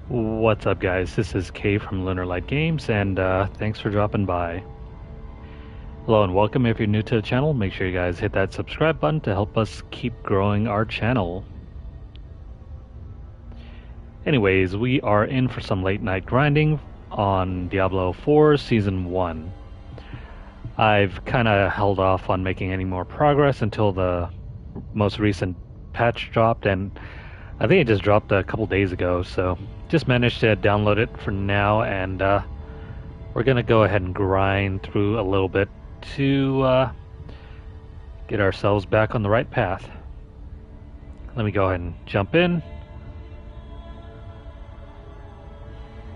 What's up, guys? This is Kay from Lunarlight Games, and thanks for dropping by. Hello and welcome. If you're new to the channel, make sure you guys hit that subscribe button to help us keep growing our channel. Anyways, we are in for some late night grinding on Diablo 4 Season 1. I've kind of held off on making any more progress until the most recent patch dropped, and I think it just dropped a couple days ago, so just managed to download it for now, and we're gonna go ahead and grind through a little bit to get ourselves back on the right path. Let me go ahead and jump in.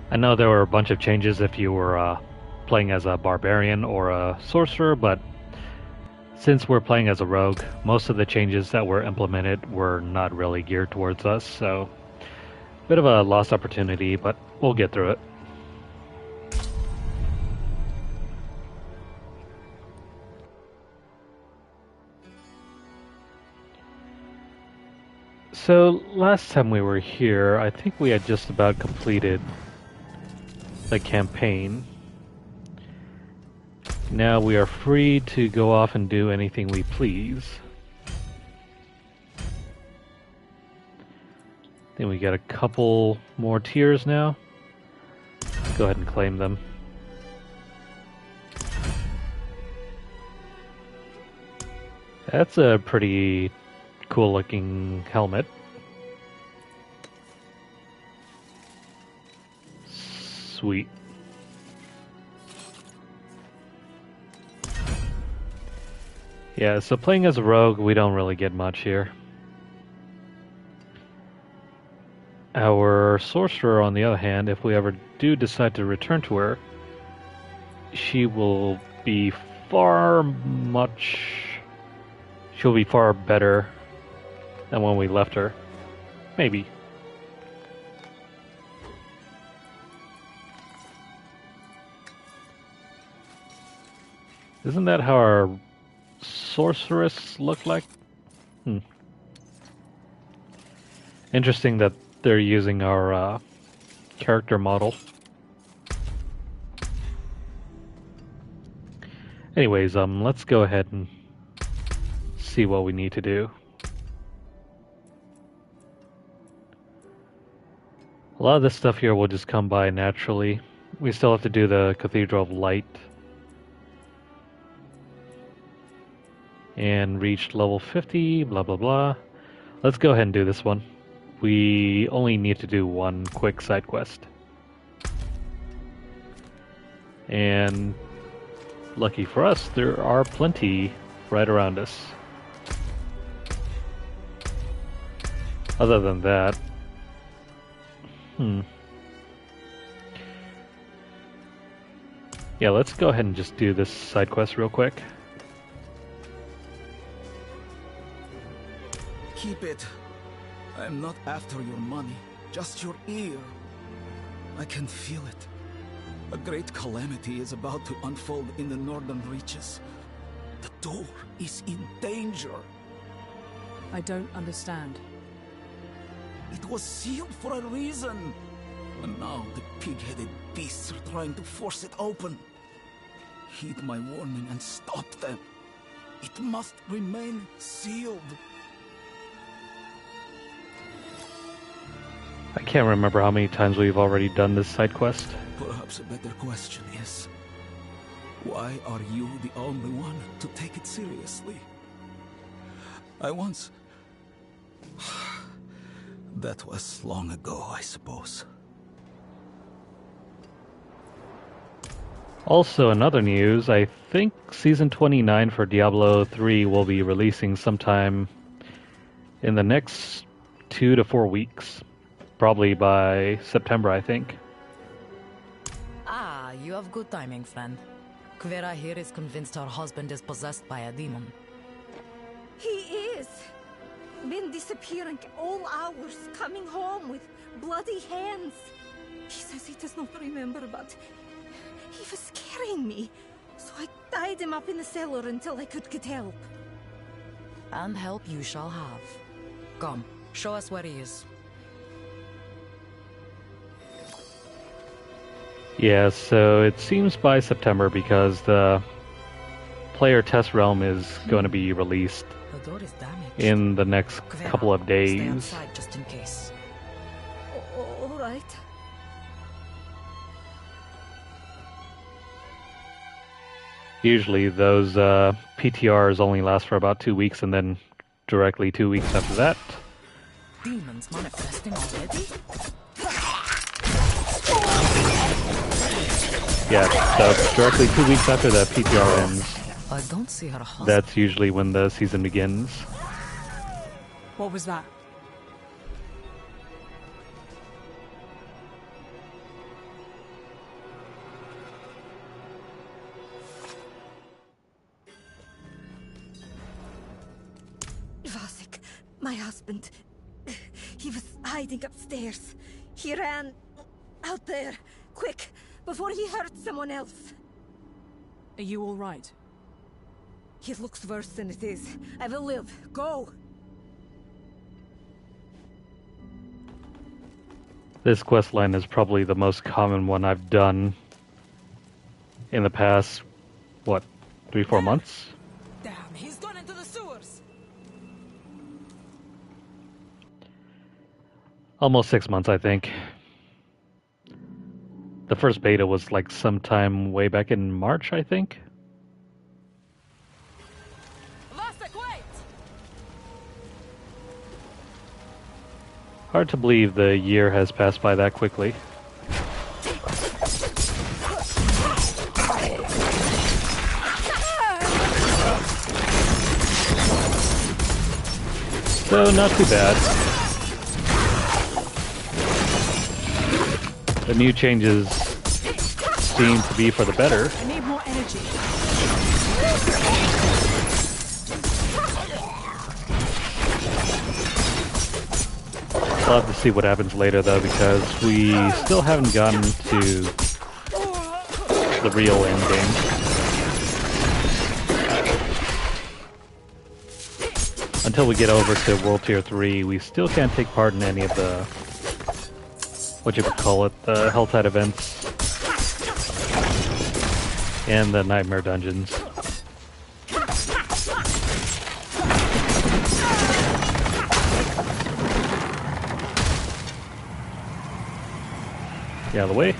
I know there were a bunch of changes if you were playing as a barbarian or a sorcerer, but since we're playing as a rogue, most of the changes that were implemented were not really geared towards us, so bit of a lost opportunity, but we'll get through it. So last time we were here, I think we had just about completed the campaign. Now we are free to go off and do anything we please. Then we got a couple more tiers now. Go ahead and claim them. That's a pretty cool looking helmet. Sweet. Yeah, so playing as a rogue, we don't really get much here. Our sorcerer, on the other hand, if we ever do decide to return to her, she will be she'll be far better than when we left her. Maybe. Isn't that how our sorceress look like? Interesting that they're using our character model. Anyways, let's go ahead and see what we need to do. A lot of this stuff here will just come by naturally. We still have to do the Cathedral of Light and reach level 50, blah blah blah. Let's go ahead and do this one. We only need to do one quick side quest. And lucky for us, there are plenty right around us. Other than that, yeah, let's go ahead and just do this side quest real quick. Keep it. I am not after your money, just your ear. I can feel it. A great calamity is about to unfold in the northern reaches. The door is in danger. I don't understand. It was sealed for a reason. And now the pig-headed beasts are trying to force it open. Heed my warning and stop them. It must remain sealed. I can't remember how many times we've already done this side quest. Perhaps a better question is, why are you the only one to take it seriously? That was long ago, I suppose. Also, in other news, I think Season 29 for Diablo 3 will be releasing sometime in the next 2 to 4 weeks. Probably by September, I think. Ah, you have good timing, friend. Kvera here is convinced her husband is possessed by a demon. He is. Been disappearing all hours, coming home with bloody hands. He says he does not remember, but he was scaring me. So I tied him up in the cellar until I could get help. And help you shall have. Come, show us where he is. Yeah, so it seems by September because the player test realm is going to be released The door is damaged. in the next Kvera, couple of Stay days. outside just in case. All right. Usually those PTRs only last for about 2 weeks and then directly 2 weeks after that. Demons manifesting already? Yeah, so directly 2 weeks after the PTR ends, I don't see her husband. that's usually when the season begins. What was that? Vasek, my husband. He was hiding upstairs. He ran out there, quick, before he hurt someone else. Are you all right? He looks worse than it is. I will live. Go! This quest line is probably the most common one I've done in the past, what, 3-4 months? Damn, he's gone into the sewers. Almost 6 months, I think. The first beta was like sometime way back in March, I think. Vasek, wait! Hard to believe the year has passed by that quickly. So, not too bad. The new changes seem to be for the better. I need more energy. We'll have to see what happens later, though, because we still haven't gotten to the real end game. Until we get over to World Tier 3, we still can't take part in any of the, what you would call it, the Helltide events and the Nightmare Dungeons. Get out of the way.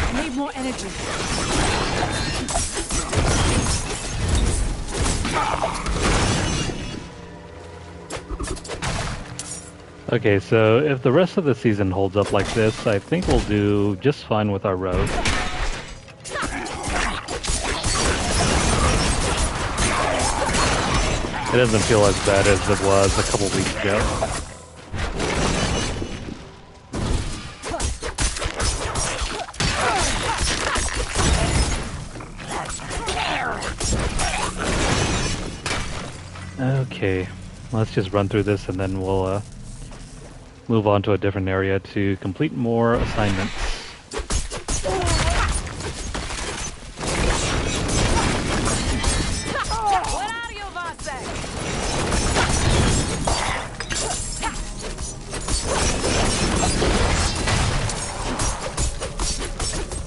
I need more energy. Okay, so if the rest of the season holds up like this, I think we'll do just fine with our road. It doesn't feel as bad as it was a couple weeks ago. Okay, let's just run through this and then we'll move on to a different area to complete more assignments. Where are you, Vasek?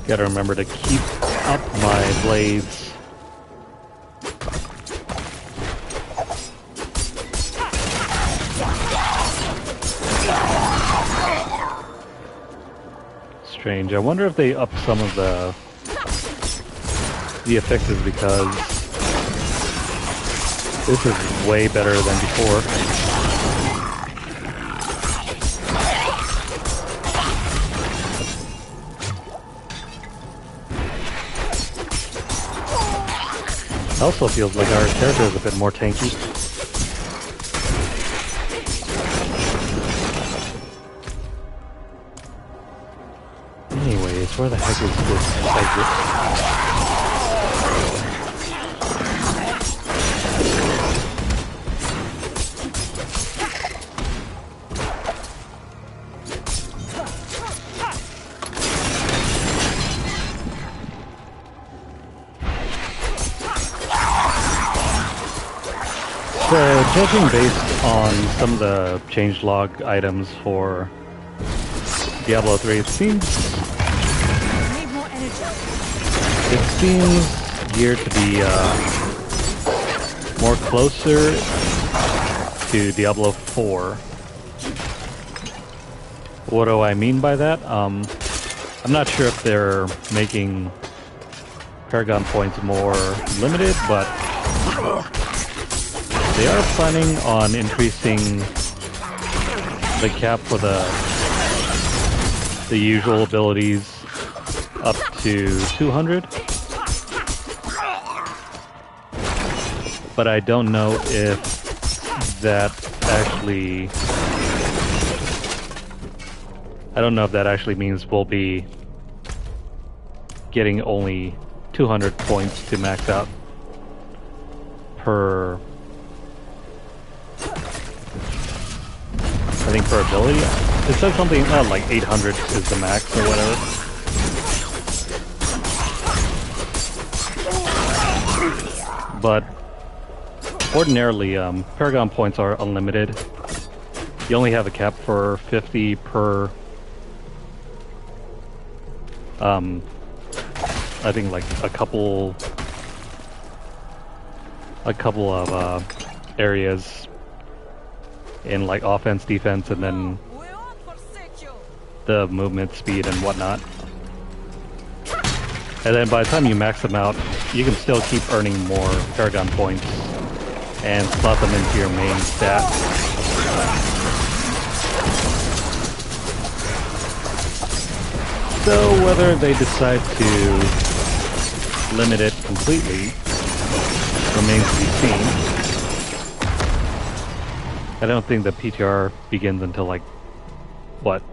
Gotta remember to keep up my blades. Strange. I wonder if they up some of the effects because this is way better than before. It also feels like our character is a bit more tanky. Anyways, where the heck is this exit? So, judging based on some of the changelog items for Diablo 3, Need more energy. it seems geared to be more closer to Diablo 4. What do I mean by that? I'm not sure if they're making Paragon points more limited, but they are planning on increasing the cap for the usual abilities up to 200. But I don't know if that actually... I don't know if that actually means we'll be getting only 200 points to max out per... I think per ability. It said something like 800 is the max or whatever. But ordinarily, Paragon points are unlimited. You only have a cap for 50 per... I think like a couple of areas in like offense, defense, and then the movement speed and whatnot. And then by the time you max them out, you can still keep earning more Paragon points and slot them into your main stat. So whether they decide to limit it completely remains to be seen. I don't think the PTR begins until like, what?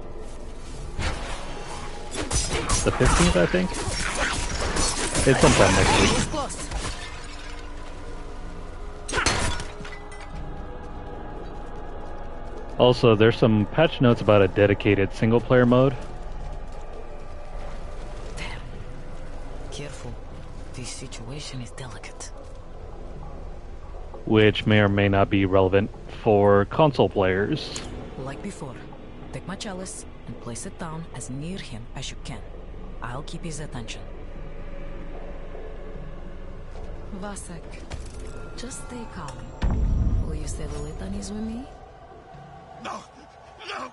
The 15th, I think? It's sometime next week. Also, there's some patch notes about a dedicated single-player mode. Damn. Careful. This situation is delicate. Which may or may not be relevant for console players. Like before, take my chalice and place it down as near him as you can. I'll keep his attention. Vasek, just stay calm. Will you say the litanies with me? No! No!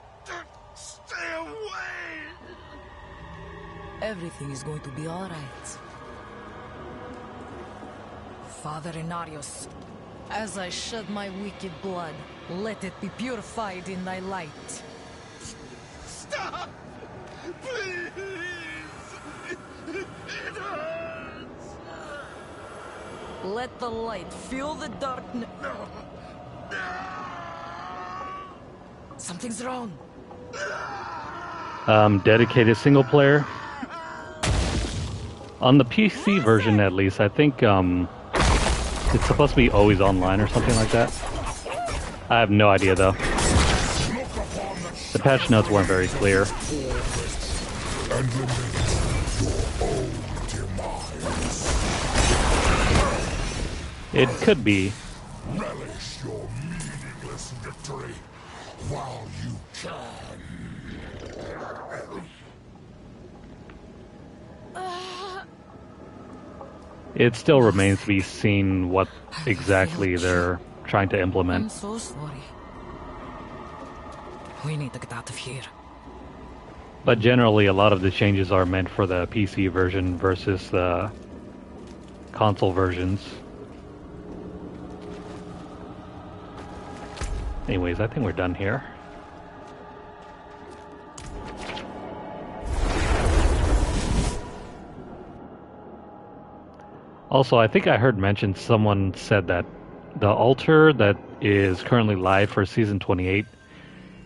Stay away! Everything is going to be alright. Father Inarius, as I shed my wicked blood, let it be purified in thy light. Stop! Please! It hurts! Let the light fill the darkness. No! No! Something's wrong. Dedicated single player. On the PC version, at least, I think it's supposed to be always online or something like that. I have no idea though. The patch notes weren't very clear. It could be. Relish your meaningless victory while you can. It still remains to be seen what exactly they're trying to implement. I'm so sorry. We need to get out of here. But generally, a lot of the changes are meant for the PC version versus the console versions. Anyways, I think we're done here. Also, I think I heard mentioned someone said that the altar that is currently live for Season 28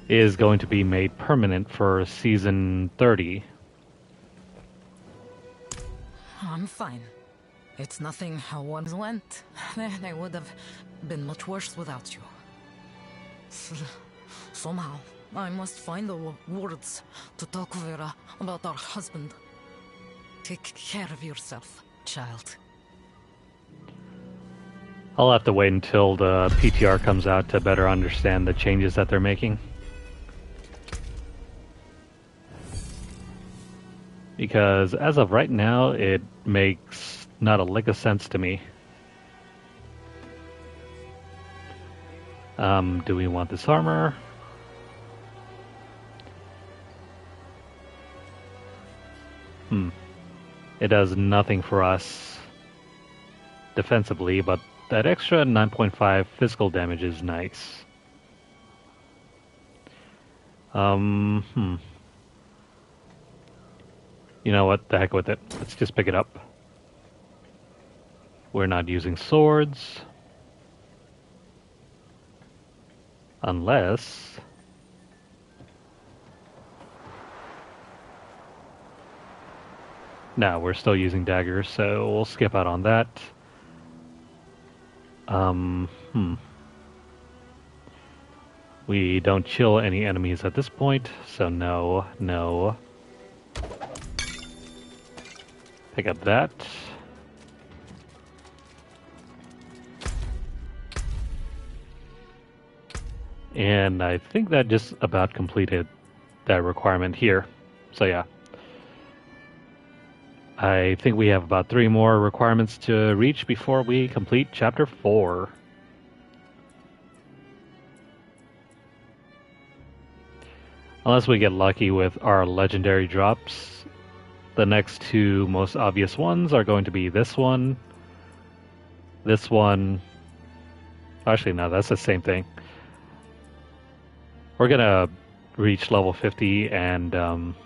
is going to be made permanent for Season 30. I'm fine. It's nothing how one went. They would have been much worse without you. Somehow, I must find the words to talk to Vera about our husband. Take care of yourself, child. I'll have to wait until the PTR comes out to better understand the changes that they're making. Because as of right now, it makes not a lick of sense to me. Do we want this armor? It does nothing for us defensively, but that extra 9.5 physical damage is nice. You know what? The heck with it. Let's just pick it up. We're not using swords. Unless... No, we're still using daggers, so we'll skip out on that. We don't chill any enemies at this point, so no, no. Pick up that. And I think that just about completed that requirement here. So yeah. I think we have about 3 more requirements to reach before we complete Chapter 4. Unless we get lucky with our legendary drops, the next 2 most obvious ones are going to be this one. Actually, no, that's the same thing. We're gonna reach level 50 and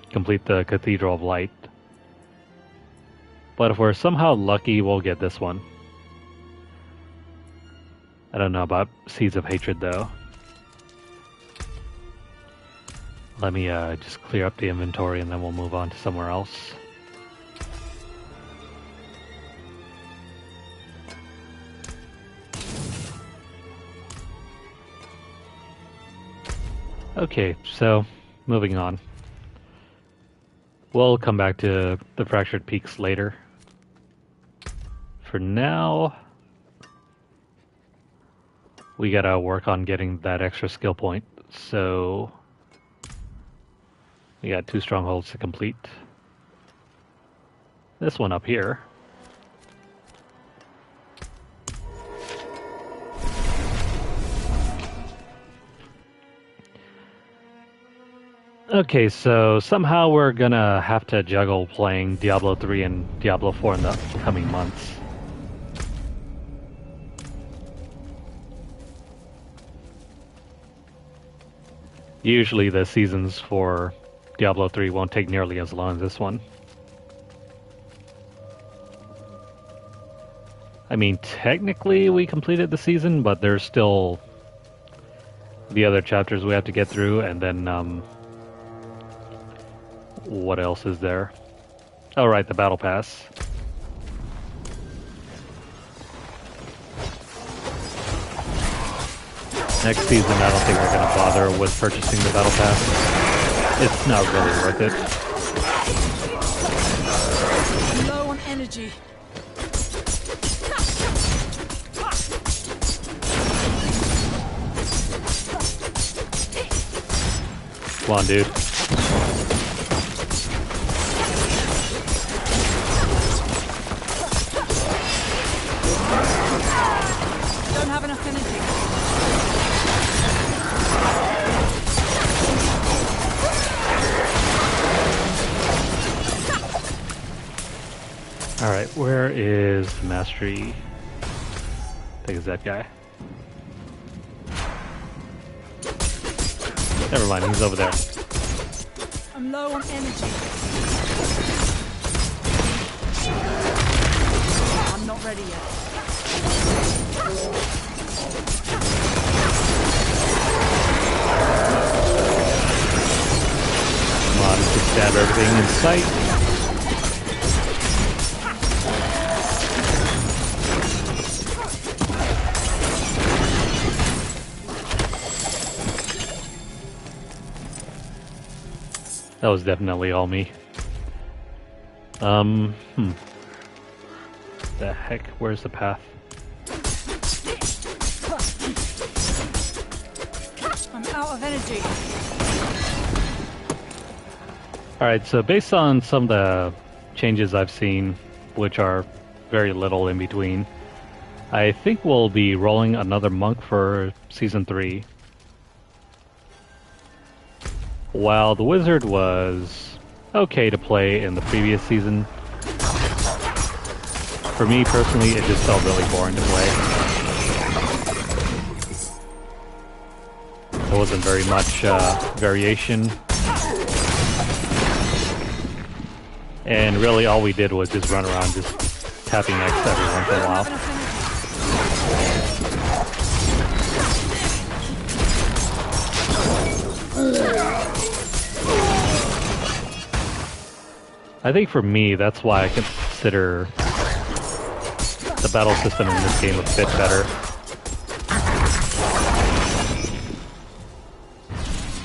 complete the Cathedral of Light. But if we're somehow lucky, we'll get this one. I don't know about Seeds of Hatred, though. Let me just clear up the inventory and then we'll move on to somewhere else. Okay, so moving on. We'll come back to the Fractured Peaks later. For now, we gotta work on getting that extra skill point. So we got 2 strongholds to complete. This one up here. Okay, so somehow we're gonna have to juggle playing Diablo 3 and Diablo 4 in the coming months. Usually the seasons for Diablo 3 won't take nearly as long as this one. I mean, technically we completed the season, but there's still the other chapters we have to get through, and then, what else is there? Oh, right, the Battle Pass. Next season, I don't think we're going to bother with purchasing the Battle Pass. It's not really worth it. Low on energy. Come on, dude. Don't have enough energy. Alright, where is Mastery? I think it's that guy. Never mind, he's over there. I'm low on energy. I'm not ready yet. Come on, just stab everything in sight. That was definitely all me. The heck? Where's the path? out of energy. Alright, so based on some of the changes I've seen, which are very little in between, I think we'll be rolling another monk for Season 3. While the wizard was okay to play in the previous season, for me personally it just felt really boring to play. There wasn't very much variation. And really all we did was just run around just tapping X every once in a while. I think for me, that's why I consider the battle system in this game a bit better.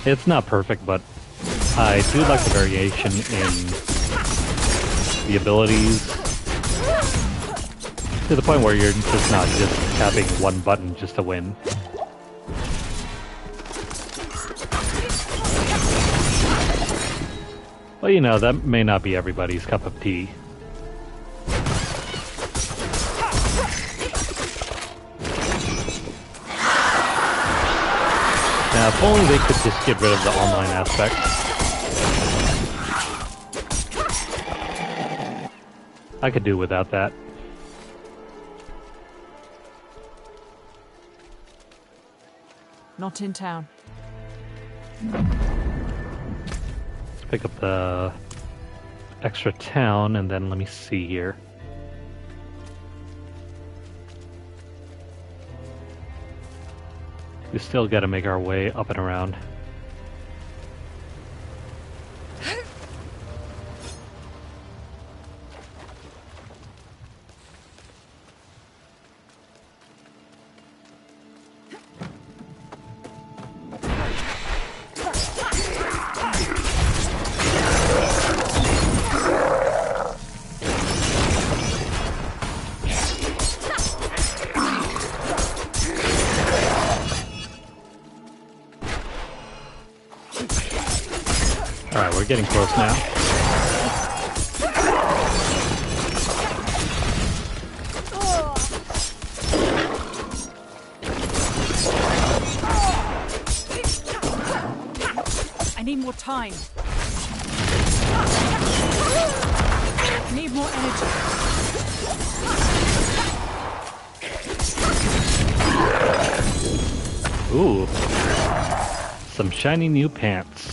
It's not perfect, but I do like the variation in the abilities to the point where you're just not just tapping one button just to win. Well, you know, that may not be everybody's cup of tea. Now, if only they could just get rid of the online aspect. I could do without that. Not in town. Let's pick up the extra town, and then let me see here. We still gotta make our way up and around. Alright, we're getting close now. I need more time. I need more energy. Ooh. Some shiny new pants.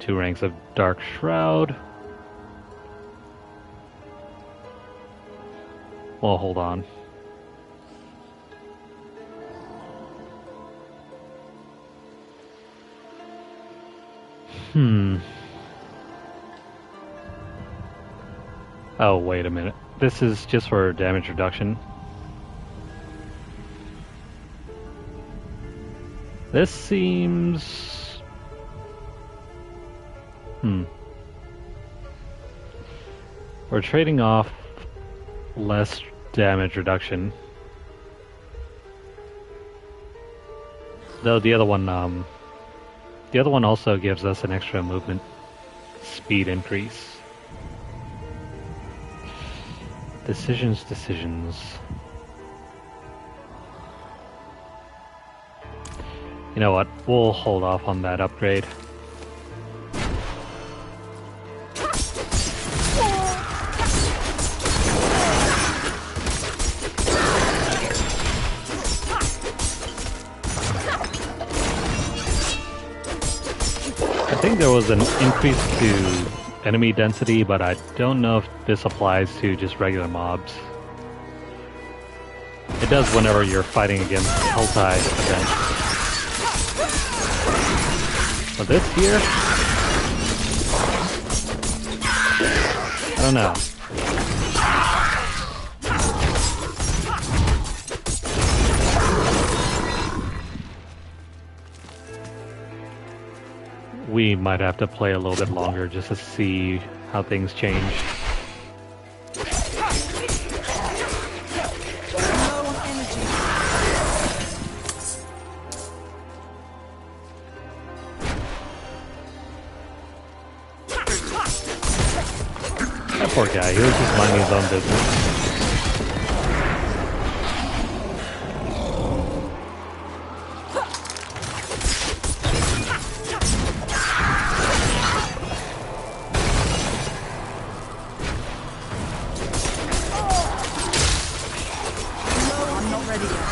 2 ranks of Dark Shroud. Well, hold on. Oh, wait a minute. This is just for damage reduction. This seems... We're trading off less damage reduction. Though the other one also gives us an extra movement speed increase. Decisions. You know what? We'll hold off on that upgrade. I think there was an increase to enemy density, but I don't know if this applies to just regular mobs. It does whenever you're fighting against Helltide events. But this here? I don't know. We might have to play a little bit longer just to see how things change. Low on energy. Poor guy, he was just minding his own business. I'm not ready yet.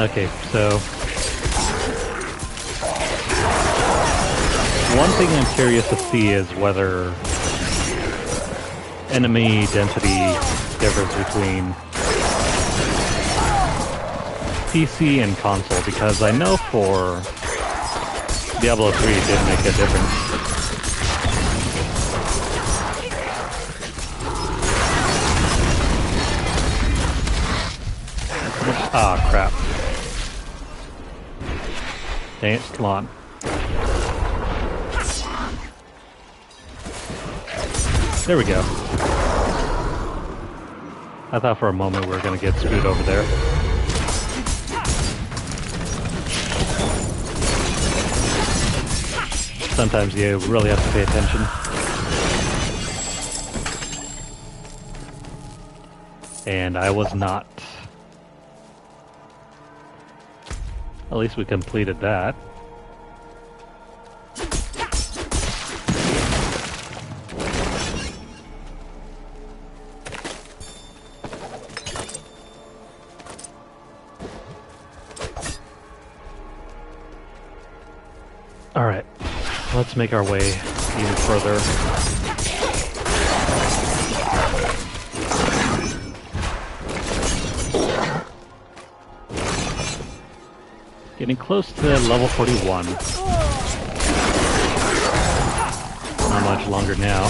Okay, so one thing I'm curious to see is whether enemy density differs between PC and console, because I know for Diablo 3 it did make a difference. Ah, crap. Dang it, come on. There we go. I thought for a moment we were going to get screwed over there. Sometimes you really have to pay attention. And I was not. At least we completed that. Alright, let's make our way even further. Getting close to level 41. Not much longer now.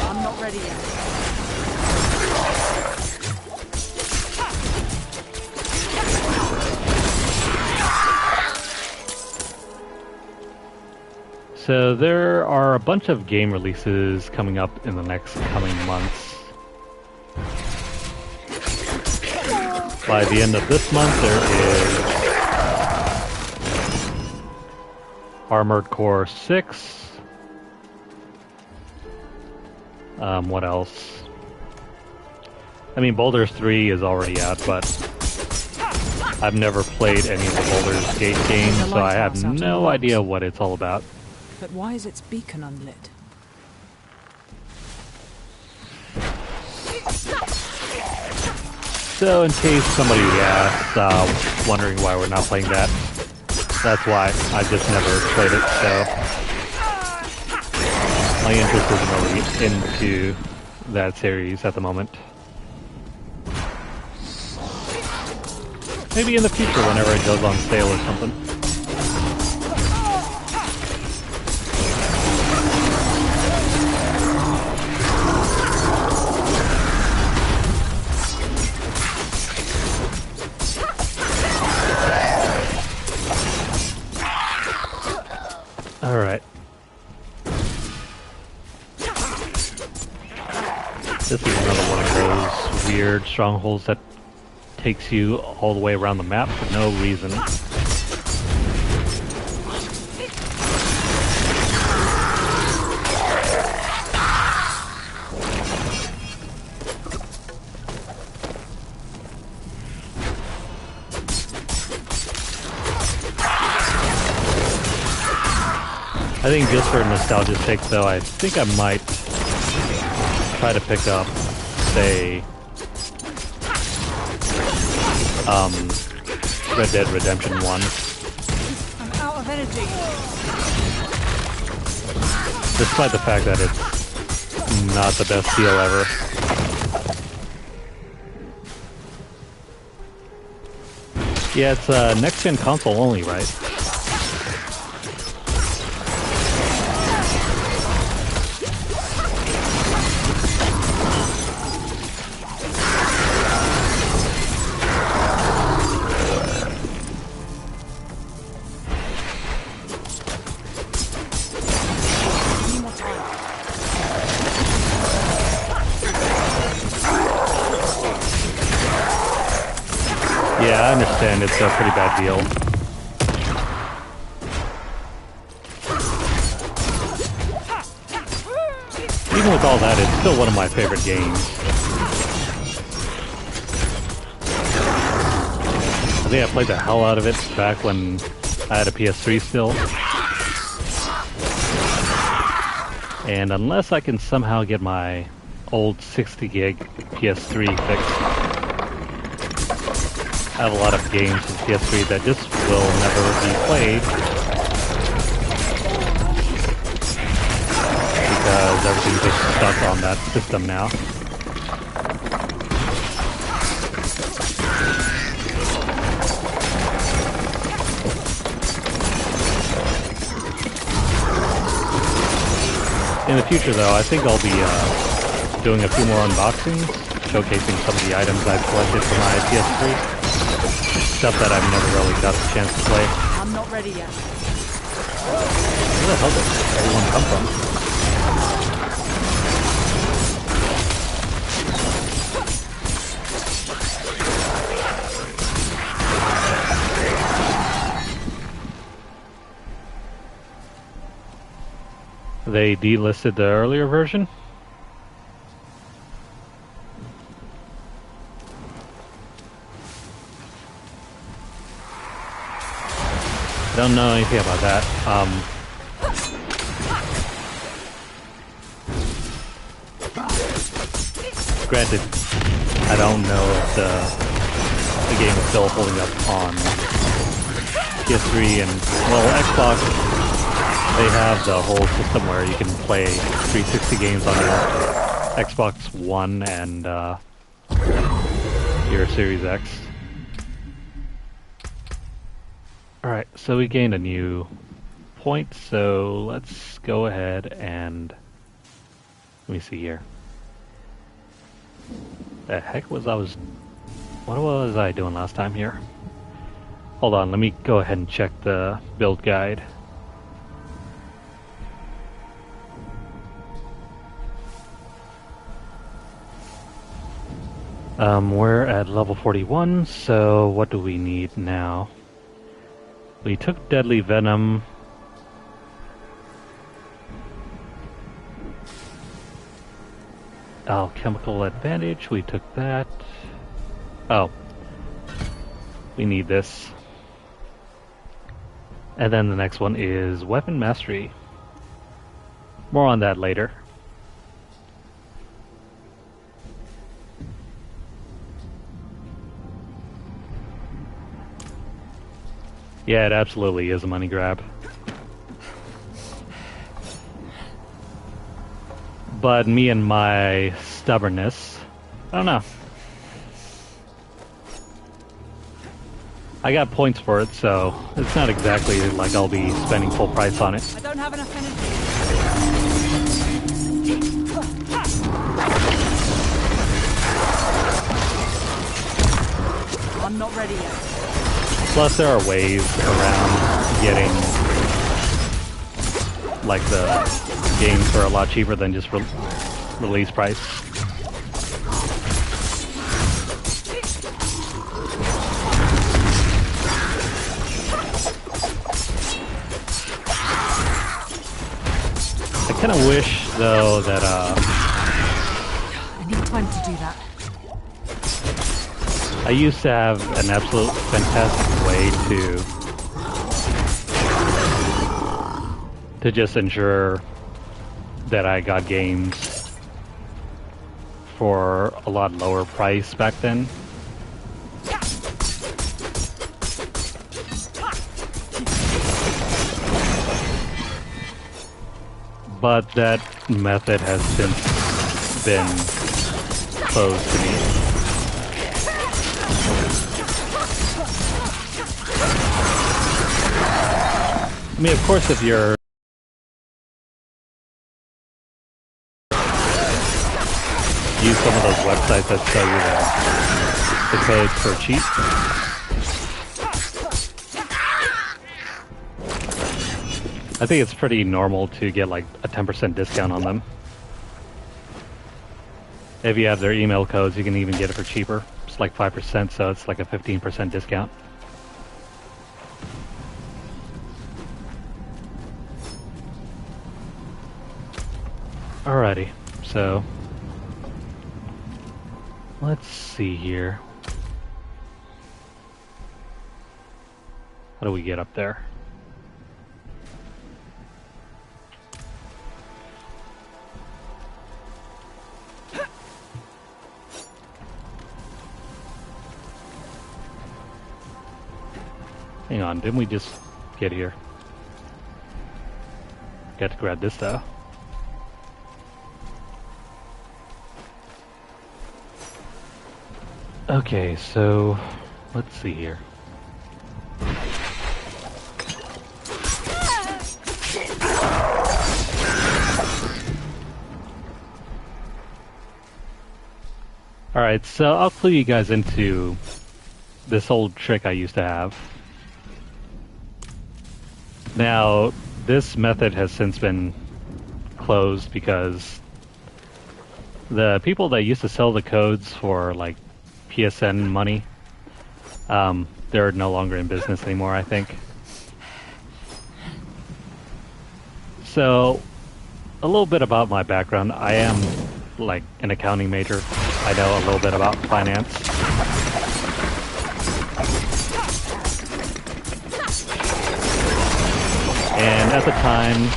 I'm not ready yet. So there are a bunch of game releases coming up in the next coming months. By the end of this month, there is Armored Core 6. What else? I mean, Baldur's 3 is already out, but I've never played any of the Baldur's Gate games, so I have no idea what it's all about. But why is its beacon unlit? So in case somebody asks, wondering why we're not playing that, that's why. I just never played it, so my interest isn't really into that series at the moment. Maybe in the future whenever it goes on sale or something. Alright. This is another one of those weird strongholds that takes you all the way around the map for no reason. I think just for nostalgia's sake, though, I think I might try to pick up, say, Red Dead Redemption 1. I'm out of energy. Despite the fact that it's not the best deal ever. Yeah, it's next-gen console only, right? Yeah, I understand it's a pretty bad deal. Even with all that, it's still one of my favorite games. I think I played the hell out of it back when I had a PS3 still. And unless I can somehow get my old 60 gig PS3 fixed, I have a lot of games with PS3 that just will never be played because everything's just stuck on that system now. In the future, though, I think I'll be doing a few more unboxings, showcasing some of the items I've collected for my PS3. Stuff that I've never really got the chance to play. I'm not ready yet. Where the hell did everyone come from? They delisted the earlier version? I don't know anything about that. Granted, I don't know if the game is still holding up on PS3 and, well, Xbox. They have the whole system where you can play 360 games on your Xbox One and your Series X. Alright, so we gained a new point, so let's go ahead and... Let me see here. The heck was what was I doing last time here? Hold on, let me go ahead and check the build guide. We're at level 41, so what do we need now? We took Deadly Venom. Alchemical Advantage, we took that. Oh. We need this. And then the next one is Weapon Mastery. More on that later. Yeah, it absolutely is a money grab. But me and my stubbornness, I don't know. I got points for it, so it's not exactly like I'll be spending full price on it. I don't have enough energy. I'm not ready yet. Plus, there are ways around getting like the games for a lot cheaper than just release price. I kind of wish, though, that I need time to do that. I used to have an absolute fantastic way to just ensure that I got games for a lot lower price back then. But that method has since been closed to me. I mean, of course, if you're use some of those websites that sell you the codes for cheap. I think it's pretty normal to get like a 10% discount on them. If you have their email codes, you can even get it for cheaper. it's like 5%, so it's like a 15% discount. Alrighty, so let's see here. How do we get up there? Hang on, didn't we just get here? Got to grab this though. Okay, so let's see here. Alright, so I'll clue you guys into this old trick I used to have. Now, this method has since been closed because the people that used to sell the codes for like PSN money, they're no longer in business anymore, I think. So, a little bit about my background. I am like an accounting major. I know a little bit about finance. And at the time,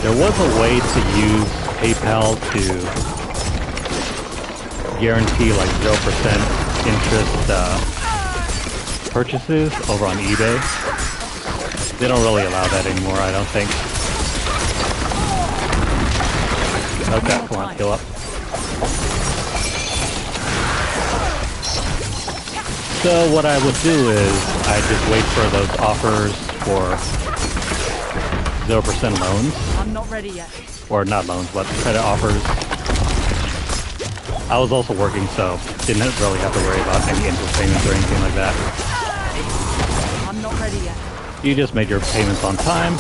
there was a way to use PayPal to guarantee like 0% interest purchases over on eBay. They don't really allow that anymore, I don't think. Okay, come on, heal up. So what I would do is I just wait for those offers for 0% loans. I'm not ready yet. Or not loans, but credit offers. I was also working, so didn't really have to worry about any interest payments or anything like that. I'm not ready yet. You just made your payments on time.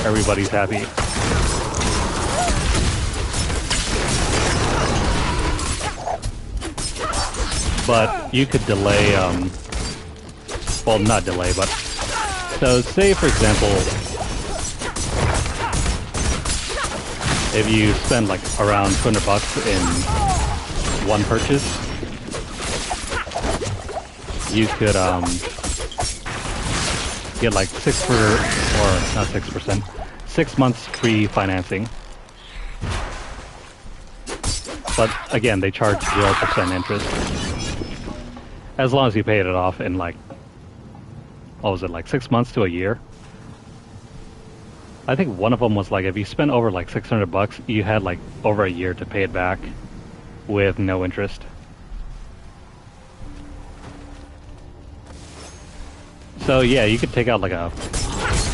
Everybody's happy. But you could delay, well, not delay, but, so say for example, if you spend like around $200 in one purchase, you could, get like 6 months free financing. But again, they charge 0% interest. As long as you paid it off in like, what was it, like 6 months to a year? I think one of them was like, if you spent over like $600, you had like over a year to pay it back with no interest. So yeah, you could take out like a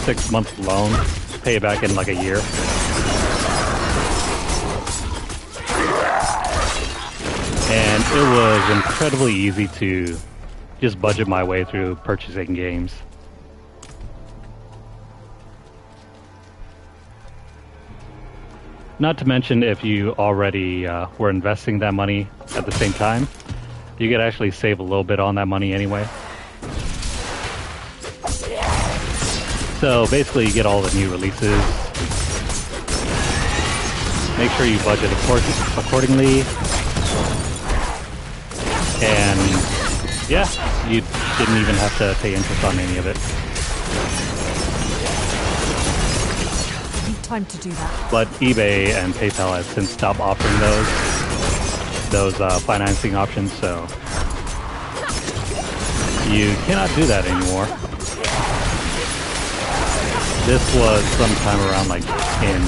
6-month loan, pay it back in like a year. And it was incredibly easy to just budget my way through purchasing games. Not to mention, if you already were investing that money at the same time, you could actually save a little bit on that money anyway. So basically you get all the new releases. Make sure you budget accordingly. And yeah, you didn't even have to pay interest on any of it. I need time to do that. But eBay and PayPal have since stopped offering those financing options, so you cannot do that anymore. This was sometime around like in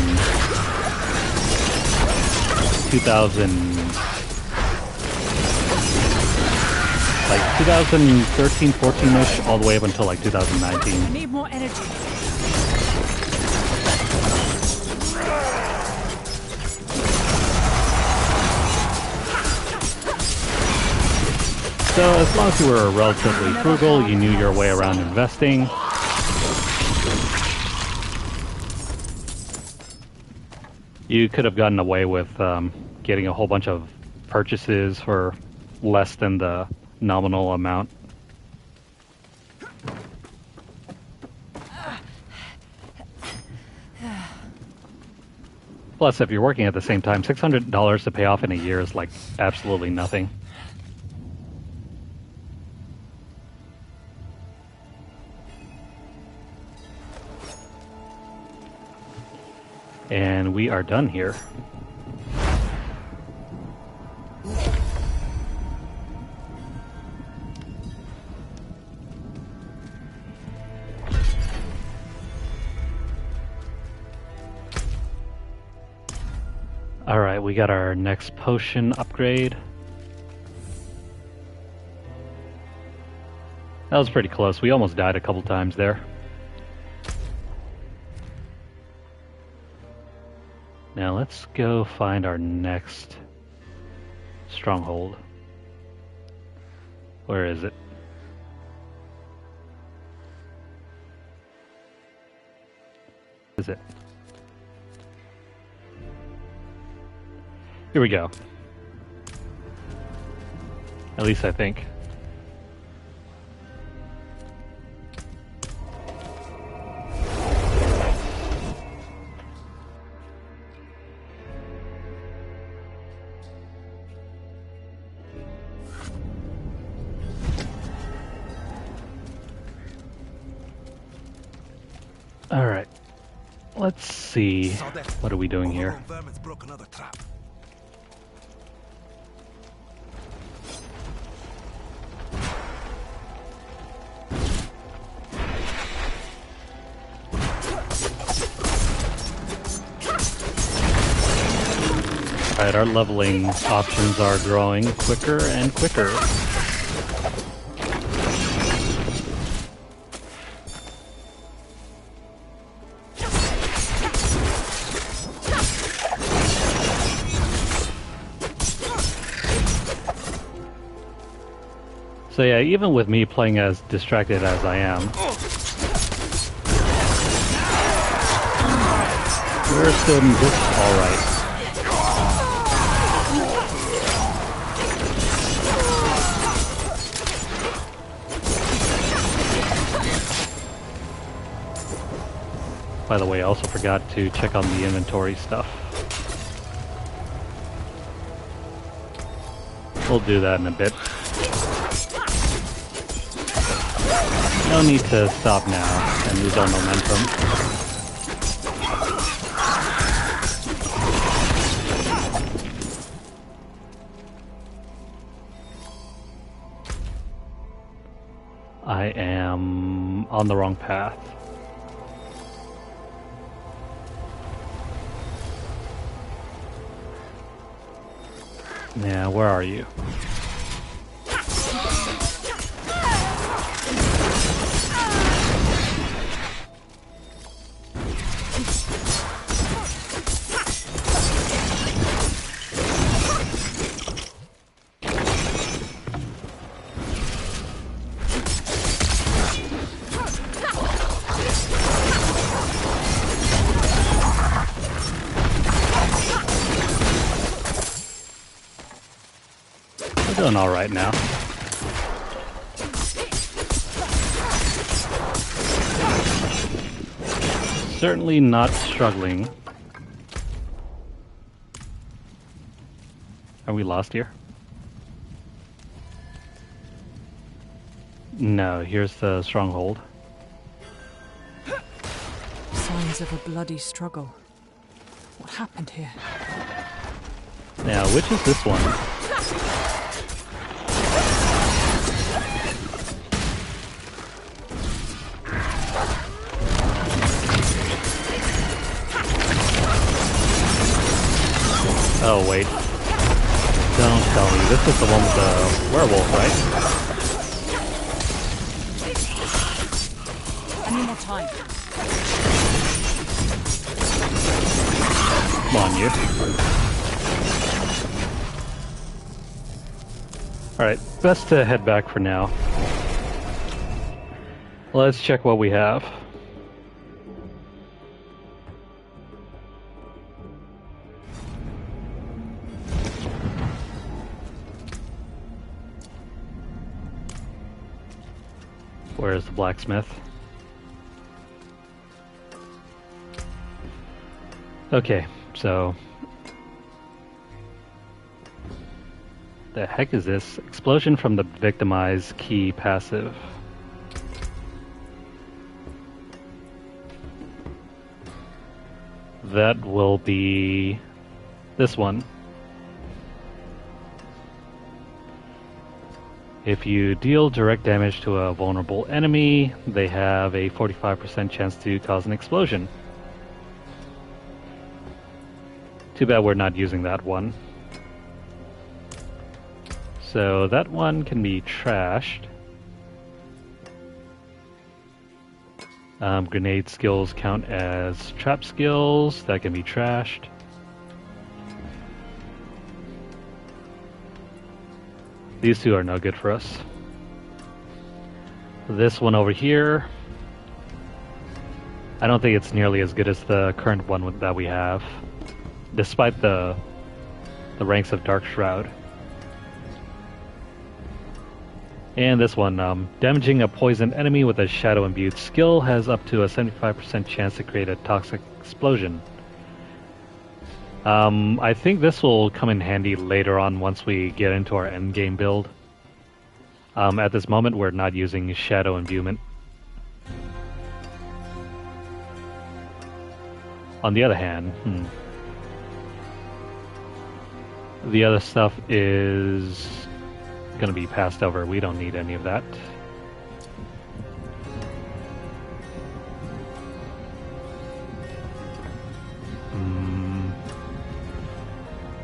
2013, 14-ish, all the way up until like 2019. I need more energy. So as long as you were relatively frugal, you knew your way around investing. You could have gotten away with getting a whole bunch of purchases for less than the nominal amount. Plus, if you're working at the same time, $600 to pay off in a year is like absolutely nothing. And we are done here. Alright, we got our next potion upgrade. That was pretty close. We almost died a couple times there. Now let's go find our next stronghold. Where is it? Is it? Here we go. At least I think. All right. Let's see. What are we doing here? Alright, our leveling options are growing quicker and quicker. So yeah, even with me playing as distracted as I am, we're still just alright. By the way, I also forgot to check on the inventory stuff. We'll do that in a bit. No need to stop now and lose our momentum. I am on the wrong path. Yeah, where are you? We're doing all right now. Certainly not struggling. Are we lost here? No, here's the stronghold. Signs of a bloody struggle. What happened here? Now, which is this one? Oh, wait. Don't tell me. This is the one with the werewolf, right? I need more time. Come on, you. Alright, best to head back for now. Let's check what we have. Where's the blacksmith? Okay, so... The heck is this? Explosion from the victimized key passive. That will be this one. If you deal direct damage to a vulnerable enemy, they have a 45% chance to cause an explosion. Too bad we're not using that one. So that one can be trashed. Grenade skills count as trap skills. That can be trashed. These two are no good for us. This one over here, I don't think it's nearly as good as the current one that we have, despite the ranks of Dark Shroud. And this one, damaging a poisoned enemy with a shadow-imbued skill has up to a 75% chance to create a toxic explosion. I think this will come in handy later on once we get into our endgame build. At this moment, we're not using shadow imbuement. On the other hand, the other stuff is going to be passed over. We don't need any of that.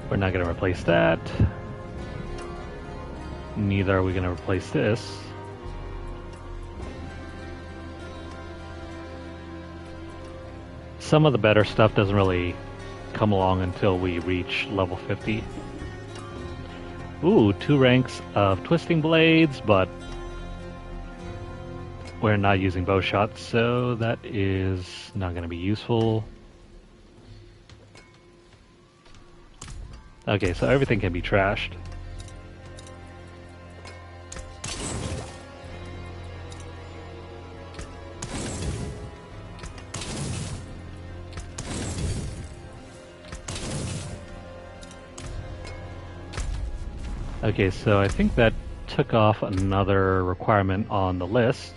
We're not going to replace that. Neither are we going to replace this. Some of the better stuff doesn't really come along until we reach level 50. Ooh, 2 ranks of twisting blades, but we're not using bow shots, so that is not going to be useful. Okay, so everything can be trashed. Okay, so I think that took off another requirement on the list.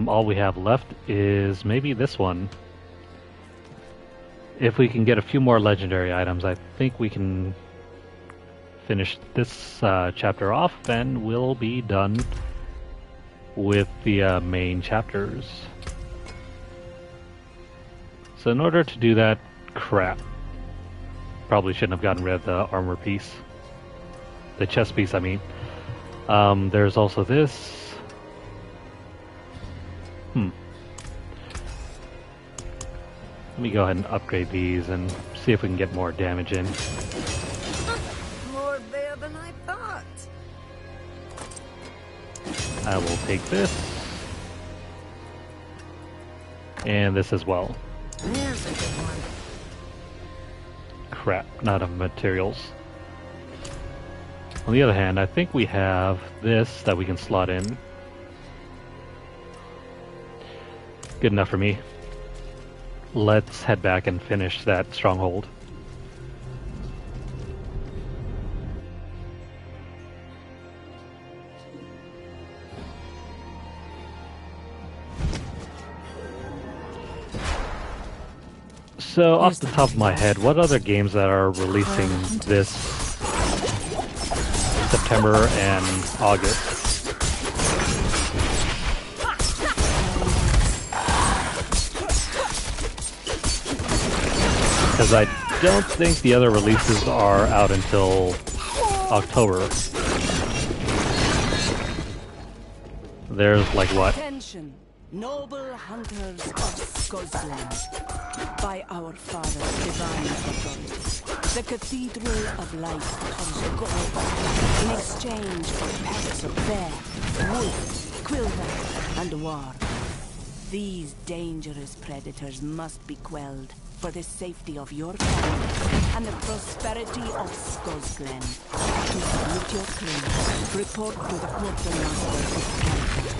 All we have left is maybe this one. If we can get a few more legendary items, I think we can finish this chapter off, and we'll be done with the main chapters. So in order to do that, crap. Probably shouldn't have gotten rid of the armor piece. The chest piece, I mean. There's also this. Let me go ahead and upgrade these and see if we can get more damage in. More there than I thought. I will take this. And this as well. There's a good one. Crap, not enough materials. On the other hand, I think we have this that we can slot in. Good enough for me. Let's head back and finish that stronghold. So, off the top of my head, what other games that are releasing this September and August? Because I don't think the other releases are out until October. There's like what? Attention, noble hunters of Scotland. By our father's divine authority, the Cathedral of Light comes gold in exchange for packs of bear, wolf, quilver, and war. These dangerous predators must be quelled. for the safety of your family and the prosperity of Skullsglen. To submit your claim, report to the quartermaster of Canada.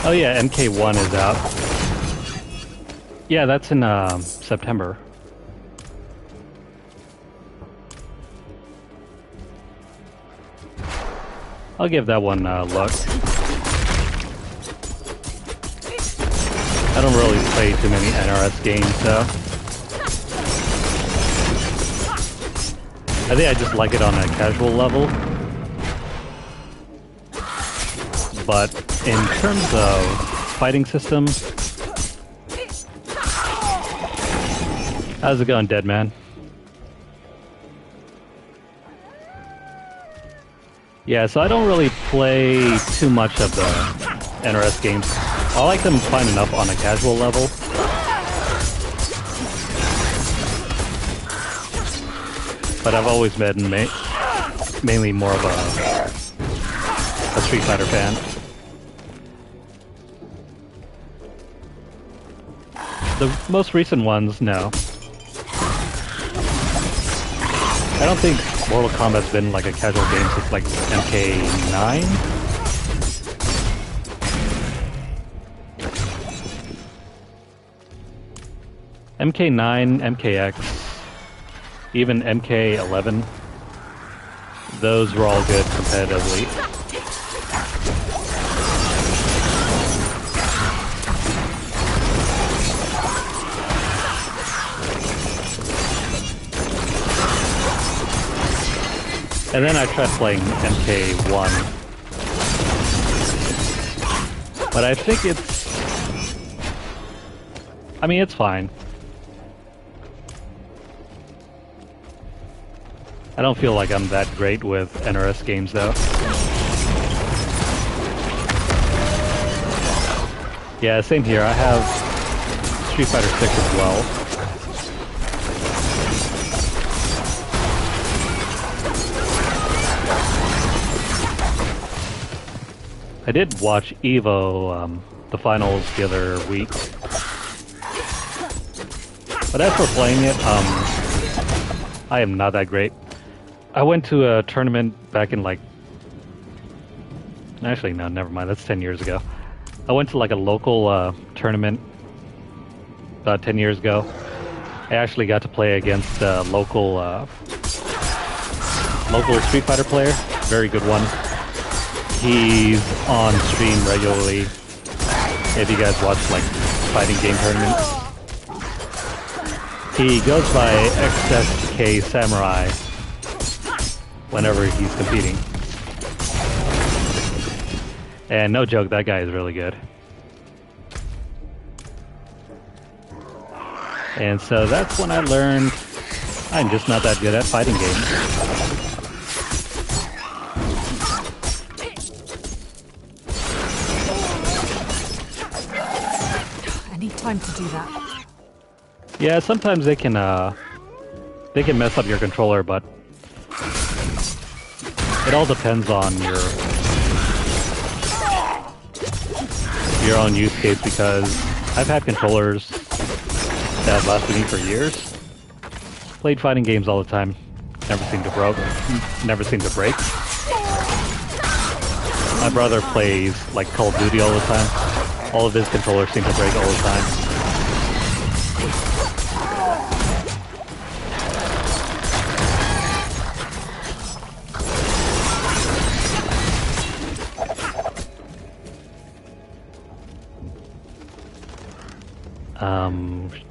Oh yeah, MK1 is out. Yeah, that's in September. I'll give that one a look. I don't really play too many NRS games, though. I think I just like it on a casual level. But in terms of fighting system, how's it going, dead man? Yeah, so I don't really play too much of the NRS games. I like them fine enough on a casual level. But I've always been mainly more of a Street Fighter fan. The most recent ones, no. I don't think Mortal Kombat's been like a casual game since like MK9? MK9, MKX, even MK11, those were all good competitively. And then I tried playing MK1. But I think it's fine. I don't feel like I'm that great with NRS games, though. Yeah, same here. I have Street Fighter 6 as well. I did watch EVO, the finals the other week. But as for playing it, I am not that great. I went to a tournament back in like... Actually, no, never mind. That's 10 years ago. I went to like a local tournament about 10 years ago. I actually got to play against a local Street Fighter player. Very good one. He's on stream regularly. If you guys watch like fighting game tournaments. He goes by XSK Samurai whenever he's competing. And no joke, that guy is really good. And so that's when I learned I'm just not that good at fighting games. I need time to do that. Yeah, sometimes they can mess up your controller, but it all depends on your own use case, because I've had controllers that have lasted me for years. Played fighting games all the time. Never seemed to break. My brother plays like Call of Duty all the time. All of his controllers seem to break all the time.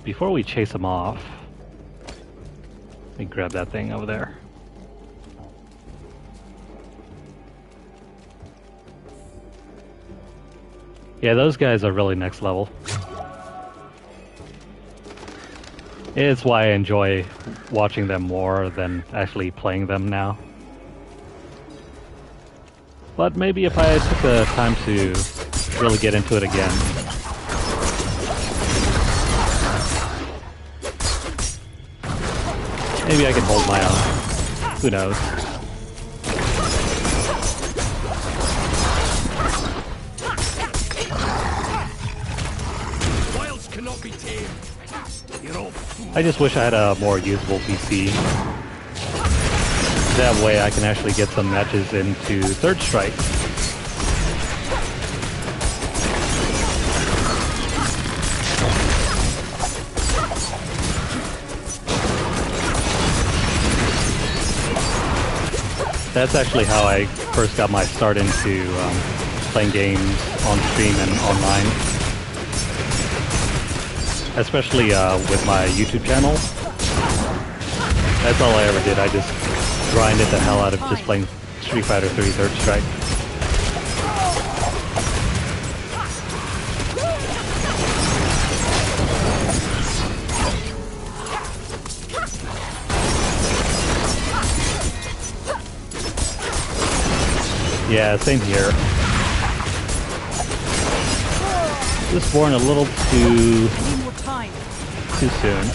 Before we chase him off, let me grab that thing over there. Yeah, those guys are really next level. It's why I enjoy watching them more than actually playing them now. But maybe if I took the time to really get into it again, maybe I can hold my own. Who knows? be tamed. I just wish I had a more usable PC. That way I can actually get some matches into Third Strike. That's actually how I first got my start into playing games on stream and online. Especially with my YouTube channel. That's all I ever did. I just grinded the hell out of just playing Street Fighter 3 Third Strike. Yeah, same here. Just born a little too soon.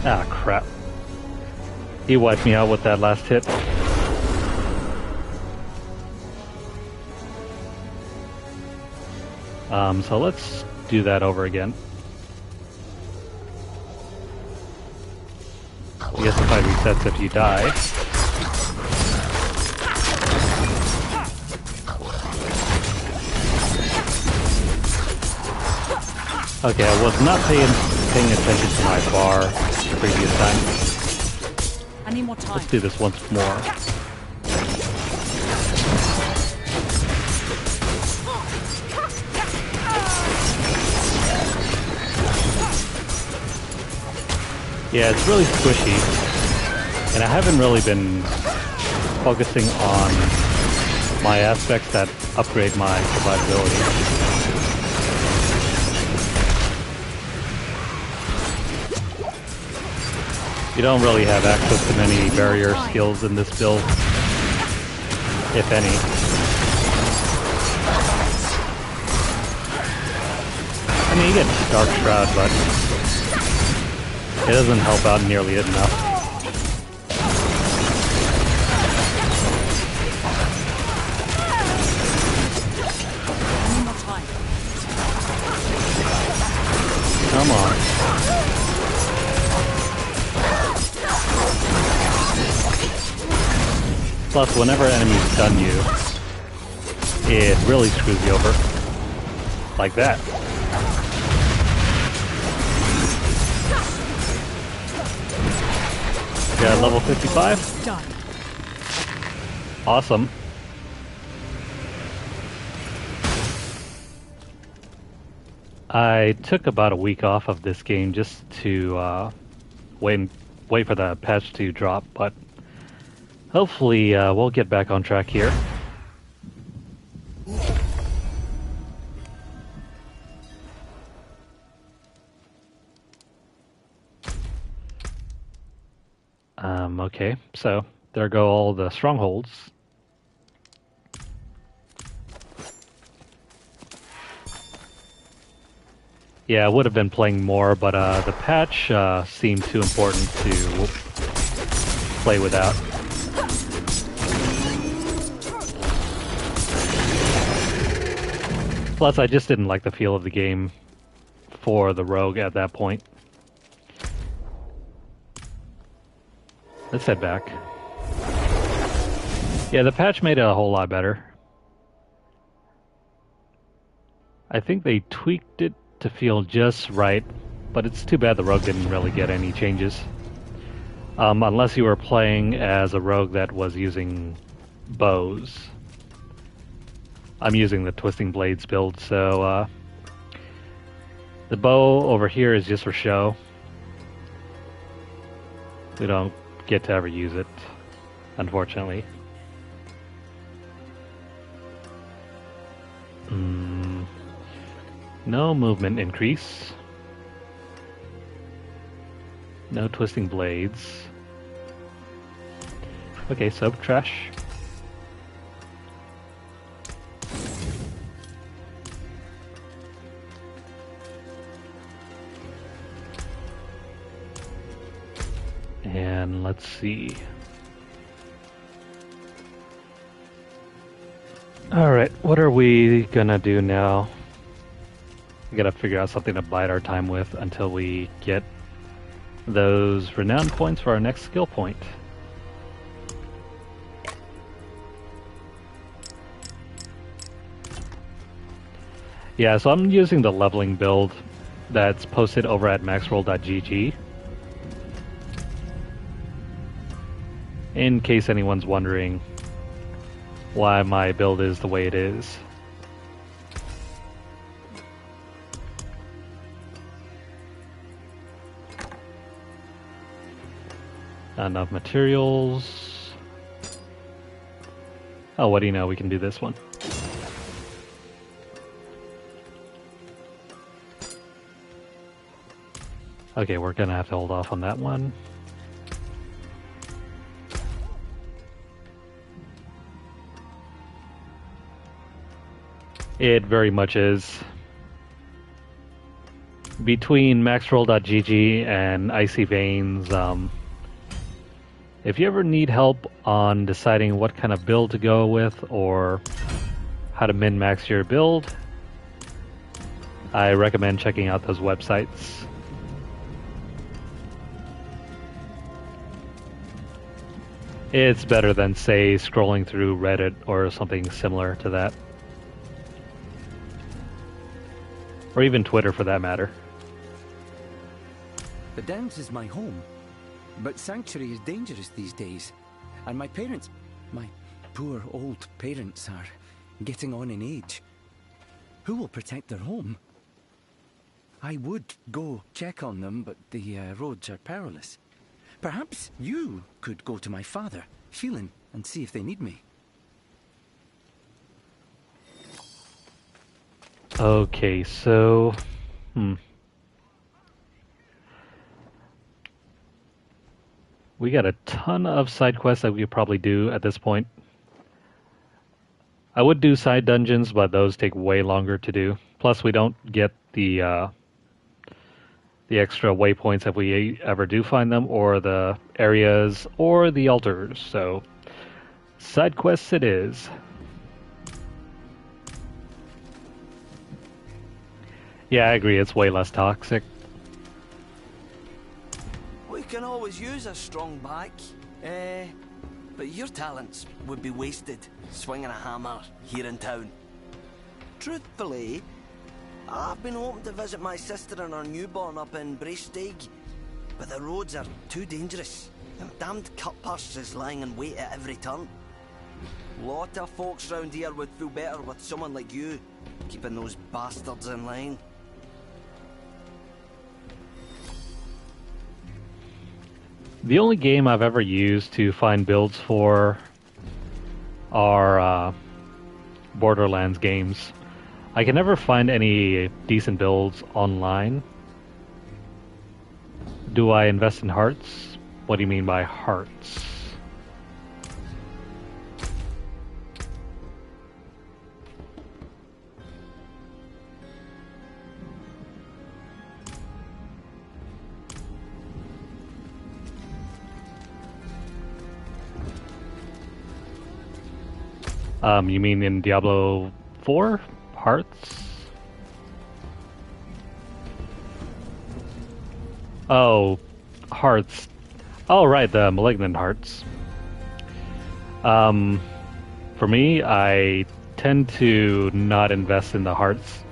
Ah, crap. He wiped me out with that last hit. So let's do that over again. I guess if I resets if you die. Okay, I was not paying attention to my bar the previous time. I need more time. Let's do this once more. Yeah, it's really squishy, and I haven't really been focusing on my aspects that upgrade my survivability. You don't really have access to many barrier skills in this build, if any. I mean, you get Dark Shroud, but it doesn't help out nearly enough. Come on. Plus, whenever enemies stun you, it really screws you over. Like that. Yeah, level 55. Done. Awesome. I took about a week off of this game just to wait for the patch to drop, but hopefully we'll get back on track here. Okay, so there go all the strongholds. Yeah, I would have been playing more, but the patch seemed too important to play without. Plus, I just didn't like the feel of the game for the rogue at that point. Let's head back. Yeah, the patch made it a whole lot better. I think they tweaked it to feel just right, but it's too bad the rogue didn't really get any changes. Unless you were playing as a rogue that was using bows. I'm using the Twisting Blades build, so the bow over here is just for show. We don't get to ever use it, unfortunately. No movement increase. No twisting blades. Okay, so trash. And let's see. Alright, what are we gonna do now? We gotta figure out something to bide our time with until we get those renown points for our next skill point. Yeah, so I'm using the leveling build that's posted over at maxroll.gg. In case anyone's wondering why my build is the way it is. Enough materials. Oh, what do you know? We can do this one. Okay, we're gonna have to hold off on that one. It very much is. Between maxroll.gg and Icy Veins, if you ever need help on deciding what kind of build to go with or how to min-max your build, I recommend checking out those websites. It's better than, say, scrolling through Reddit or something similar to that. Or even Twitter, for that matter. The Downs is my home, but Sanctuary is dangerous these days. And my parents, my poor old parents, are getting on in age. Who will protect their home? I would go check on them, but the roads are perilous. Perhaps you could go to my father, Phelan, and see if they need me. Okay, so... We got a ton of side quests that we could probably do at this point. I would do side dungeons, but those take way longer to do. Plus, we don't get the extra waypoints if we ever do find them, or the areas, or the altars. So, side quests it is. Yeah, I agree. It's way less toxic. We can always use a strong back, but your talents would be wasted swinging a hammer here in town. Truthfully, I've been hoping to visit my sister and her newborn up in Braestig, but the roads are too dangerous. Them damned cutpurses lying in wait at every turn. Lot of folks round here would feel better with someone like you keeping those bastards in line. The only game I've ever used to find builds for are Borderlands games. I can never find any decent builds online. Do I invest in hearts? What do you mean by hearts? You mean in Diablo 4? Hearts? Oh, hearts. Oh, right, the malignant hearts. For me, I tend to not invest in the hearts.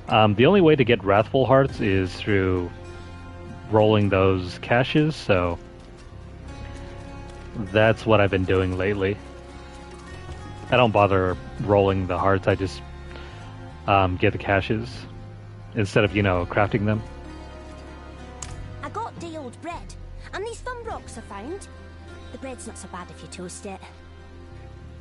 The only way to get wrathful hearts is through rolling those caches, so that's what I've been doing lately. I don't bother rolling the hearts, I just get the caches instead of, crafting them. I got day old bread, and these thumb rocks I found. The bread's not so bad if you toast it.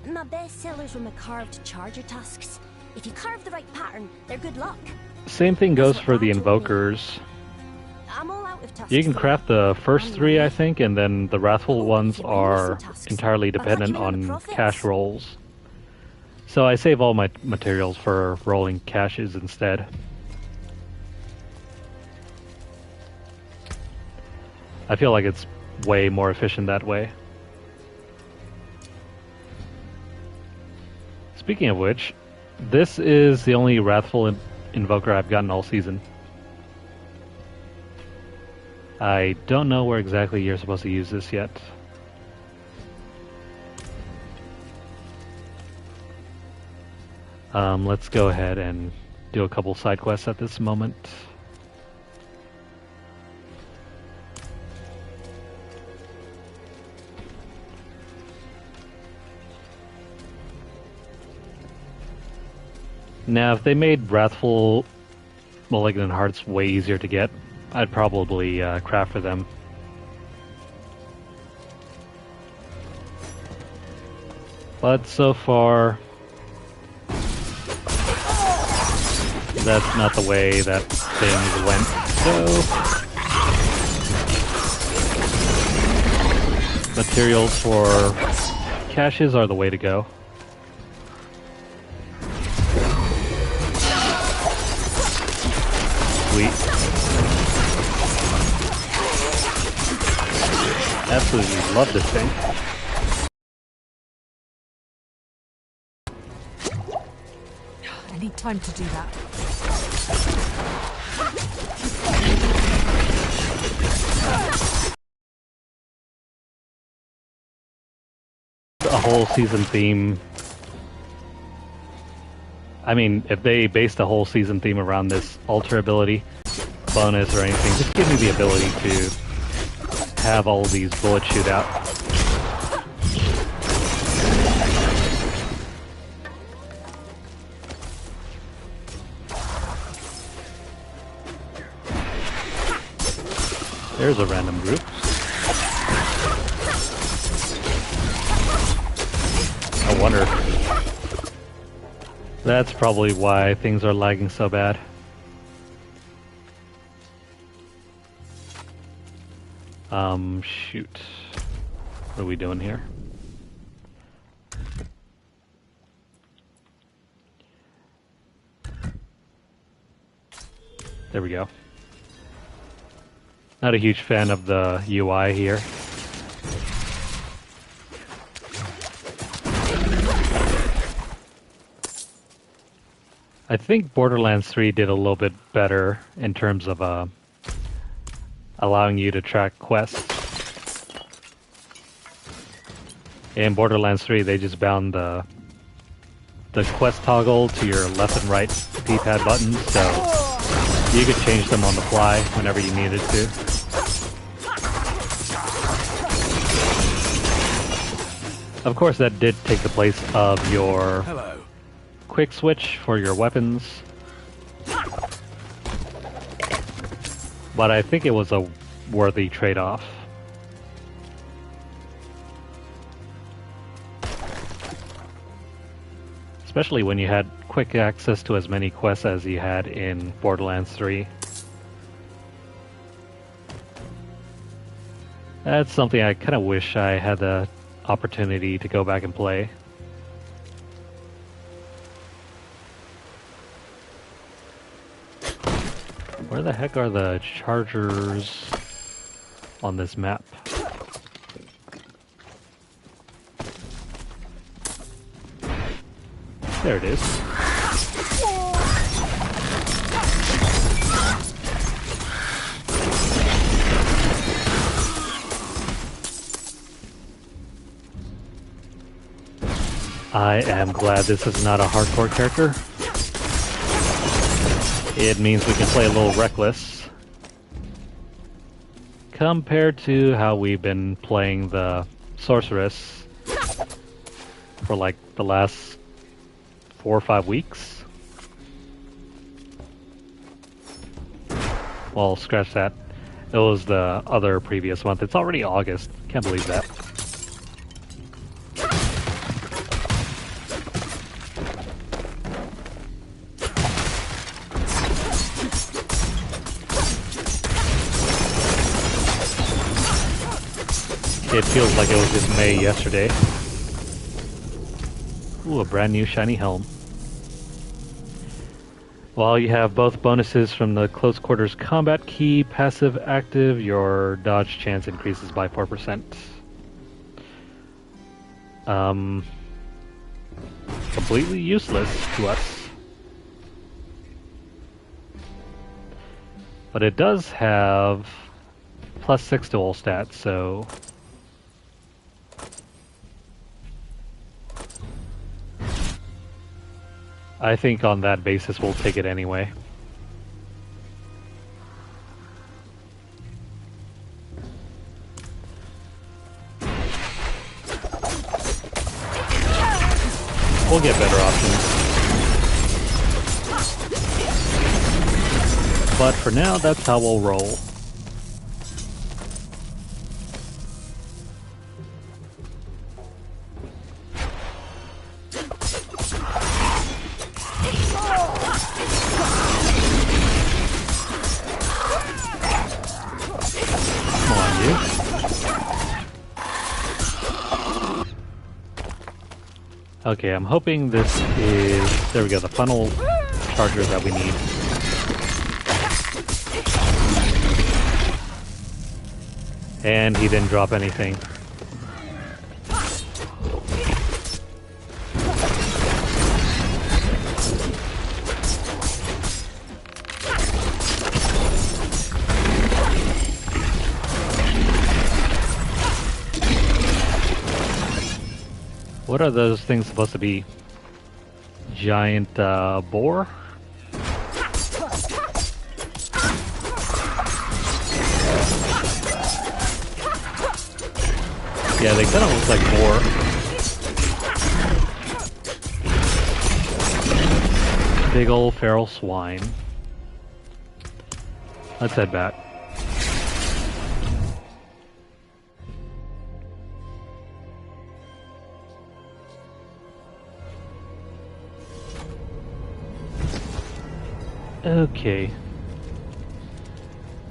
My best sellers were my carved charger tusks. If you carve the right pattern, they're good luck. Same thing goes for the invokers. I'm all out of tusks. You can craft the first 3, I think, and then the wrathful ones are entirely dependent on cache rolls. So I save all my materials for rolling caches instead. I feel like it's way more efficient that way. Speaking of which, this is the only Wrathful Invoker I've gotten all season. I don't know where exactly you're supposed to use this yet. Let's go ahead and do a couple side quests at this moment. Now, if they made Wrathful Malignant Hearts way easier to get, I'd probably craft for them. But so far, that's not the way that things went. So, materials for caches are the way to go. Sweet. Absolutely love this thing. I need time to do that. A whole season theme. I mean, if they based a whole season theme around this alter ability, bonus or anything, just give me the ability to have all these bullets shoot out. There's a random group. I wonder. That's probably why things are lagging so bad. Shoot. What are we doing here? There we go. Not a huge fan of the UI here. I think Borderlands 3 did a little bit better in terms of allowing you to track quests. In Borderlands 3, they just bound the quest toggle to your left and right D-pad buttons, so you could change them on the fly whenever you needed to. Of course, that did take the place of your quick switch for your weapons, but I think it was a worthy trade-off. Especially when you had quick access to as many quests as you had in Borderlands 3. That's something I kind of wish I had the opportunity to go back and play. Where the heck are the chargers on this map? There it is. I am glad this is not a hardcore character. It means we can play a little reckless compared to how we've been playing the Sorceress for like the last 4 or 5 weeks. Well, scratch that. It was the other previous month. It's already August. Can't believe that. It feels like it was just May yesterday. Ooh, a brand new shiny helm. While you have both bonuses from the close quarters combat key passive active, your dodge chance increases by 4%. The completely useless to us. But it does have +6 to all stats, so... I think on that basis we'll take it anyway. We'll get better options. But for now, that's how we'll roll. Come on, you. Okay, I'm hoping this is... There we go, the funnel charger that we need. And he didn't drop anything. What are those things supposed to be? Giant boar? Yeah, they kind of look like boar. Big old feral swine. Let's head back. Okay.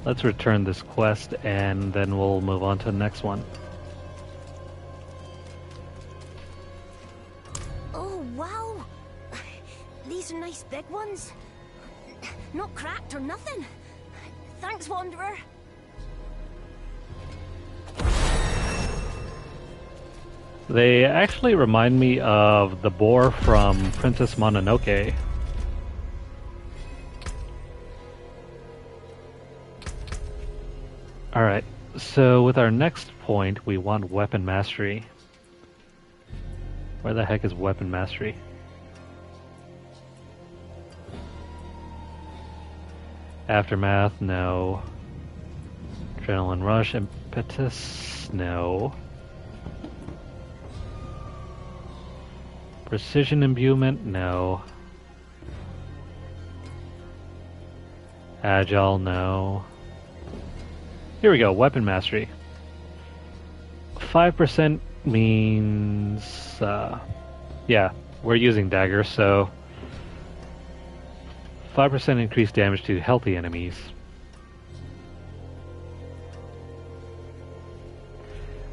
Let's return this quest and then we'll move on to the next one. Oh, wow! These are nice big ones. Not cracked or nothing. Thanks, Wanderer. They actually remind me of the boar from Princess Mononoke. Alright, so with our next point, we want weapon mastery. Where the heck is weapon mastery? Aftermath, no. Adrenaline rush, impetus, no. Precision imbuement, no. Agile, no. Here we go, weapon mastery. 5% means... yeah, we're using daggers, so... 5% increased damage to healthy enemies.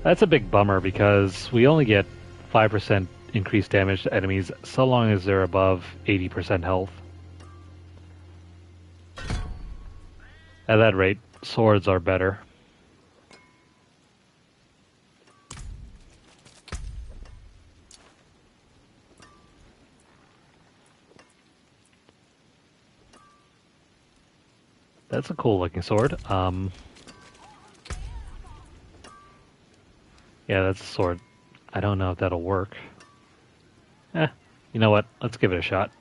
That's a big bummer because we only get 5% increased damage to enemies so long as they're above 80% health. At that rate, swords are better. That's a cool looking sword. Yeah, that's a sword. I don't know if that'll work. You know what? Let's give it a shot.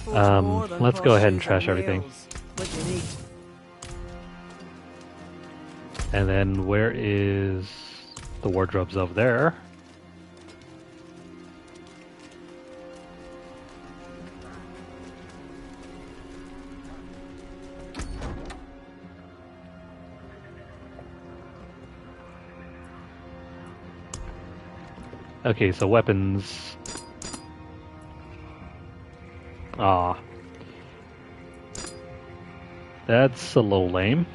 Let's go ahead and trash everything. And then where is the wardrobes over there? Okay, so weapons. Ah. That's a little lame.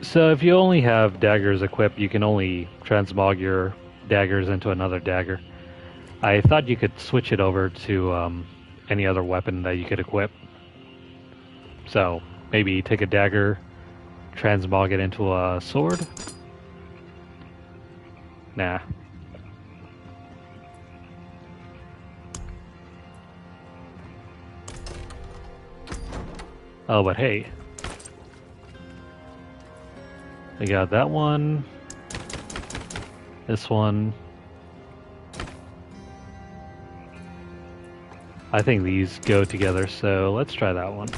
So if you only have daggers equipped, you can only transmog your daggers into another dagger. I thought you could switch it over to any other weapon that you could equip. So maybe take a dagger, transmog it into a sword? Nah. Oh, but hey. We got that one. This one. I think these go together, so let's try that one.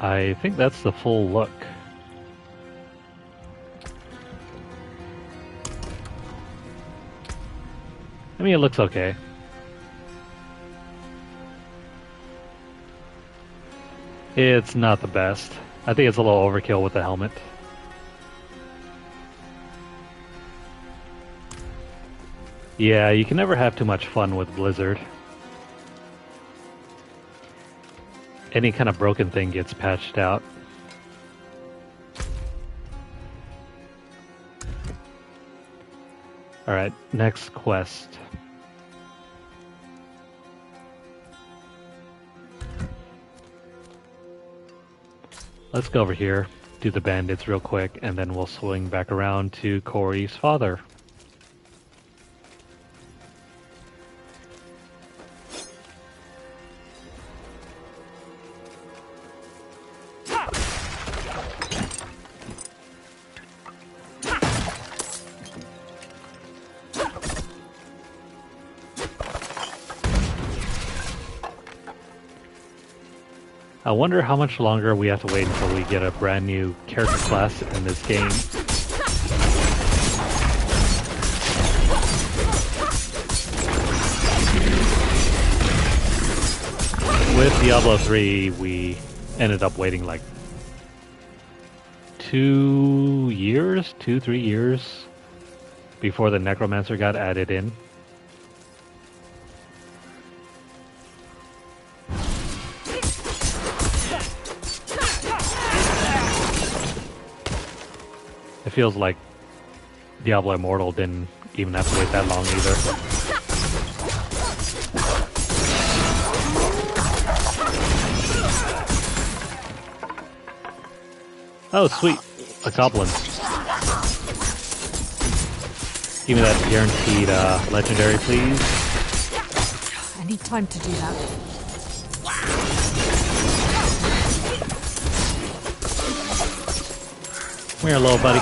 I think that's the full look. I mean, it looks okay. It's not the best. I think it's a little overkill with the helmet. Yeah, you can never have too much fun with Blizzard. Any kind of broken thing gets patched out. Alright, next quest. Let's go over here, do the bandits real quick, and then we'll swing back around to Corey's father. I wonder how much longer we have to wait until we get a brand new character class in this game. With Diablo 3, we ended up waiting like 2 years, 3 years before the Necromancer got added in. It feels like Diablo Immortal didn't even have to wait that long either. Oh, sweet. A goblin. Give me that guaranteed legendary, please. I need time to do that. Come here, little buddy.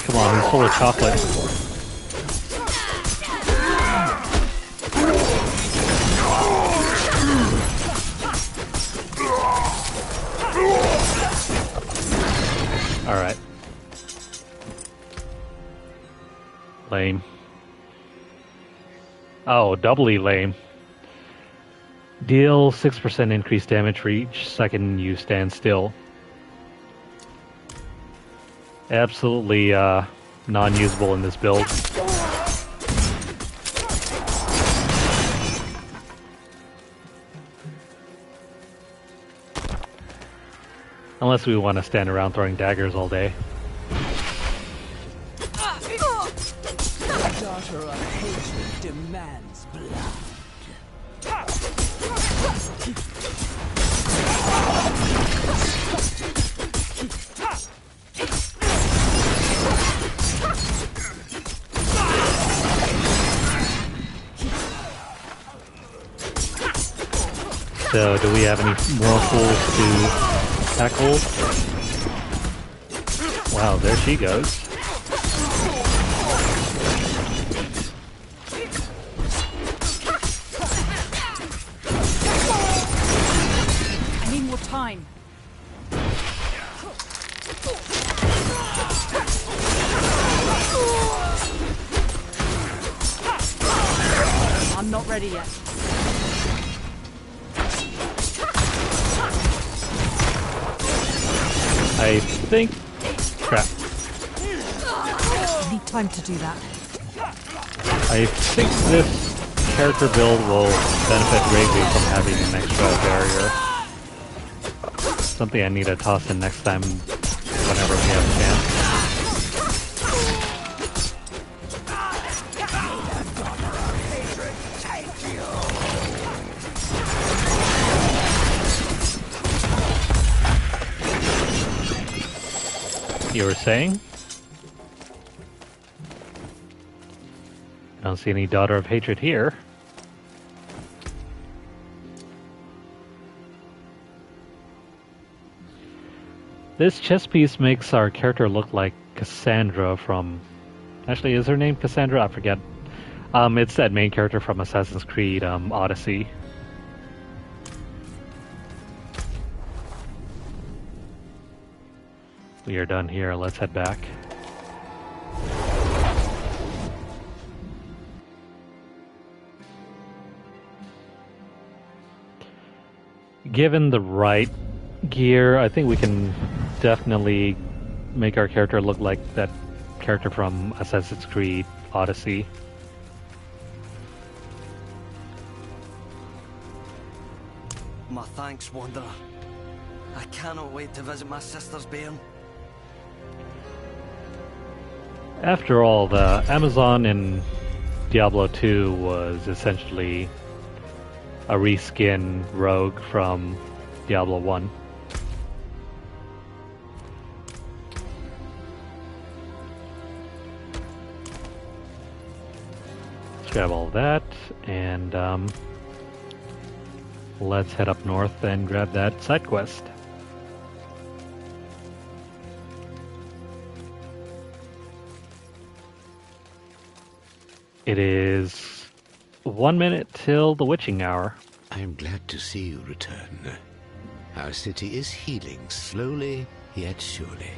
Come on, he's full of chocolate. Alright. Lame. Oh, doubly lame. Deal 6% increased damage for each second you stand still. Absolutely non-usable in this build. Unless we want to stand around throwing daggers all day. Daughter of hatred demands blood. So, do we have any more fools to tackle? Wow, there she goes. I need more time. I'm not ready yet. I think... crap. I need time to do that. I think this character build will benefit greatly from having an extra barrier. Something I need to toss in next time whenever we have a chance. You were saying? I don't see any Daughter of Hatred here. This chess piece makes our character look like Cassandra from... Actually, is her name Cassandra? I forget. It's that main character from Assassin's Creed Odyssey. We are done here. Let's head back. Given the right gear, I think we can definitely make our character look like that character from Assassin's Creed Odyssey. My thanks, Wanderer. I cannot wait to visit my sister's bairn. After all, the Amazon in Diablo 2 was essentially a reskin rogue from Diablo 1. Let's grab all of that, and let's head up north and grab that side quest. It is 1 minute till the witching hour. I am glad to see you return. Our city is healing slowly yet surely.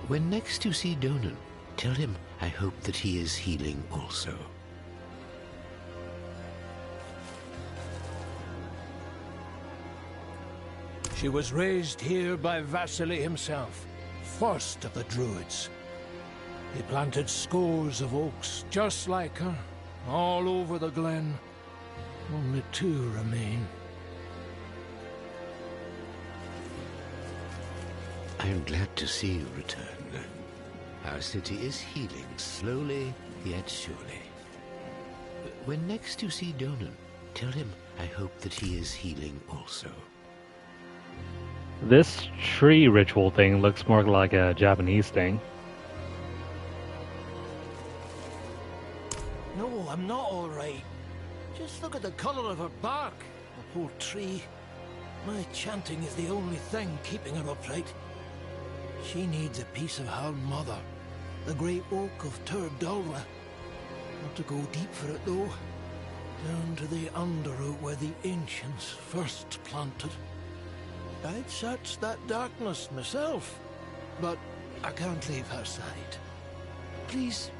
When next you see Donan, tell him I hope that he is healing also. She was raised here by Vasily himself, first of the Druids. He planted scores of oaks just like her, all over the glen. Only 2 remain. I am glad to see you return. Our city is healing slowly yet surely. When next you see Donan, tell him I hope that he is healing also. This tree ritual thing looks more like a Japanese thing. No, I'm not all right. Just look at the color of her bark, the poor tree. My chanting is the only thing keeping her upright. She needs a piece of her mother, the great oak of Turdulra. Not to go deep for it though. Down to the underroot where the ancients first planted. I'd search that darkness myself, but I can't leave her side. Please,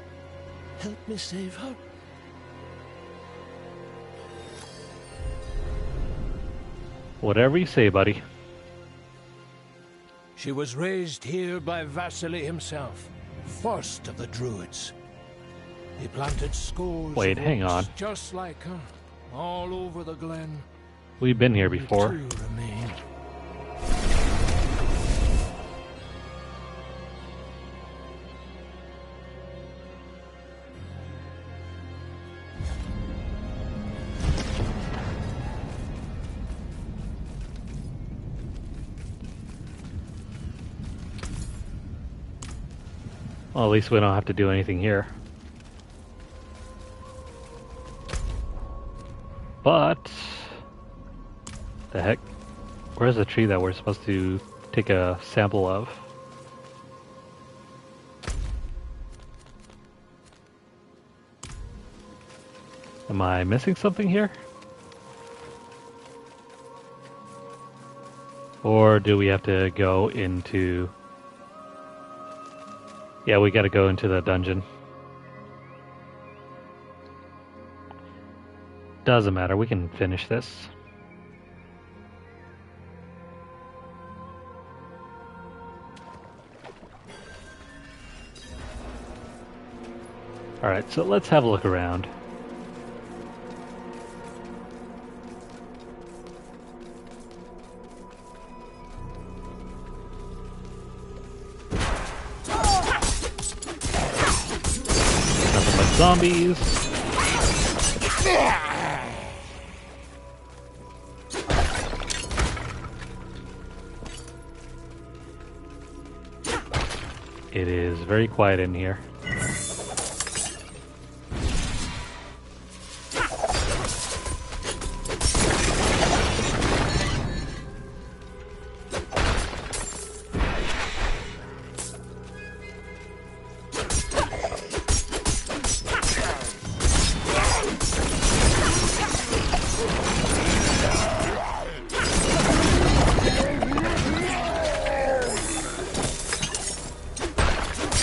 help me save her. Whatever you say, buddy. She was raised here by Vasily himself, first of the Druids. He planted scores Wait, of hang oaks on. just like her, all over the glen. We've been here before. 2 remain. Well, at least we don't have to do anything here. But... the heck? Where's the tree that we're supposed to take a sample of? Am I missing something here? Or do we have to go into... Yeah, we gotta go into the dungeon. Doesn't matter, we can finish this. Alright, so let's have a look around. zombies. It is very quiet in here.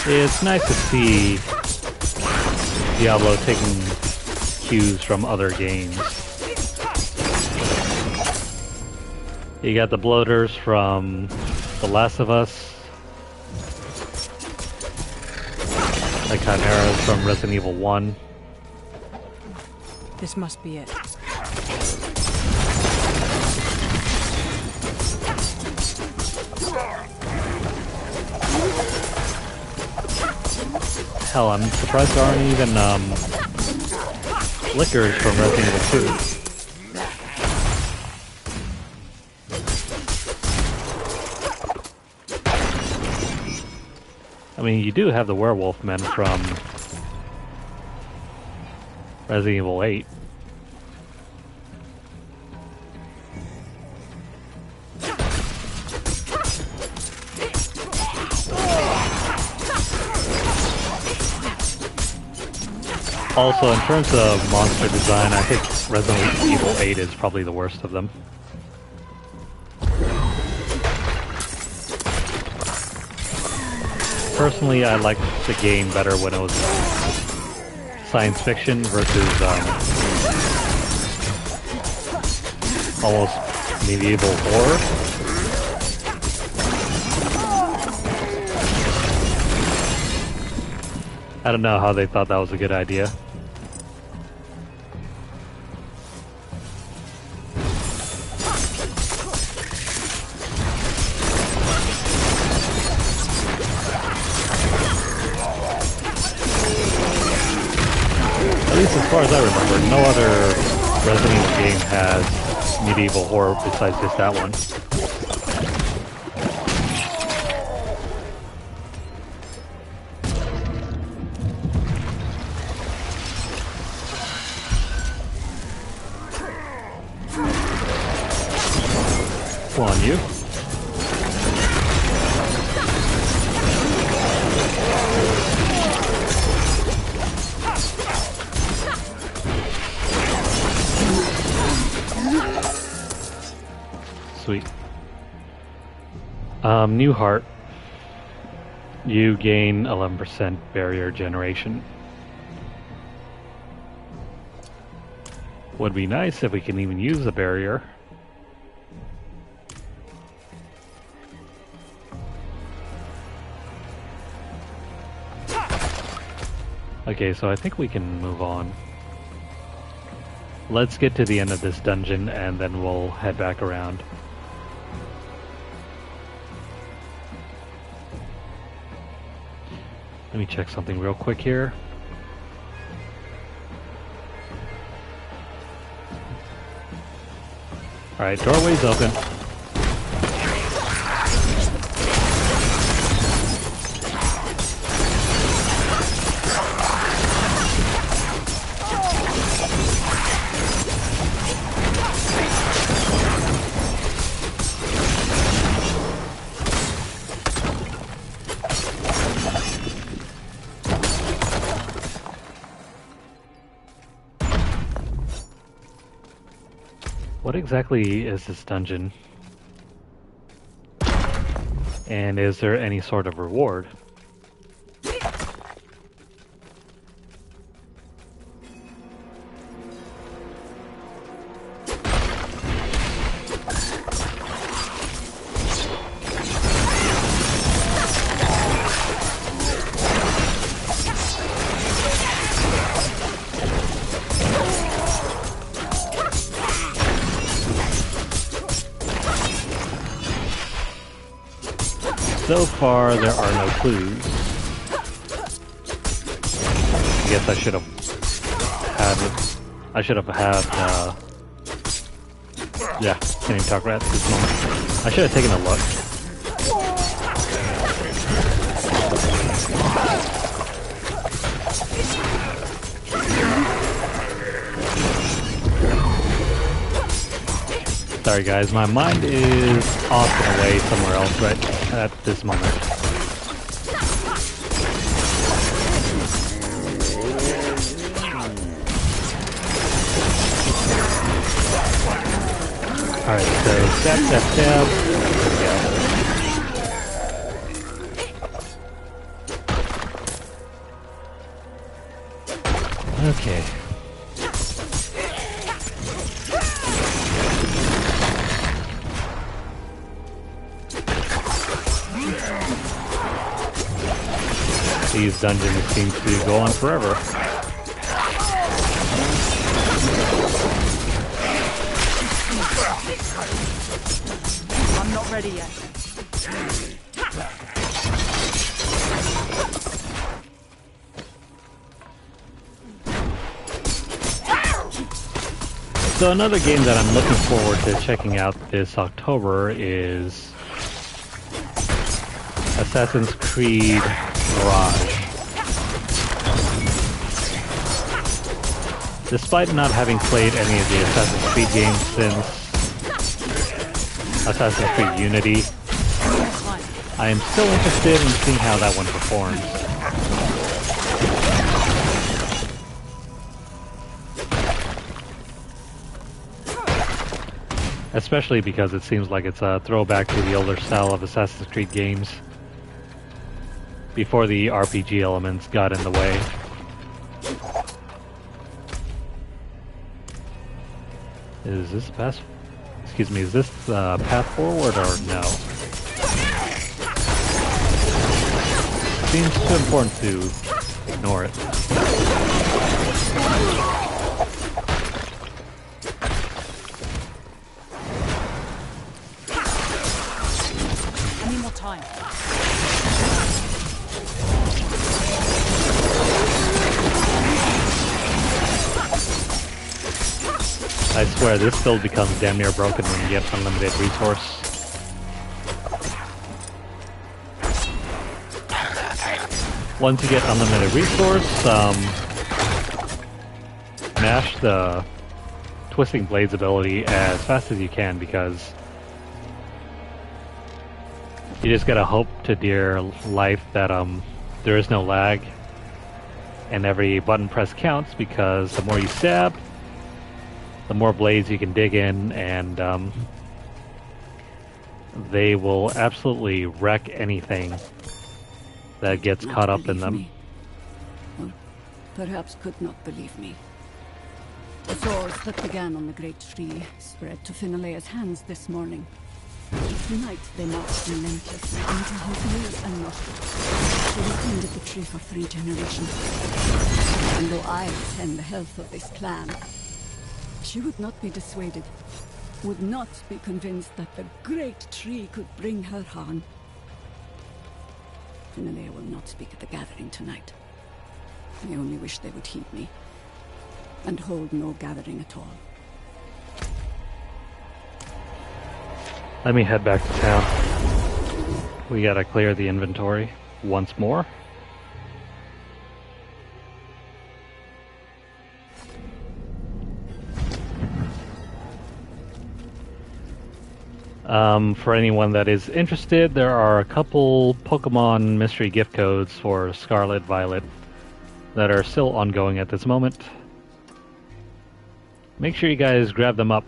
It's nice to see Diablo taking cues from other games. You got the bloaters from The Last of Us, the chimeras from Resident Evil 1. This must be it. Hell, I'm surprised there aren't even liquors from Resident Evil 2. I mean, you do have the werewolf men from Resident Evil 8. Also, in terms of monster design, I think Resident Evil 8 is probably the worst of them. Personally, I liked the game better when it was science fiction versus almost medieval horror. I don't know how they thought that was a good idea. At least as far as I remember, no other Resident Evil game has medieval horror besides just that one. Come on, you. Sweet. New heart. You gain 11% barrier generation. Would be nice if we can even use the barrier. Okay, so I think we can move on. Let's get to the end of this dungeon and then we'll head back around. Let me check something real quick here. Alright, doorway's open. What exactly is this dungeon? And is there any sort of reward? So far, there are no clues. guess I should have had. I should have had. Yeah, can't even talk right at this moment. I should have taken a look. Sorry guys, my mind is off and away somewhere else right at this moment. Alright, so stab. There we go. Okay. These dungeons seem to go on forever. I'm not ready yet. So another game that I'm looking forward to checking out this October is Assassin's Creed Mirage. Despite not having played any of the Assassin's Creed games since Assassin's Creed Unity, I am still interested in seeing how that one performs. Especially because it seems like it's a throwback to the older style of Assassin's Creed games, before the RPG elements got in the way. Is this path? Excuse me, is this path forward or no? Seems too important to ignore it. I need more time. I swear, this still becomes damn near broken when you get unlimited resource. Once you get unlimited resource, mash the Twisting Blades ability as fast as you can, because you just gotta hope to dear life that there is no lag, and every button press counts, because the more you stab, the more blades you can dig in, and they will absolutely wreck anything that gets caught up in them. Or perhaps could not believe me. The swords that began on the great tree spread to Finalea's hands this morning. Tonight they marched relentlessly into his ears and nostrils. They defended the tree for 3 generations. And though I tend the health of this clan, she would not be dissuaded, would not be convinced that the great tree could bring her harm. Finalea will not speak at the gathering tonight. I only wish they would heed me, and hold no gathering at all. Let me head back to town. We gotta clear the inventory once more. For anyone that is interested, there are a couple Pokemon mystery gift codes for Scarlet Violet that are still ongoing at this moment. Make sure you guys grab them up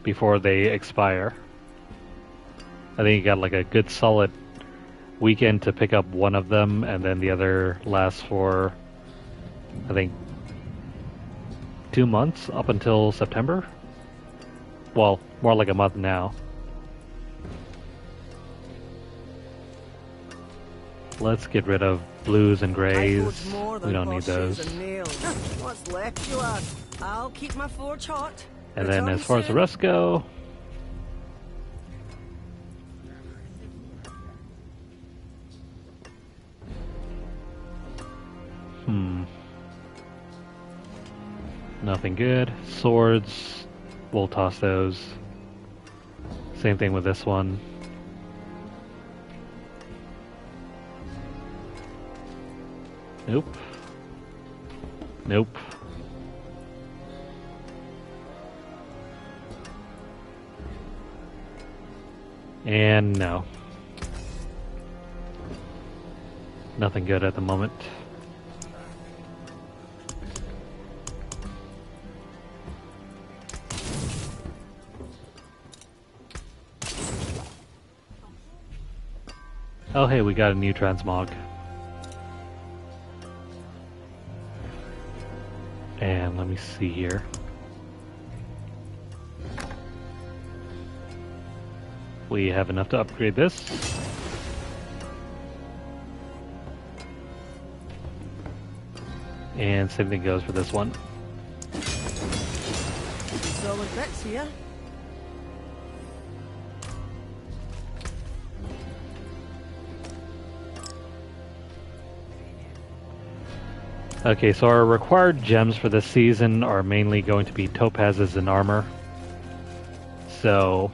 before they expire. I think you got like a good solid weekend to pick up one of them, and then the other lasts for, I think, 2 months up until September? Well, more like a month now. Let's get rid of blues and grays. We don't need those. What's left, you lad? I'll keep my forge hot. And then as far as the rest go, Nothing good. Swords, we'll toss those. Same thing with this one. Nope. Nope. And no. Nothing good at the moment. Oh hey, we got a new transmog. And let me see here. We have enough to upgrade this. And same thing goes for this one. Solid bits here. Okay, so our required gems for this season are mainly going to be topazes and armor. So,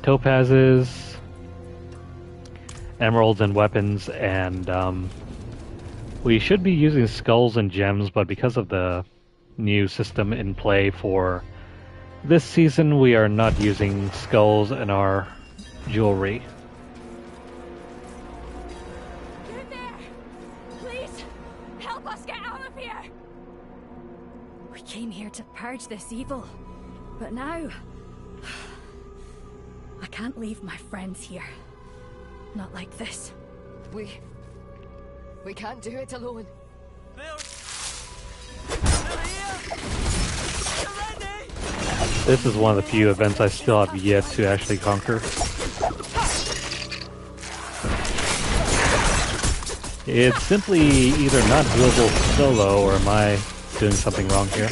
topazes, emeralds and weapons, and we should be using skulls and gems, but because of the new system in play for this season, we are not using skulls in our jewelry. You're there! Please, help us get out of here! We came here to purge this evil, but now I can't leave my friends here. Not like this. We can't do it alone. This is one of the few events I still have yet to actually conquer. It's simply either not doable solo, or am I doing something wrong here?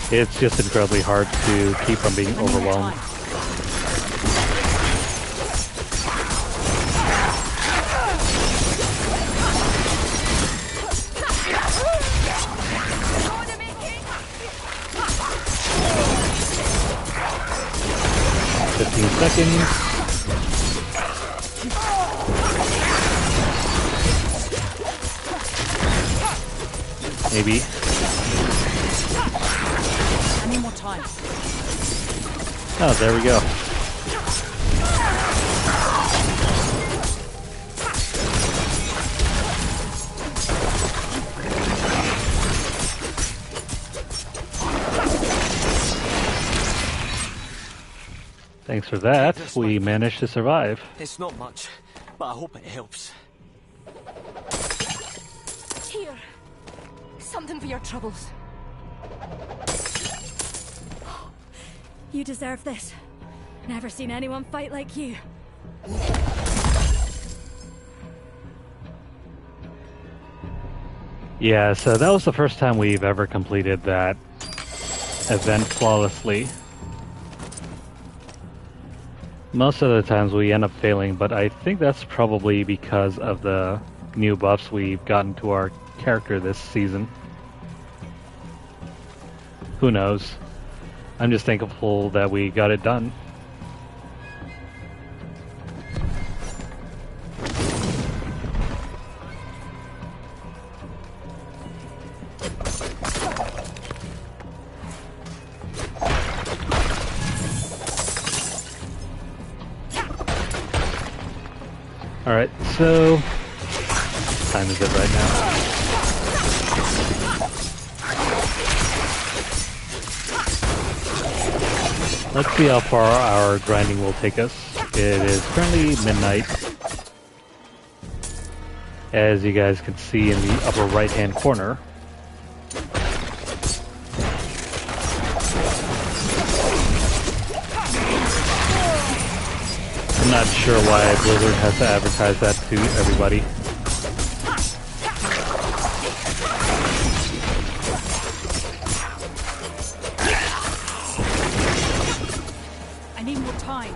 It's just incredibly hard to keep from being overwhelmed. Seconds. Maybe. I need more time. Oh, there we go. Thanks for that. We managed to survive. It's not much, but I hope it helps. Here. Something for your troubles. You deserve this. Never seen anyone fight like you. Yeah, so that was the first time we've ever completed that event flawlessly. Most of the times we end up failing, but I think that's probably because of the new buffs we've gotten to our character this season. Who knows? I'm just thankful that we got it done. Alright, so what time is it right now? Let's see how far our grinding will take us. It is currently midnight. As you guys can see in the upper right hand corner. I'm not sure why Blizzard has to advertise that to everybody. I need more time.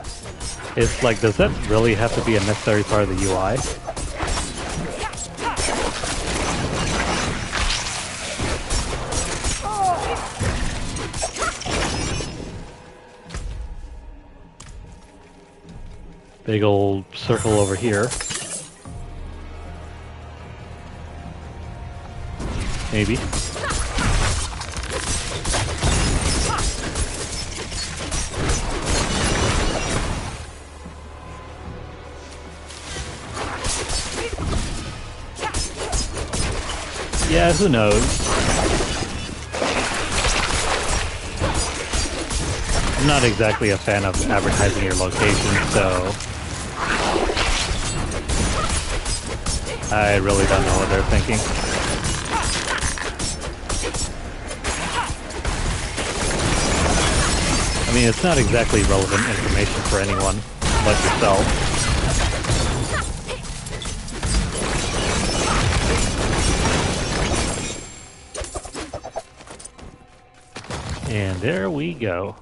It's like, does that really have to be a necessary part of the UI? Big old circle over here. Maybe. Yeah, who knows? I'm not exactly a fan of advertising your location, so I really don't know what they're thinking. I mean, it's not exactly relevant information for anyone but yourself. And there we go.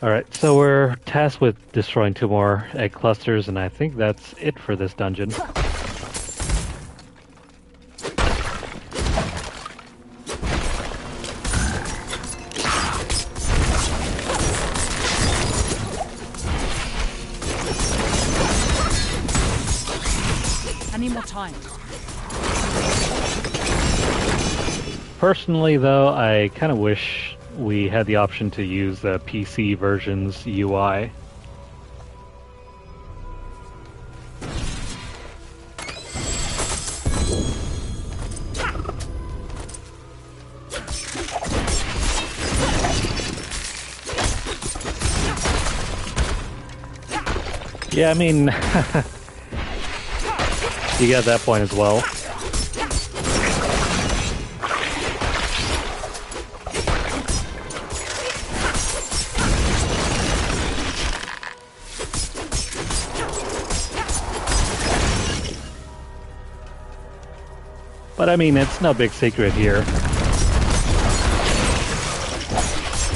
Alright, so we're tasked with destroying 2 more egg clusters, and I think that's it for this dungeon. I need more time. Personally, though, I kind of wish we had the option to use the PC version's UI. Yeah, I mean, you get that point as well. But I mean, it's no big secret here.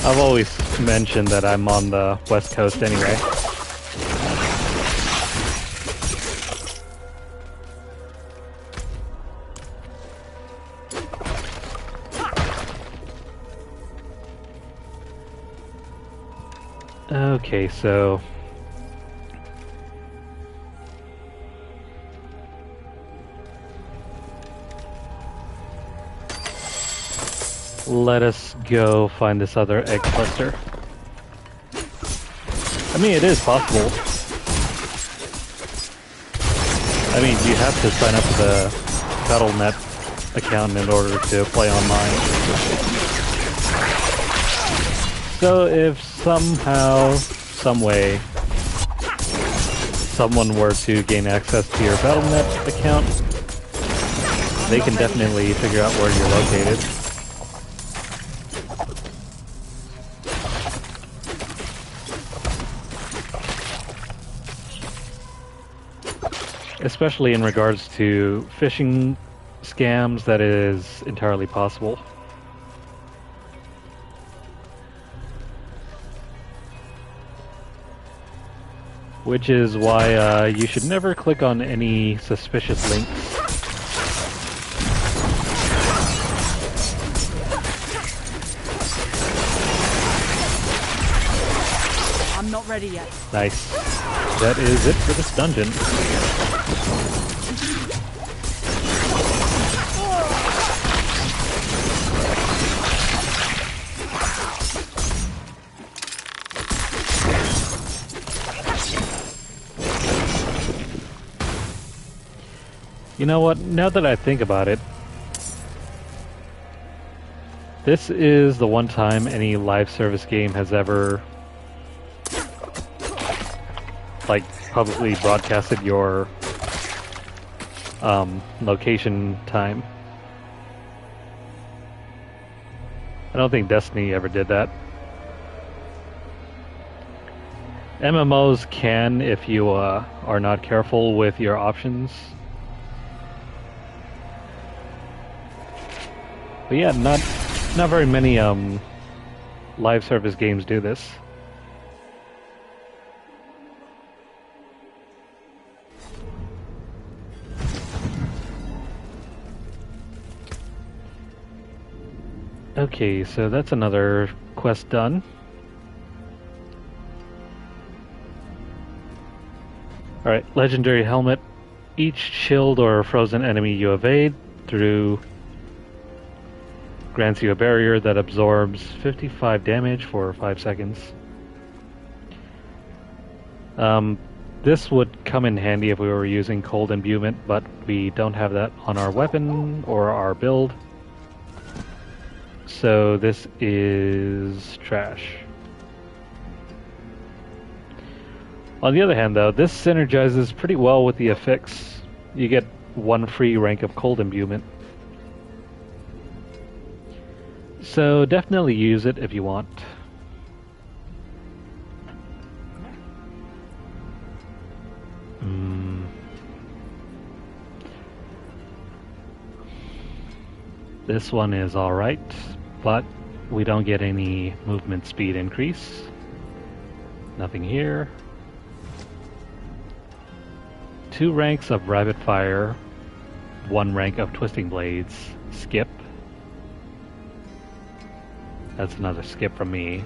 I've always mentioned that I'm on the West Coast anyway. Okay, so let us go find this other egg cluster. I mean, it is possible. I mean, you have to sign up for the Battle.net account in order to play online. So if somehow, some way, someone were to gain access to your Battle.net account, they can definitely figure out where you're located. Especially in regards to phishing scams, that is entirely possible. Which is why you should never click on any suspicious links. I'm not ready yet. Nice. That is it for this dungeon. You know what, now that I think about it, this is the one time any live service game has ever, like, publicly broadcasted your location time. I don't think Destiny ever did that. MMOs can if you are not careful with your options. But yeah, not very many live service games do this. Okay, so that's another quest done. Alright, legendary helmet. Each chilled or frozen enemy you evade through grants you a barrier that absorbs 55 damage for 5 seconds. This would come in handy if we were using cold imbuement, but we don't have that on our weapon or our build. So this is trash. On the other hand, though, this synergizes pretty well with the affix. You get 1 free rank of cold imbuement. So definitely use it if you want. This one is alright, but we don't get any movement speed increase. Nothing here. 2 ranks of rapid fire, 1 rank of twisting blades. Skip. That's another skip from me.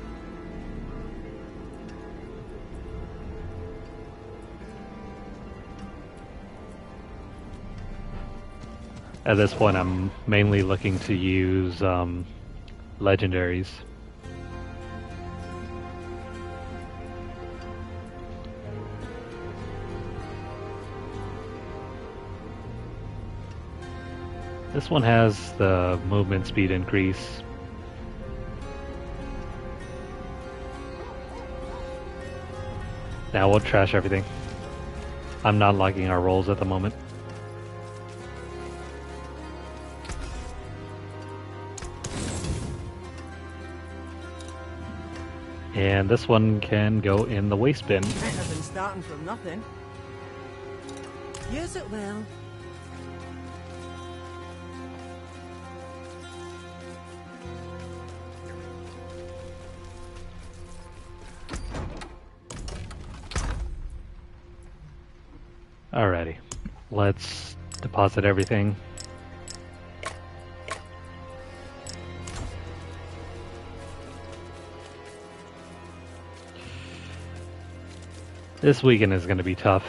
At this point, I'm mainly looking to use legendaries. This one has the movement speed increase. Now we'll trash everything. I'm not liking our rolls at the moment. And this one can go in the waste bin. Better than starting from nothing. Use it well. Alrighty, let's deposit everything. This weekend is going to be tough.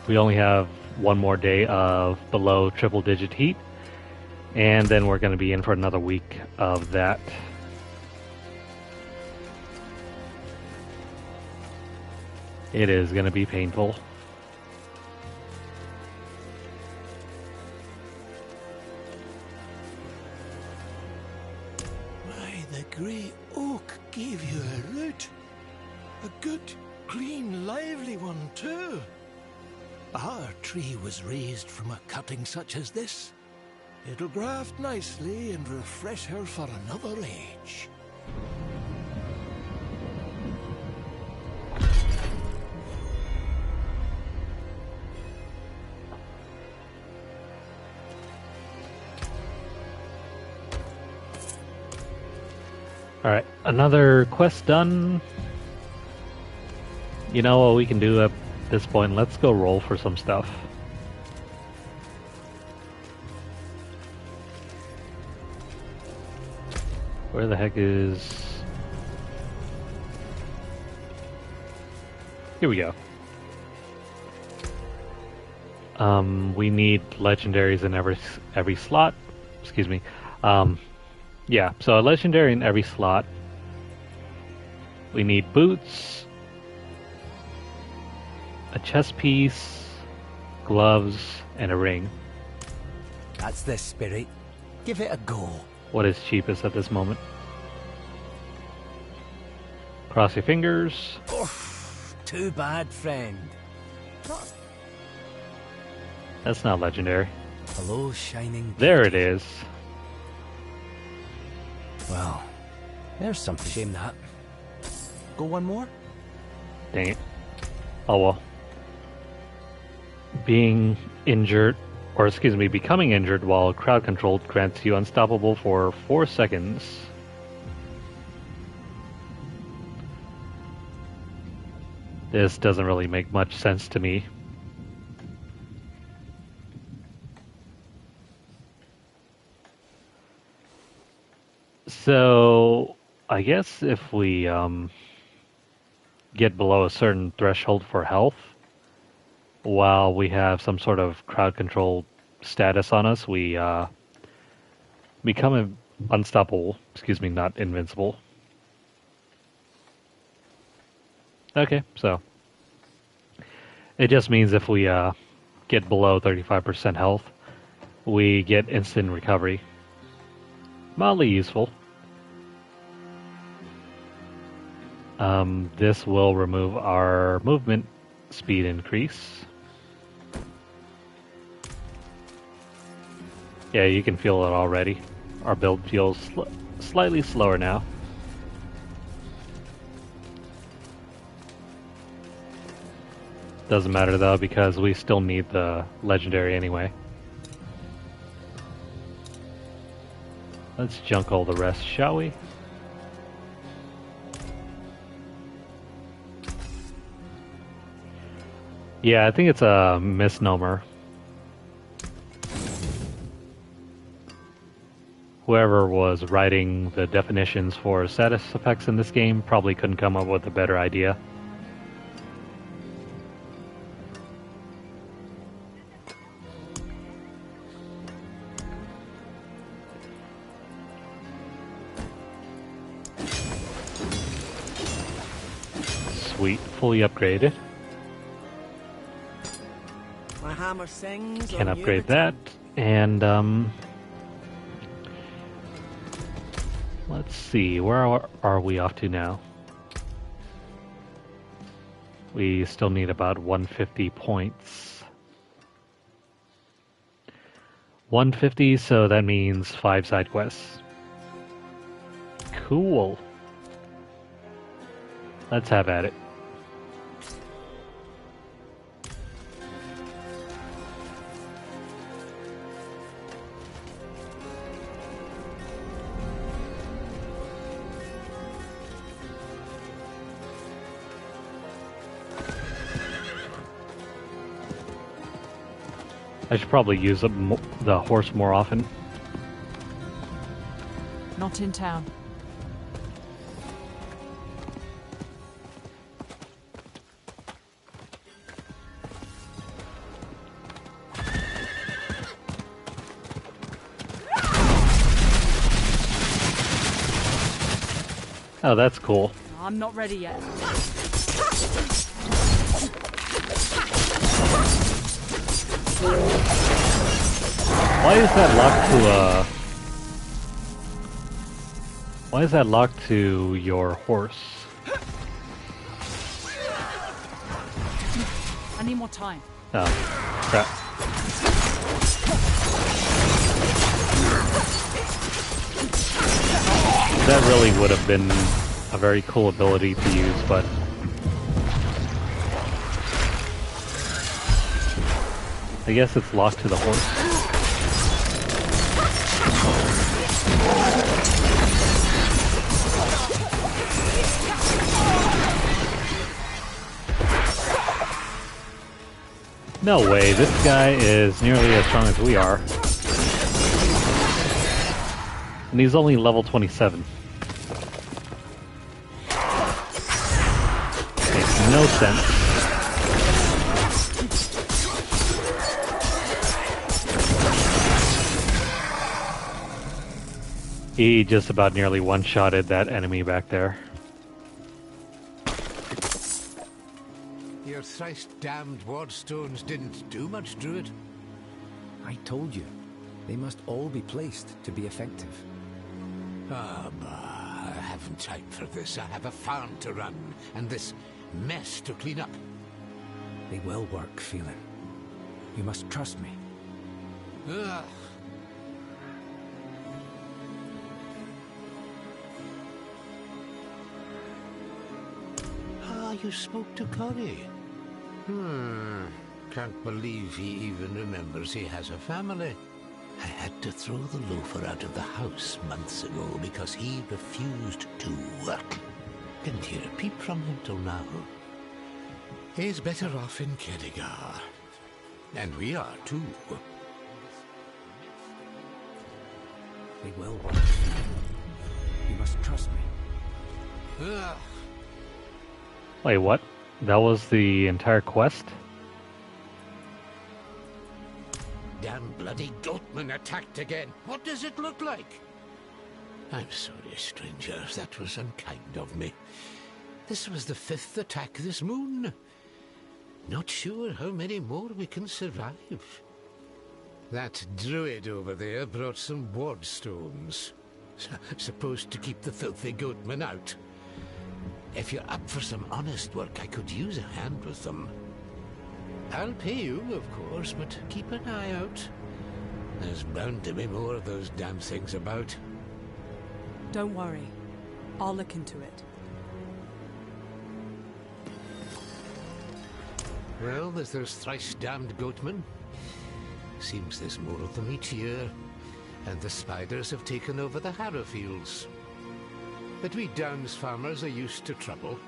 We only have 1 more day of below triple-digit heat, and then we're going to be in for another week of that. It is going to be painful. Why, the grey oak gave you a root. A good, clean, lively one, too. Our tree was raised from a cutting such as this. It'll graft nicely and refresh her for another age. Alright, another quest done. You know what we can do at this point? Let's go roll for some stuff. Where the heck is... Here we go. We need legendaries in every slot. Excuse me. Yeah, so a legendary in every slot. We need boots, a chest piece, gloves, and a ring. That's the spirit. Give it a go. What is cheapest at this moment? Cross your fingers. Oof, too bad, friend. That's not legendary. Hello, shining. There it is. Well, there's something. Shame that. Go 1 more? Dang it. Oh well. Being injured, or excuse me, becoming injured while crowd controlled grants you unstoppable for 4 seconds. This doesn't really make much sense to me. So, I guess if we get below a certain threshold for health, while we have some sort of crowd control status on us, we become unstoppable. Excuse me, not invincible. Okay, so it just means if we get below 35% health, we get instant recovery. Mildly useful. This will remove our movement speed increase. Yeah, you can feel it already. Our build feels slightly slower now. Doesn't matter though, because we still need the legendary anyway. Let's junk all the rest, shall we? Yeah, I think it's a misnomer. Whoever was writing the definitions for status effects in this game probably couldn't come up with a better idea. Sweet, fully upgraded. My hammer sings. Can upgrade that, and let's see, where are we off to now? We still need about 150 points. 150, so that means 5 side quests. Cool. Let's have at it. I should probably use the horse more often. Not in town. Oh, that's cool. I'm not ready yet. Why is that locked to Why is that locked to your horse? I need more time. Oh, crap. That really would have been a very cool ability to use, but I guess it's locked to the horse. No way, this guy is nearly as strong as we are. And he's only level 27. Makes no sense. He just about nearly one-shotted that enemy back there. Your thrice-damned wardstones didn't do much, Druid. I told you. They must all be placed to be effective. Ah, bah, I haven't time for this. I have a farm to run, and this mess to clean up. They will work, Phelan. You must trust me. Ugh. Ah, you spoke to Corey. Can't believe he even remembers he has a family. I had to throw the loafer out of the house months ago because he refused to work. Didn't hear a peep from him till now. He's better off in Kedigar. And we are too. They will work. must trust me. Ugh. Wait, what? That was the entire quest? Damn bloody goatman attacked again. What does it look like? I'm sorry, stranger. That was unkind of me. This was the 5th attack this moon. Not sure how many more we can survive. That druid over there brought some ward stones. Supposed to keep the filthy goatman out. If you're up for some honest work, I could use a hand with them. I'll pay you, of course, but keep an eye out. There's bound to be more of those damn things about. Don't worry. I'll look into it. Well, there's those thrice-damned goatmen. Seems there's more of them each year, and the spiders have taken over the harrow fields. But we Downs farmers are used to trouble.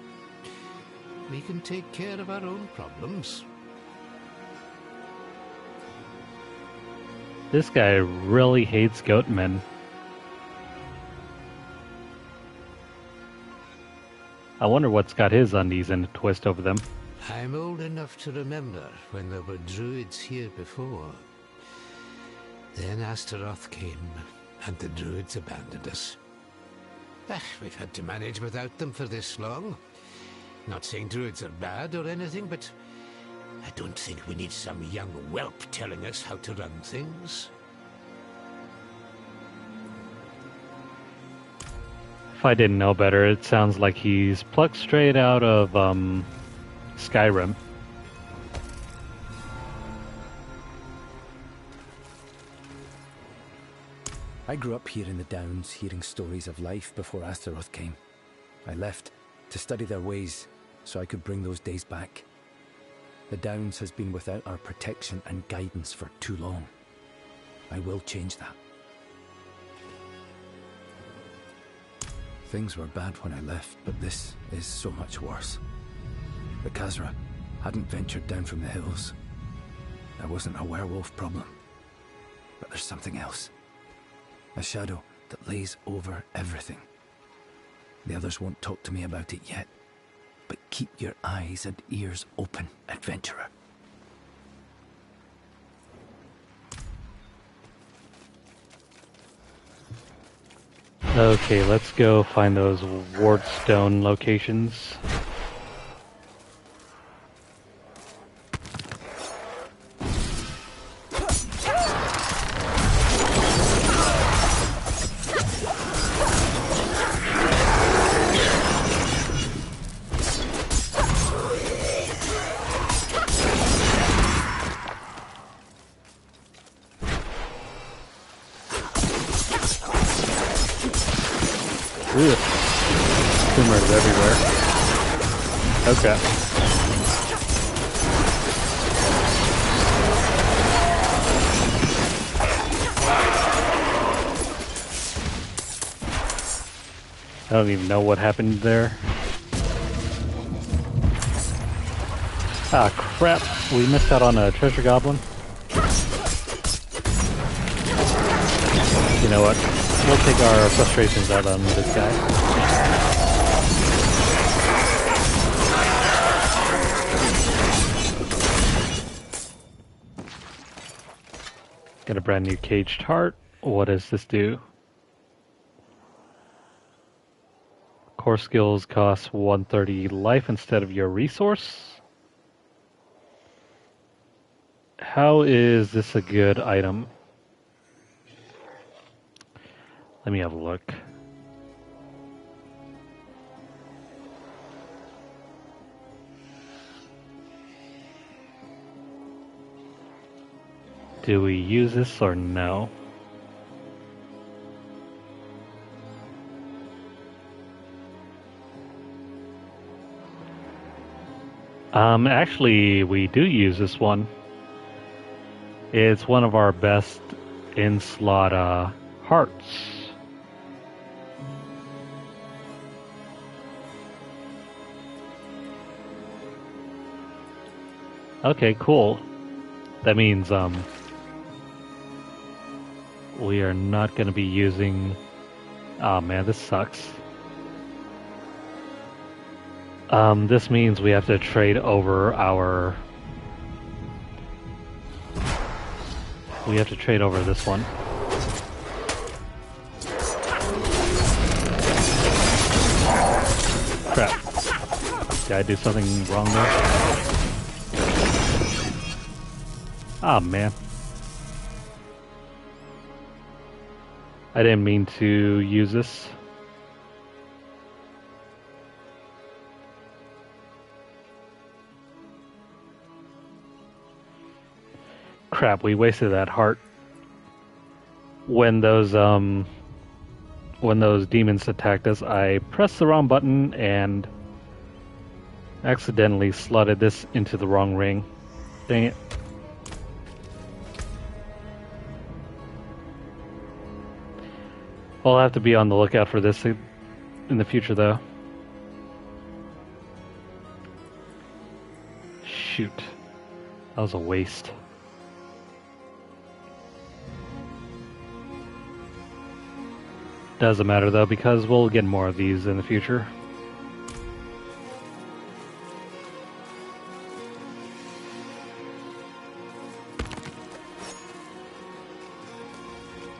We can take care of our own problems. This guy really hates goatmen. I wonder what's got his undies in a twist over them. I'm old enough to remember when there were druids here before. Then Astaroth came, and the druids abandoned us. We've had to manage without them for this long. Not saying druids are bad or anything, but I don't think we need some young whelp telling us how to run things. If I didn't know better, it sounds like he's plucked straight out of Skyrim. I grew up here in the Downs, hearing stories of life before Astaroth came. I left to study their ways, so I could bring those days back. The Downs has been without our protection and guidance for too long. I will change that. Things were bad when I left, but this is so much worse. The Khazra hadn't ventured down from the hills. There wasn't a werewolf problem. But there's something else. A shadow that lays over everything. The others won't talk to me about it yet, but keep your eyes and ears open, adventurer. Okay, let's go find those wardstone locations. Ugh. Tumors everywhere. Okay. I don't even know what happened there. Ah, crap. We missed out on a treasure goblin. You know what? We'll take our frustrations out on this guy. Got a brand new caged heart. What does this do? Core skills cost 130 life instead of your resource. How is this a good item? Let me have a look. Do we use this or no? Actually, we do use this one. It's one of our best in-slot hearts. Okay, cool. That means we are not going to be using Oh man, this sucks. This means we have to trade over our... We have to trade over this one. Crap. Did I do something wrong there? Ah, man. I didn't mean to use this. Crap, we wasted that heart. When those demons attacked us, I pressed the wrong button and accidentally slotted this into the wrong ring. Dang it. I'll have to be on the lookout for this in the future, though. Shoot. That was a waste. Doesn't matter, though, because we'll get more of these in the future.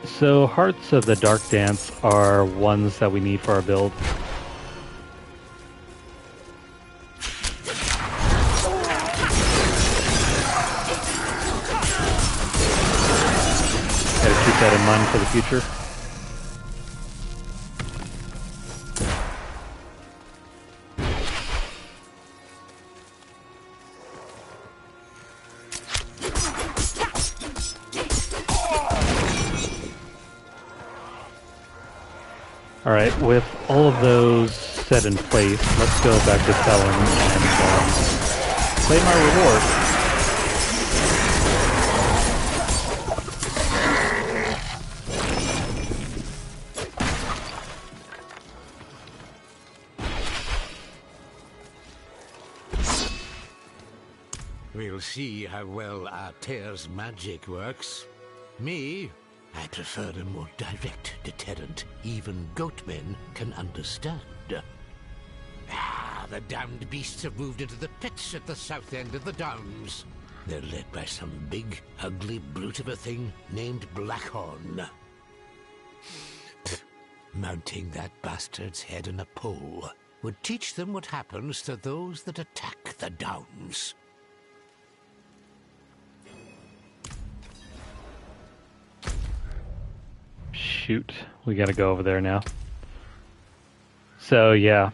So, Hearts of the Dark Dance are ones that we need for our build. Gotta keep that in mind for the future. Alright, with all of those set in place, let's go back to Felon and claim our reward. We'll see how well our tear's magic works. Me, I prefer a more direct deterrent even goatmen can understand. Ah, the damned beasts have moved into the pits at the south end of the Downs. They're led by some big, ugly brute of a thing named Blackhorn. Mounting that bastard's head on a pole would teach them what happens to those that attack the Downs. Shoot, we gotta go over there now. So, yeah.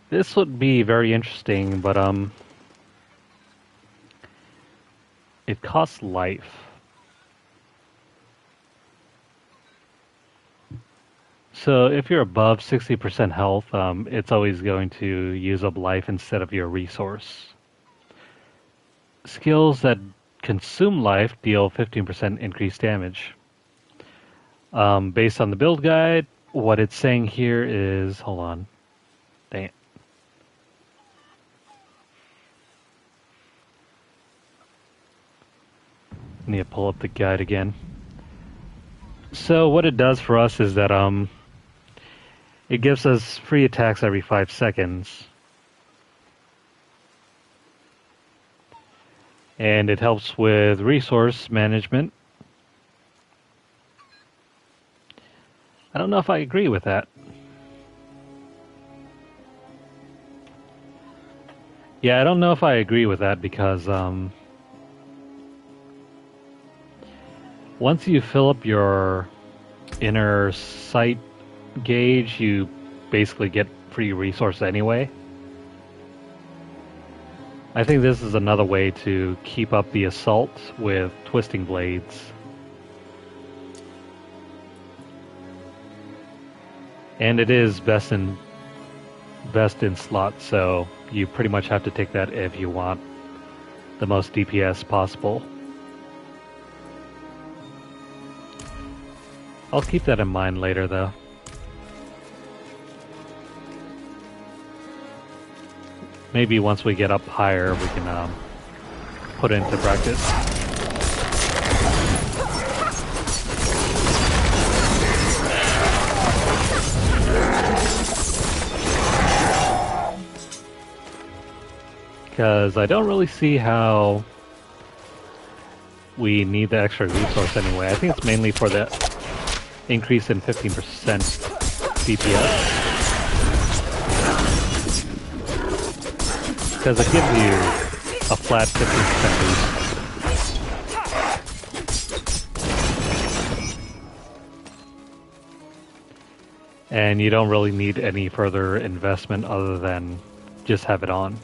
This would be very interesting, but, it costs life. So, if you're above 60% health, it's always going to use up life instead of your resource. Skills that consume life deal 15% increased damage. Based on the build guide, what it's saying here is... Hold on. Dang it. I need to pull up the guide again. So what it does for us is that it gives us free attacks every 5 seconds. And it helps with resource management. I don't know if I agree with that. Yeah, I don't know if I agree with that because once you fill up your inner sight gauge, you basically get free resource anyway. I think this is another way to keep up the assault with twisting blades. And it is best in slot, so you pretty much have to take that if you want the most DPS possible. I'll keep that in mind later though. Maybe once we get up higher, we can put it into practice. Because I don't really see how we need the extra resource anyway. I think it's mainly for the increase in 15% DPS. Because it gives you a flat 15% boost. And you don't really need any further investment other than just have it on.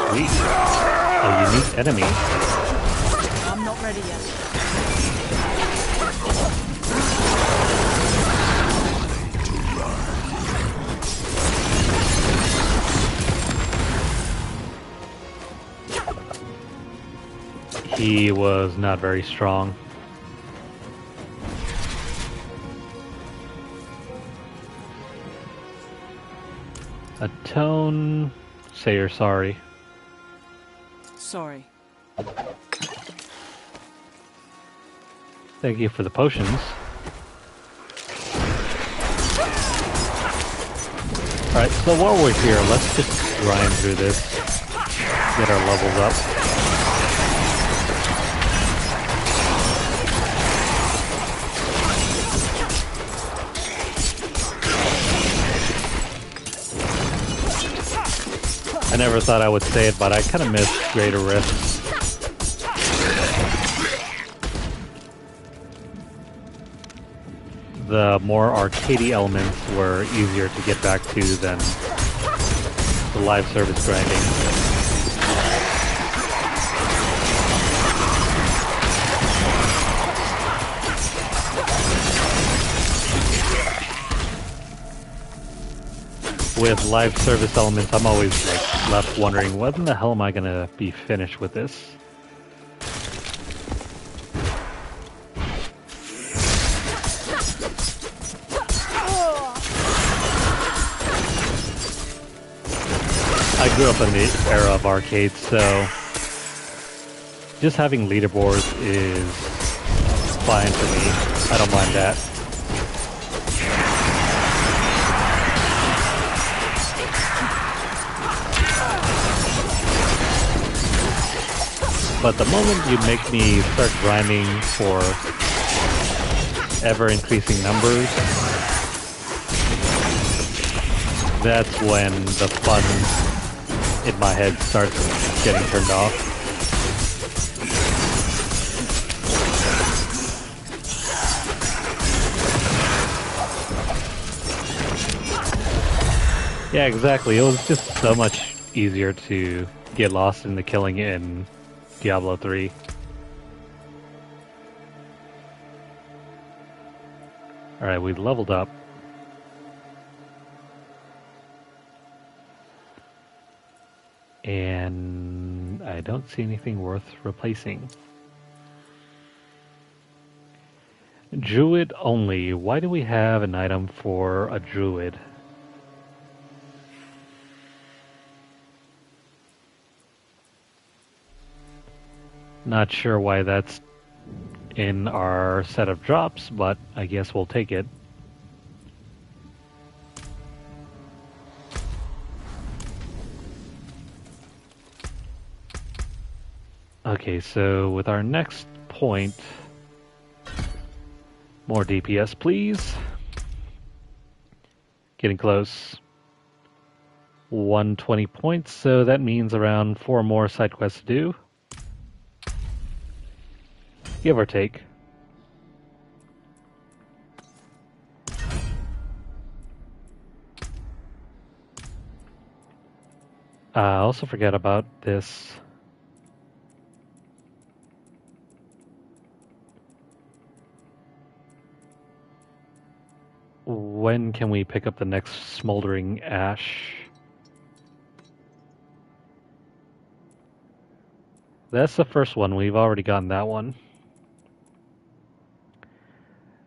Sweet. A unique enemy. I'm not ready yet. He was not very strong. Atone, say you're sorry. Sorry. Thank you for the potions. Alright, so while we're here, let's just grind through this. Get our levels up. I never thought I would say it, but I kind of miss Greater Rifts. The more arcadey elements were easier to get back to than the live service grinding. With live service elements, I'm always like left wondering, when the hell am I gonna be finished with this? I grew up in the era of arcades, so just having leaderboards is fine for me. I don't mind that. But the moment you make me start grinding for ever-increasing numbers, that's when the fun in my head starts getting turned off. Yeah, exactly. It was just so much easier to get lost in the killing in Diablo 3. Alright, we leveled up. And I don't see anything worth replacing. Druid only. Why do we have an item for a druid? Not sure why that's in our set of drops, but I guess we'll take it. Okay, so with our next point, more DPS please. Getting close. 120 points, so that means around 4 more side quests to do. Give or take. I also forgot about this. When can we pick up the next smoldering ash? That's the first one. We've already gotten that one.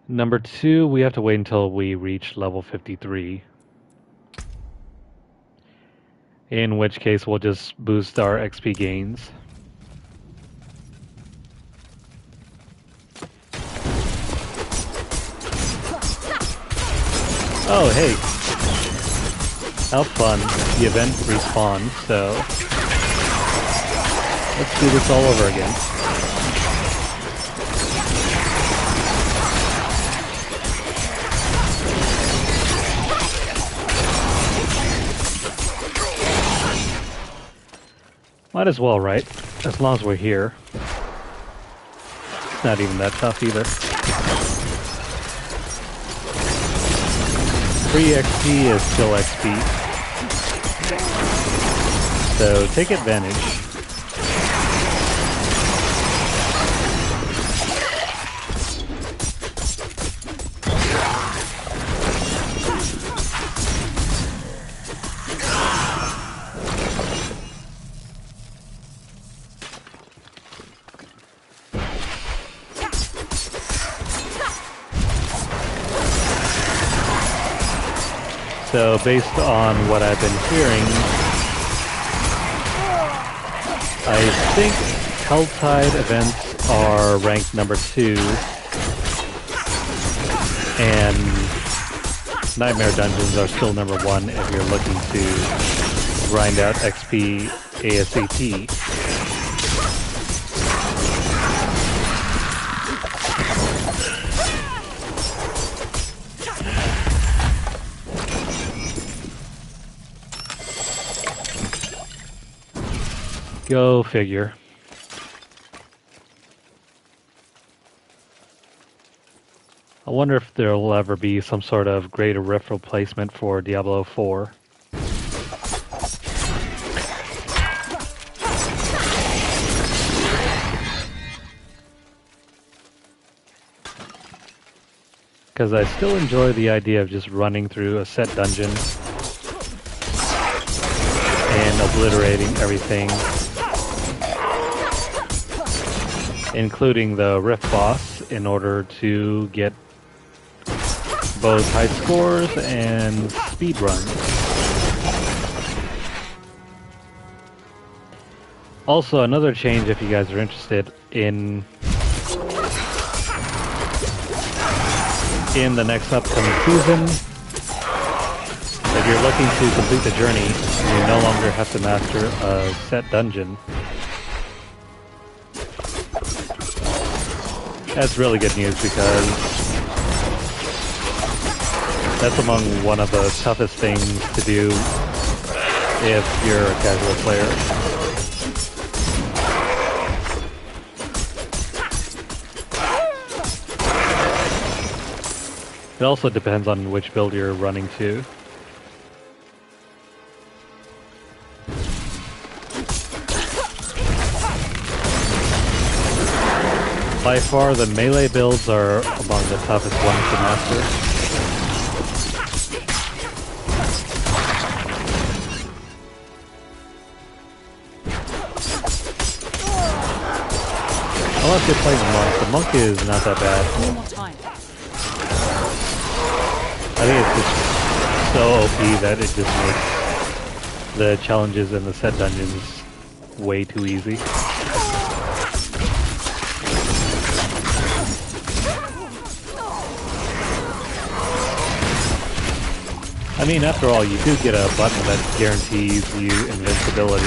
Number 2, we have to wait until we reach level 53. In which case, we'll just boost our XP gains. Oh, hey. How fun. The event respawns, so let's do this all over again. Might as well, right? As long as we're here. It's not even that tough either. Free XP is still XP. So take advantage. So based on what I've been hearing, I think Helltide events are ranked number 2, and Nightmare Dungeons are still number 1 if you're looking to grind out XP ASAP. Go figure. I wonder if there'll ever be some sort of greater rift replacement for Diablo 4. Because I still enjoy the idea of just running through a set dungeon and obliterating everything, including the Rift boss, in order to get both high scores and speed runs. Also, another change, if you guys are interested, in the next upcoming season, if you're looking to complete the journey, you no longer have to master a set dungeon. That's really good news, because that's among one of the toughest things to do if you're a casual player. It also depends on which build you're running to. By far, the melee builds are among the toughest ones to master. Unless you're playing the monk. The monk is not that bad. One more time. I think it's just so OP that it just makes the challenges in the set dungeons way too easy. I mean, after all, you do get a button that guarantees you invincibility.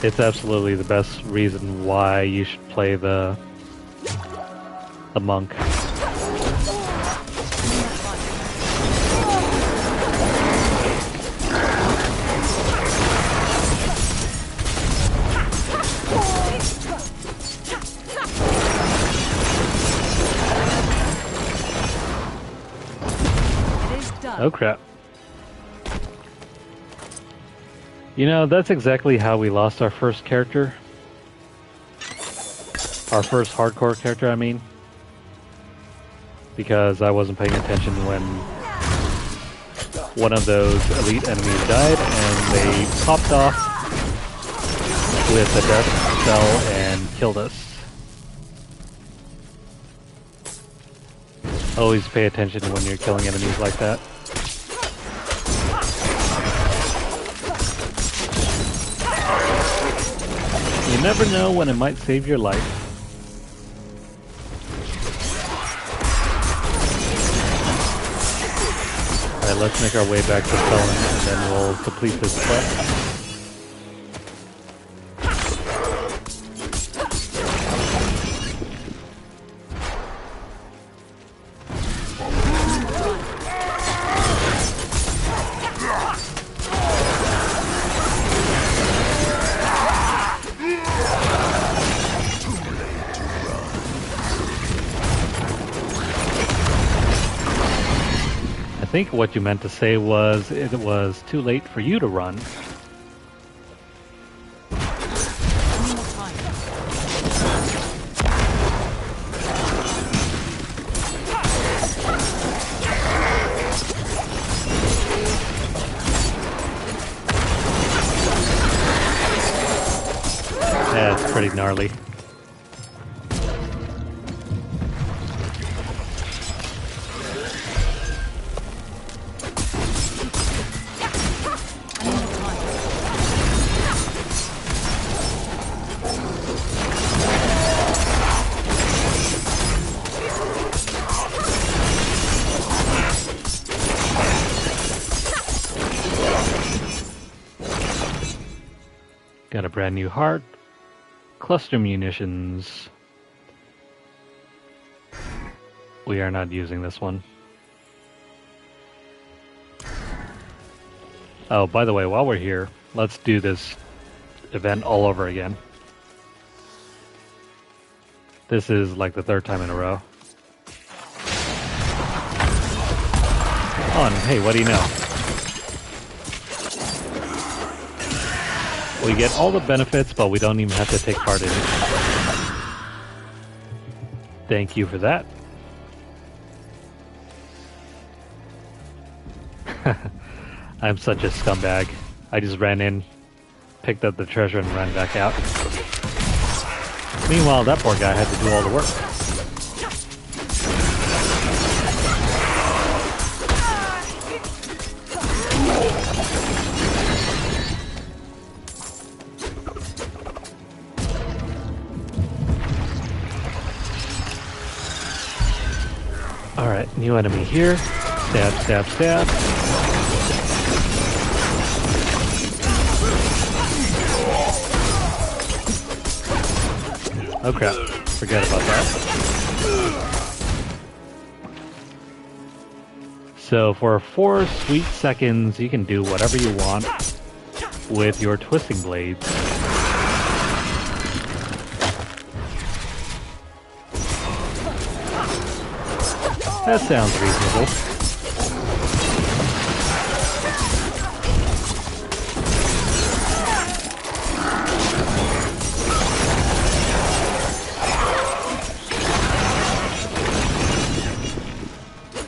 It's absolutely the best reason why you should play the monk. Oh crap. You know, that's exactly how we lost our first character. Our first hardcore character, I mean. Because I wasn't paying attention when one of those elite enemies died, and they popped off with a death spell and killed us. Always pay attention when you're killing enemies like that. You never know when it might save your life. Alright, let's make our way back to Felon and then we'll complete this quest. I think what you meant to say was it was too late for you to run. Yeah, it's pretty gnarly. Got a brand new heart. Cluster munitions. We are not using this one. Oh, by the way, while we're here, let's do this event all over again. This is like the third time in a row. On, hey, what do you know? We get all the benefits, but we don't even have to take part in it. Thank you for that. I'm such a scumbag. I just ran in, picked up the treasure, and ran back out. Meanwhile, that poor guy had to do all the work. Alright, new enemy here. Stab, stab, stab. Oh crap, forget about that. So for 4 sweet seconds, you can do whatever you want with your twisting blades. That sounds reasonable.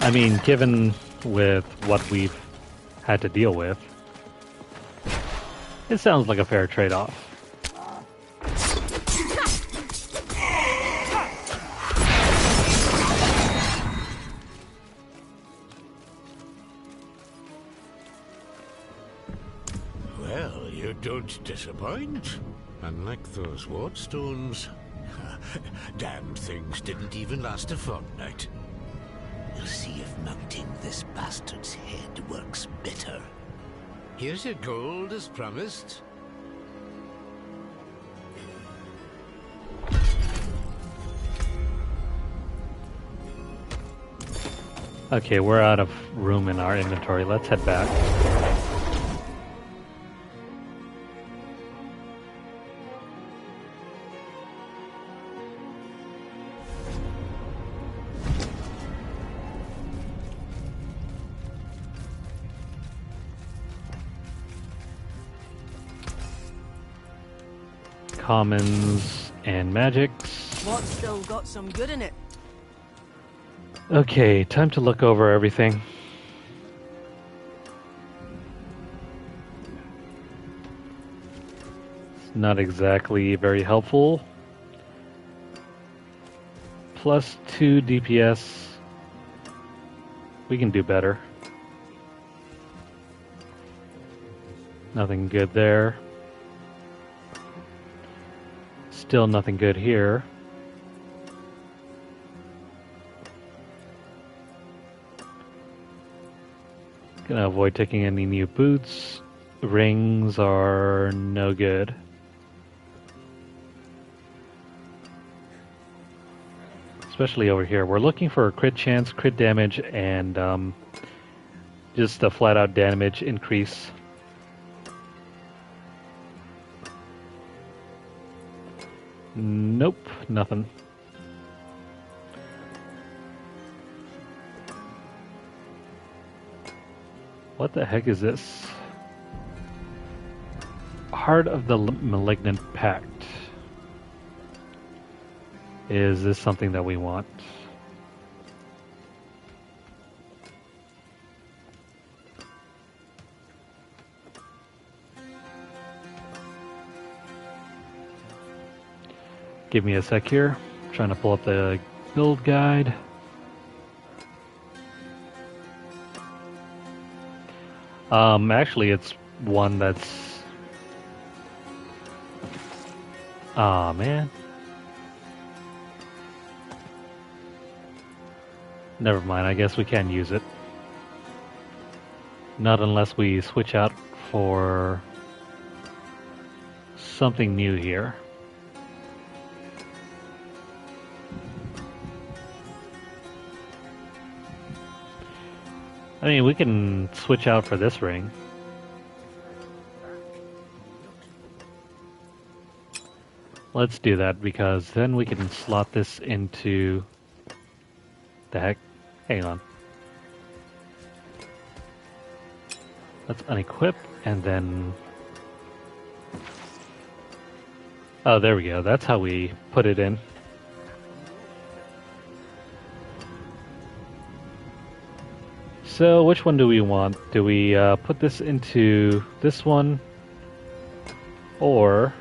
I mean, given with what we've had to deal with, it sounds like a fair trade-off. Well, you don't disappoint. Unlike those wardstones. Damned things didn't even last a fortnight. We'll see if mounting this bastard's head works better. Here's your gold as promised. Okay, we're out of room in our inventory. Let's head back. Commons and magics. What's still got some good in it? Okay, time to look over everything. It's not exactly very helpful. plus 2 DPS. We can do better. Nothing good there. Still nothing good here. Gonna avoid taking any new boots. Rings are no good. Especially over here. We're looking for a crit chance, crit damage, and just a flat out damage increase. Nope, nothing. What the heck is this? Heart of the Malignant Pact. Is this something that we want? Give me a sec here. I'm trying to pull up the build guide. Actually, it's one that's... Aw, man. Never mind, I guess we can use it. Not unless we switch out for something new here. I mean, we can switch out for this ring. Let's do that, because then we can slot this into... The heck? Hang on. Let's unequip, and then... Oh, there we go. That's how we put it in. So, which one do we want? Do we put this into this one? Or...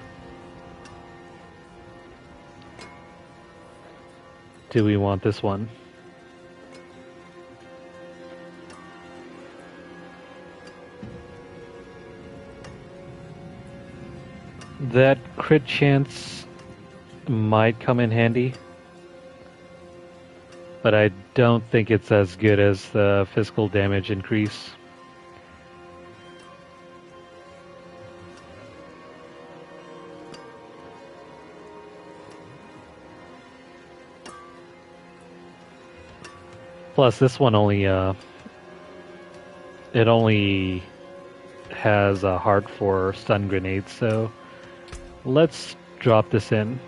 do we want this one? That crit chance might come in handy, but I don't think it's as good as the physical damage increase. Plus, this one only it only has a heart for stun grenades, so let's drop this in.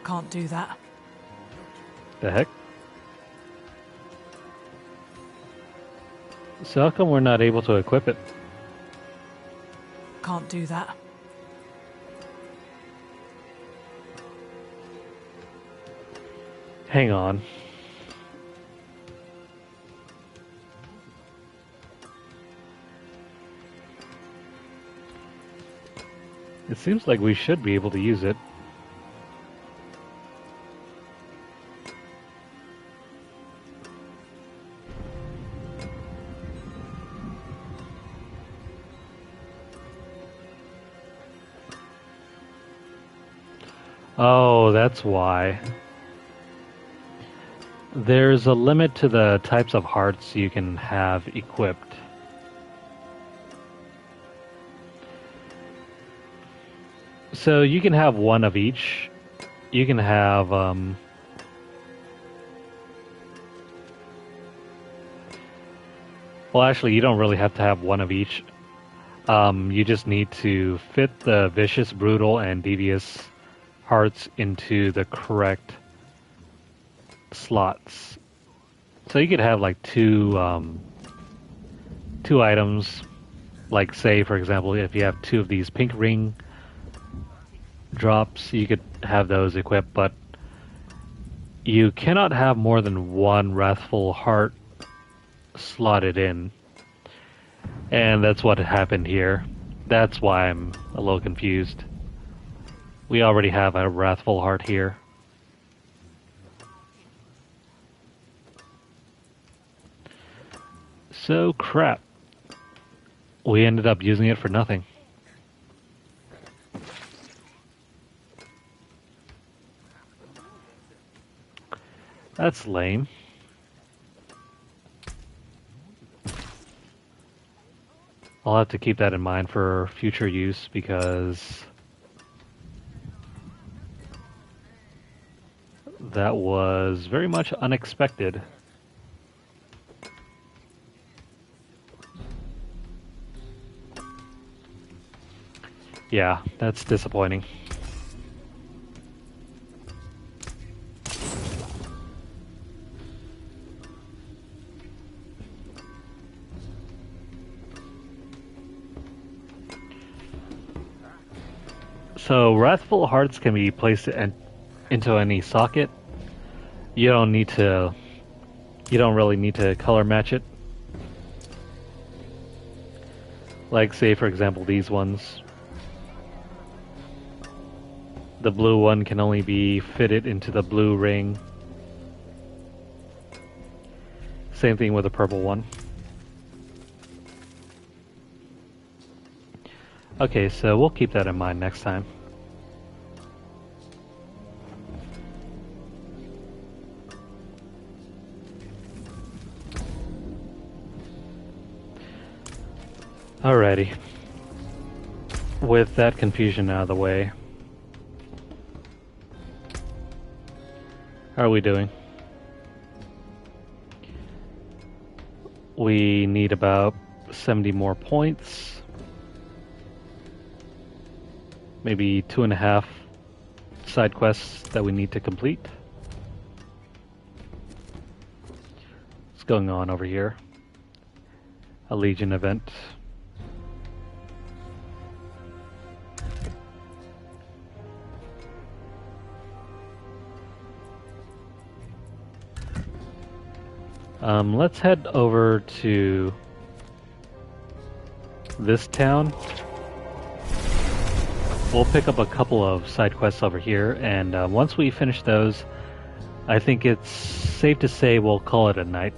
Can't do that. The heck? So how come we're not able to equip it? Can't do that. Hang on. It seems like we should be able to use it. Oh, that's why. There's a limit to the types of hearts you can have equipped. So you can have one of each. You can have well, actually, you don't really have to have one of each. You just need to fit the vicious, brutal, and devious hearts into the correct slots. So you could have like two items, like say for example if you have two of these pink ring drops, you could have those equipped, but you cannot have more than one wrathful heart slotted in, and that's what happened here. That's why I'm a little confused. We already have a wrathful heart here. So crap. We ended up using it for nothing. That's lame. I'll have to keep that in mind for future use because that was very much unexpected. Yeah, that's disappointing. So Wrathful Hearts can be placed into any socket. You don't really need to color match it. Like say for example these ones. The blue one can only be fitted into the blue ring. Same thing with the purple one. Okay, so we'll keep that in mind next time. Alrighty. With that confusion out of the way, how are we doing? We need about 70 more points. Maybe 2.5 side quests that we need to complete. What's going on over here? A Legion event. Let's head over to this town. We'll pick up a couple of side quests over here, and once we finish those, I think it's safe to say we'll call it a night.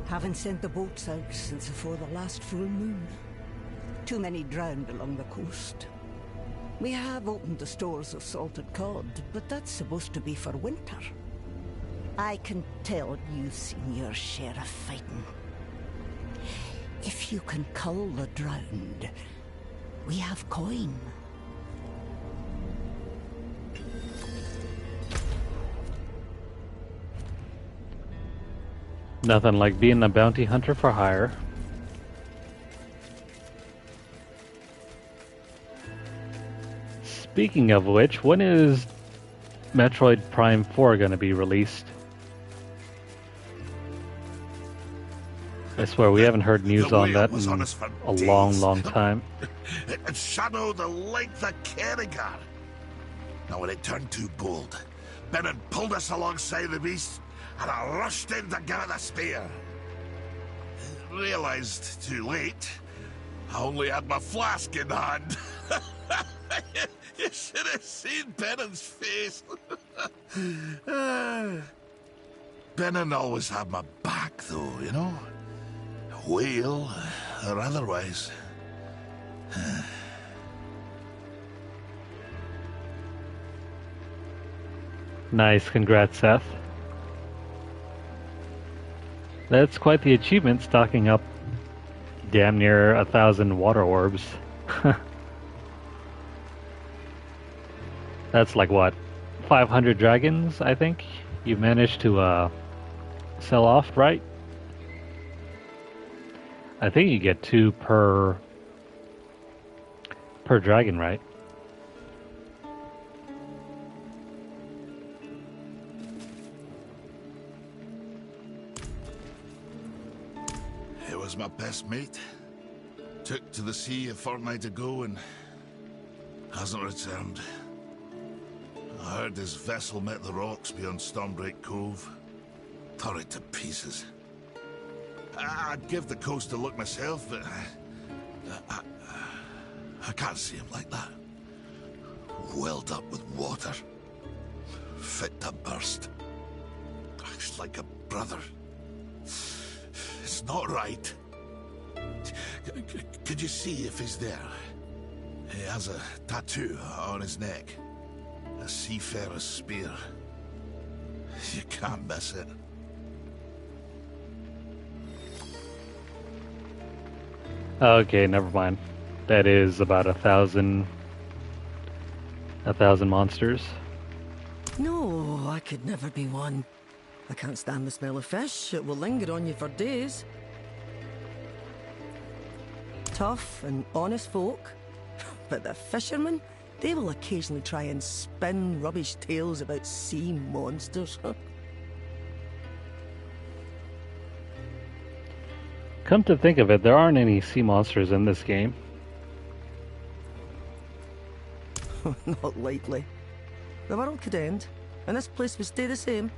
Haven't sent the boats out since before the last full moon. Too many drowned along the coast. We have opened the stores of salted cod, but that's supposed to be for winter. I can tell you've seen your share of fighting. If you can cull the drowned, we have coin. Nothing like being a bounty hunter for hire. Speaking of which, when is Metroid Prime 4 going to be released? I swear we haven't heard news on that in a long time. It shadowed the length of Kerrigar. Now when it turned too bold, Benin pulled us alongside the beast, and I rushed in to give it the spear. Realized too late, I only had my flask in hand. You should have seen Benin's face. Benin always had my back, though, you know? Whale or otherwise. Nice, congrats, Seth. That's quite the achievement, stocking up damn near 1,000 water orbs. That's like what, 500 dragons, I think you managed to sell off, right? I think you get 2 per dragon, right? It was my best mate. Took to the sea a fortnight ago and hasn't returned. I heard his vessel met the rocks beyond Stormbreak Cove. Tore it to pieces. I'd give the coast a look myself, but I can't see him like that. Welled up with water. fit to burst. It's like a brother. It's not right. Could you see if he's there? He has a tattoo on his neck. A seafarer's spear. You can't miss it. Okay, never mind. That is about 1,000 monsters. No, I could never be one. I can't stand the smell of fish. It will linger on you for days. Tough and honest folk. But the fishermen, they will occasionally try and spin rubbish tales about sea monsters. Come to think of it, there aren't any sea monsters in this game. Not likely. The world could end, and this place would stay the same.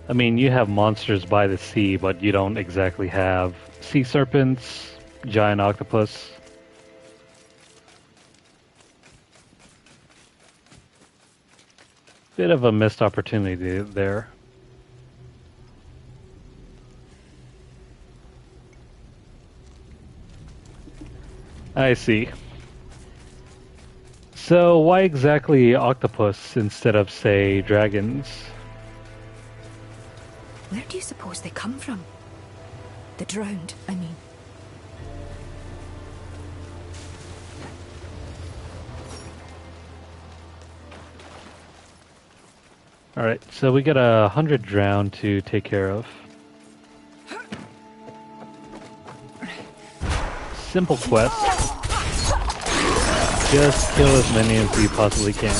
I mean, you have monsters by the sea, but you don't exactly have sea serpents, giant octopus. Bit of a missed opportunity there. I see. So why exactly octopus instead of, say, dragons? Where do you suppose they come from? The drowned, I mean. Alright, so we got 100 drowned to take care of. Simple quest. Just kill as many as you possibly can.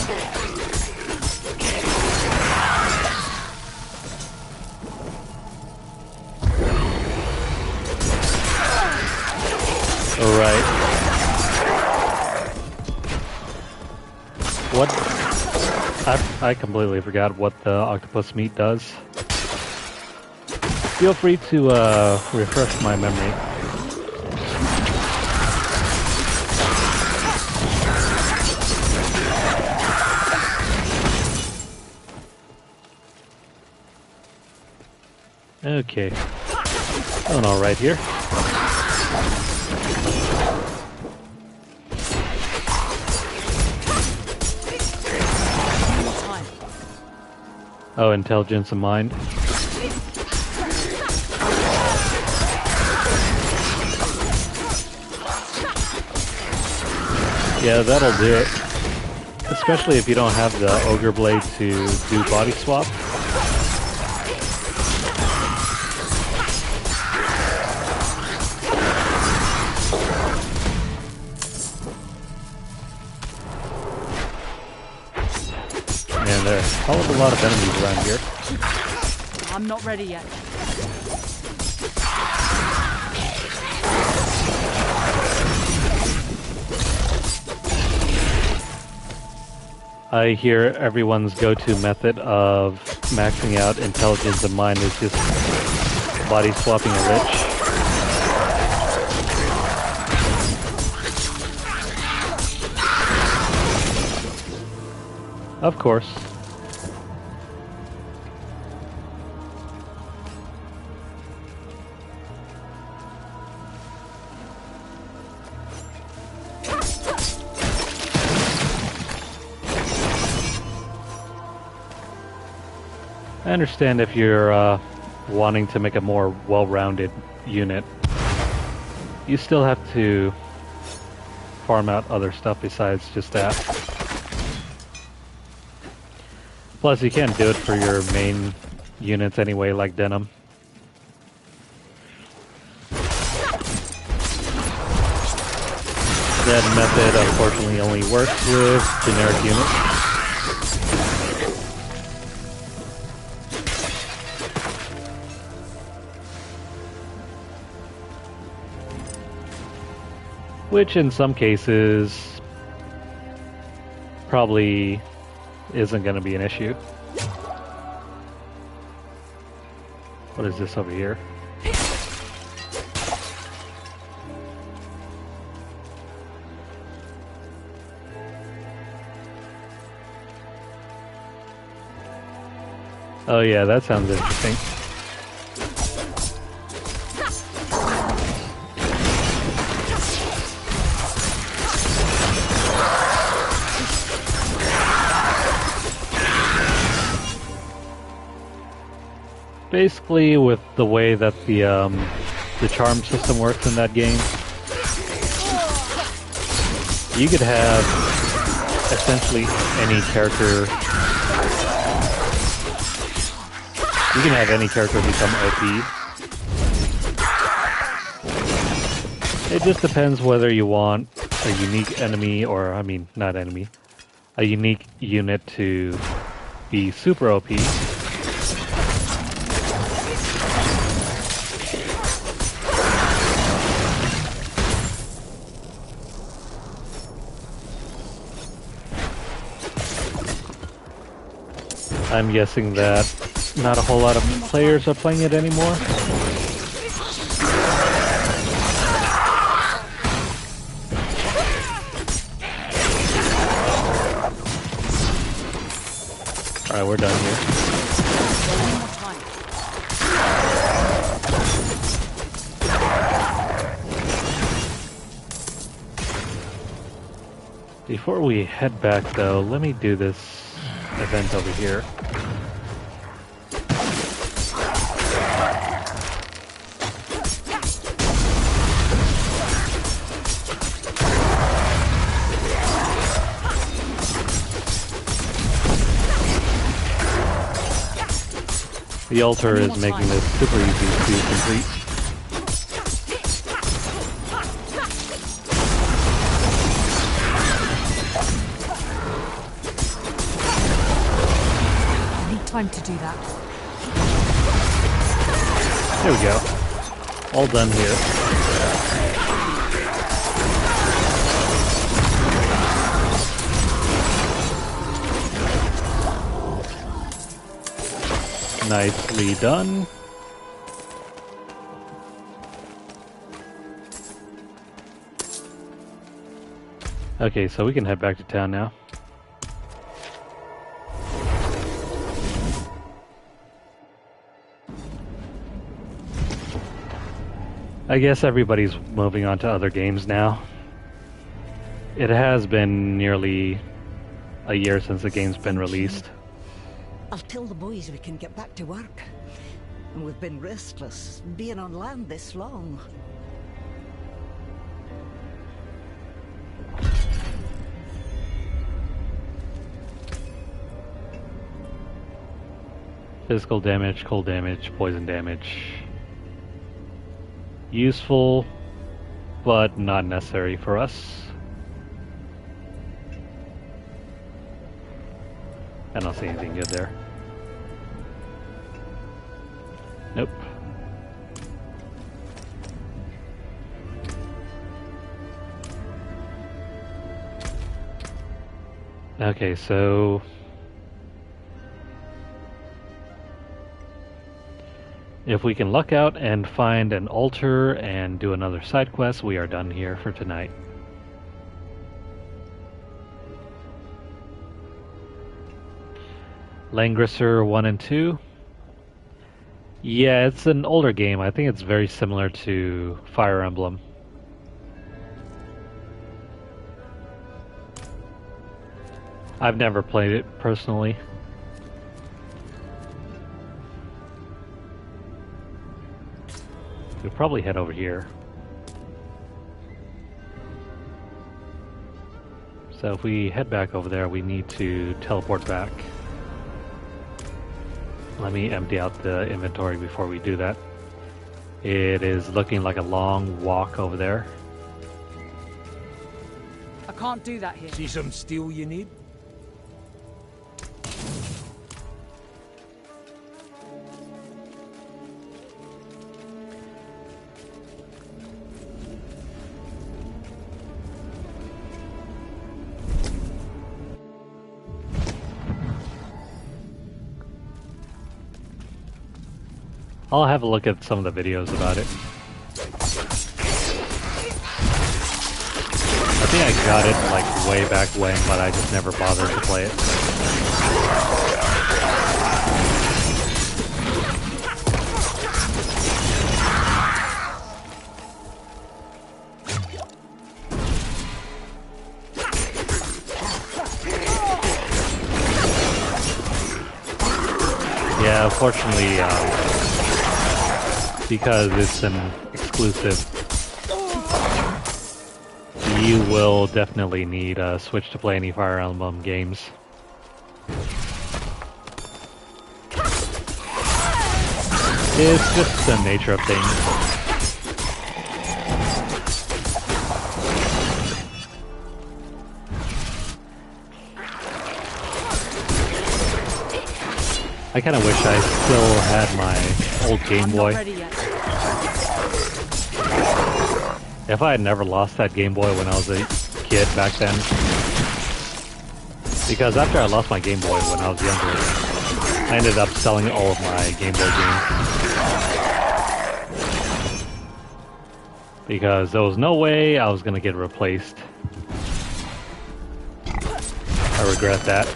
Alright. What? I completely forgot what the octopus meat does. Feel free to refresh my memory. Okay. Going all right here. Oh, intelligence of mind. Yeah, that'll do it. Especially if you don't have the ogre blade to do body swap. Man, there are a lot of enemies around here. I'm not ready yet. I hear everyone's go-to method of maxing out intelligence of mind is just body swapping a lich. Of course. I understand if you're wanting to make a more well-rounded unit. You still have to farm out other stuff besides just that. Plus, you can't do it for your main units anyway, like Denim. That method, unfortunately, only works with generic units. Which, in some cases, probably isn't going to be an issue. What is this over here? Oh yeah, that sounds interesting. Basically, with the way that the charm system works in that game, you could have essentially any character. You can have any character become OP. It just depends whether you want a unique enemy, or I mean, not enemy, a unique unit to be super OP. I'm guessing that not a whole lot of players are playing it anymore. Alright, we're done here. Before we head back though, let me do this event over here. The altar is making this super easy to complete. I need time to do that. There we go. All done here. Nicely done. Okay, so we can head back to town now. I guess everybody's moving on to other games now. It has been nearly a year since the game's been released. I'll tell the boys we can get back to work. And we've been restless, being on land this long. Physical damage, cold damage, poison damage. Useful, but not necessary for us. I don't see anything good there. Nope. Okay, so if we can luck out and find an altar and do another side quest, we are done here for tonight. Langrisser 1 and 2. Yeah, it's an older game. I think it's very similar to Fire Emblem. I've never played it personally. We'll probably head over here. So if we head back over there, we need to teleport back. Let me empty out the inventory before we do that. It is looking like a long walk over there. I can't do that here. See some steel you need? I'll have a look at some of the videos about it. I think I got it like way back when, but I just never bothered to play it. Yeah, unfortunately, because it's an exclusive, you will definitely need a Switch to play any Fire Emblem games. It's just the nature of things. I kind of wish I still had my old Game Boy. If I had never lost that Game Boy when I was a kid back then. Because after I lost my Game Boy when I was younger, I ended up selling all of my Game Boy games. Because there was no way I was going to get replaced. I regret that.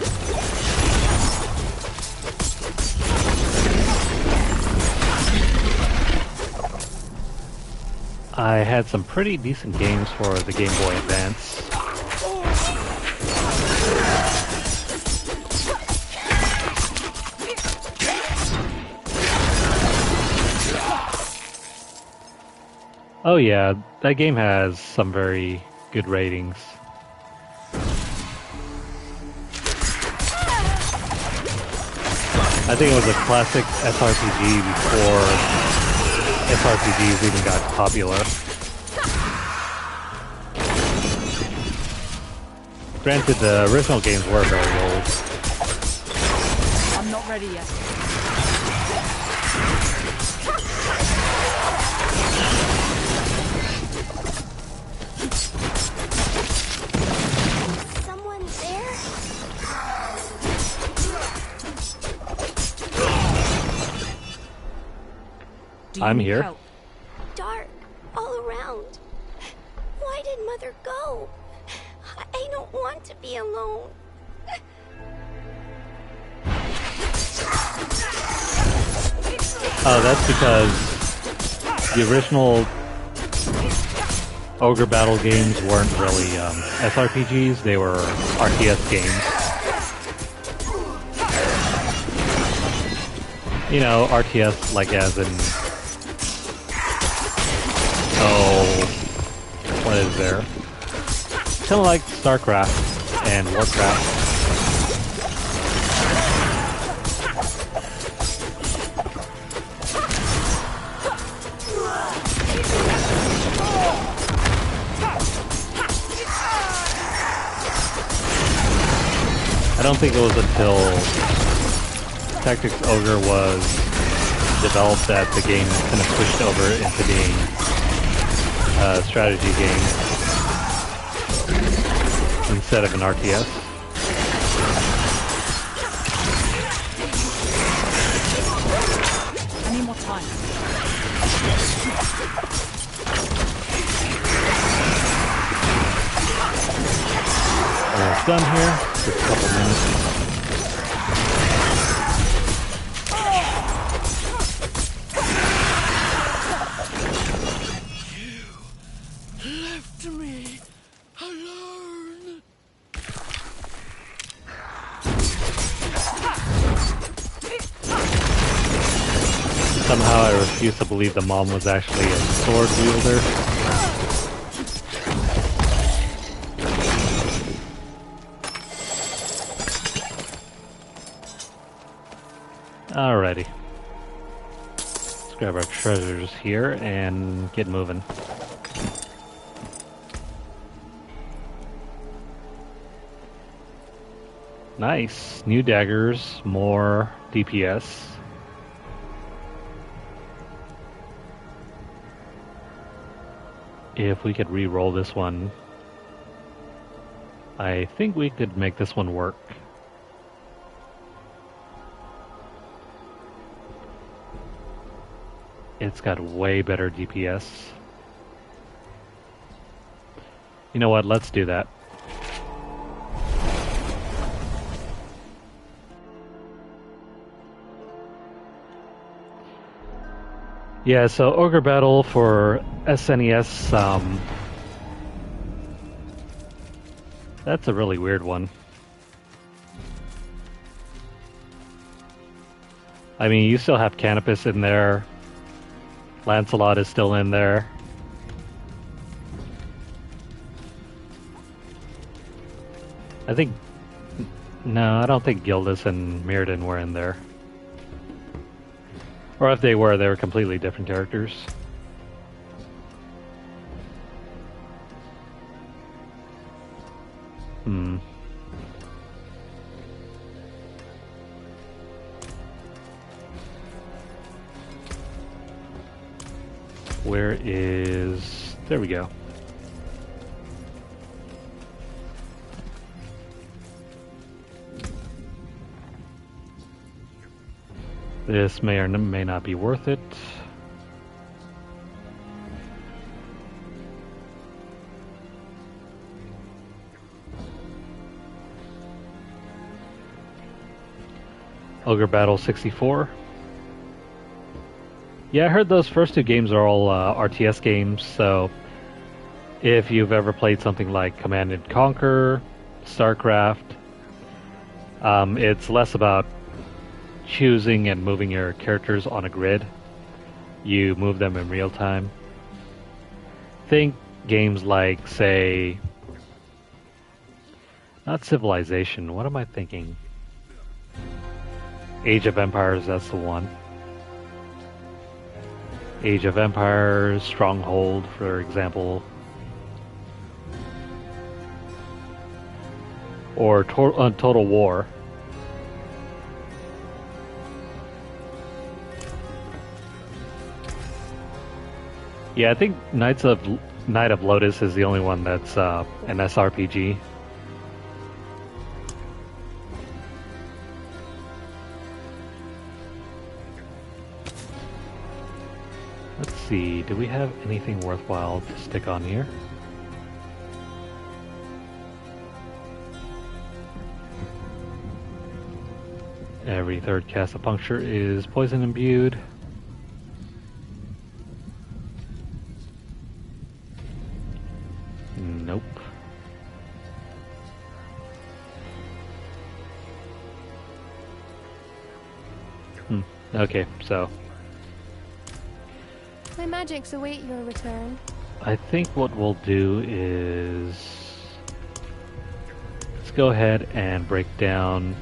I had some pretty decent games for the Game Boy Advance. Oh yeah, that game has some very good ratings. I think it was a classic SRPG before SRPGs even got popular. Granted, the original games were very old. I'm not ready yet. Someone there? I'm here. Help? Dark all around. Why did Mother go? I don't want to be alone. Oh, that's because the original Ogre Battle games weren't really SRPGs, they were RTS games. You know, RTS like as in... Oh... What is there? Kind of like StarCraft and Warcraft. I don't think it was until Tactics Ogre was developed that the game kind of switched over into being a strategy game instead of an RTS. I need more time. Almost done here. Just a couple minutes. Left me alone. Somehow I refuse to believe the mom was actually a sword wielder. Alrighty. Let's grab our treasures here and get moving. Nice. New daggers, more DPS. If we could re-roll this one, I think we could make this one work. It's got way better DPS. You know what? Let's do that. Yeah, so Ogre Battle for SNES, that's a really weird one. I mean, you still have Canopus in there. Lancelot is still in there. I think... No, I don't think Gildas and Mirrodin were in there. Or if they were completely different characters. Hmm. Where is... There we go. This may or may not be worth it. Ogre Battle 64. Yeah, I heard those first two games are all RTS games, so if you've ever played something like Command & Conquer, StarCraft, it's less about choosing and moving your characters on a grid. You move them in real time. Think games like, say, not Civilization, what am I thinking? Age of Empires, that's the one. Age of Empires, Stronghold, for example. Or Total War. Yeah, I think Knight of Lotus is the only one that's an SRPG. Let's see, do we have anything worthwhile to stick on here? Every third cast of puncture is poison imbued. Nope. Okay, so my magics await your return. I think what we'll do is let's go ahead and break down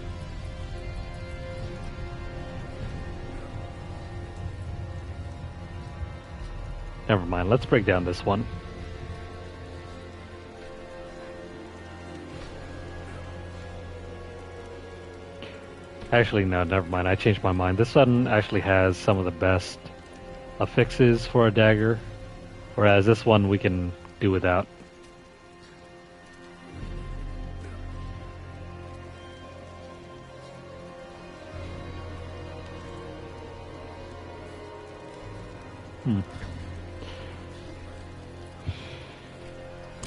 never mind, let's break down this one. Actually, no, never mind. I changed my mind. This one actually has some of the best affixes for a dagger, whereas this one we can do without.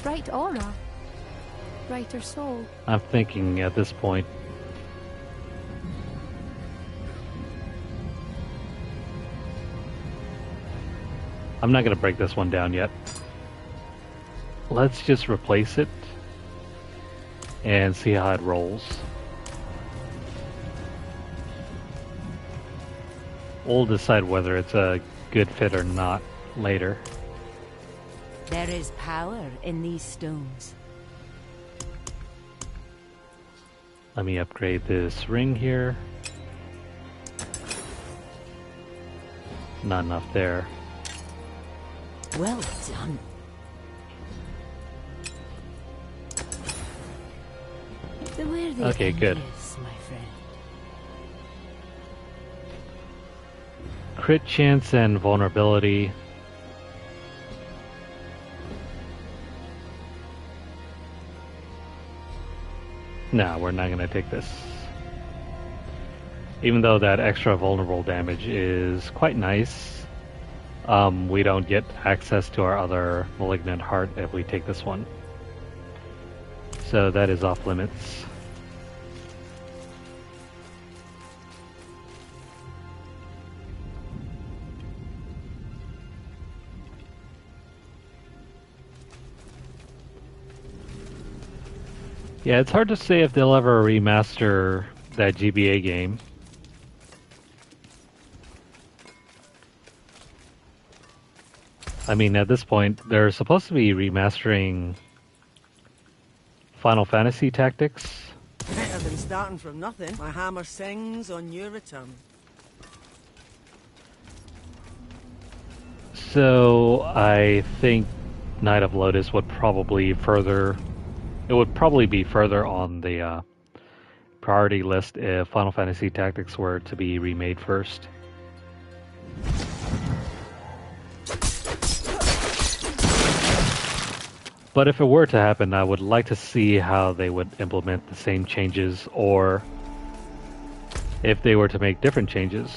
Bright aura. Brighter soul. I'm thinking at this point. I'm not going to break this one down yet. Let's just replace it and see how it rolls. We'll decide whether it's a good fit or not later. There is power in these stones. Let me upgrade this ring here. Not enough there. Well done. Where the okay, good. Is, my friend. Crit chance and vulnerability. No, we're not going to take this. Even though that extra vulnerable damage is quite nice, we don't get access to our other Malignant Heart if we take this one. So that is off limits. Yeah, it's hard to say if they'll ever remaster that GBA game. I mean, at this point, they're supposed to be remastering Final Fantasy Tactics. Better than starting from nothing. My hammer sings on your return. So I think Knight of Lotus would probably further. It would probably be further on the priority list if Final Fantasy Tactics were to be remade first. But if it were to happen, I would like to see how they would implement the same changes, or if they were to make different changes.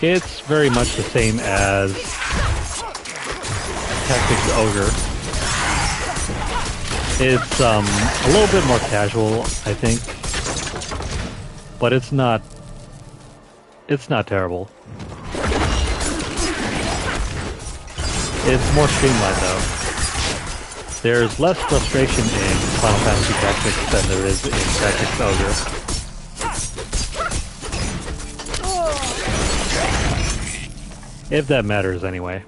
It's very much the same as Tactics Ogre. It's a little bit more casual, I think, but it's not terrible. It's more streamlined though. There's less frustration in Final Fantasy Tactics than there is in Tactics Ogre. If that matters anyway.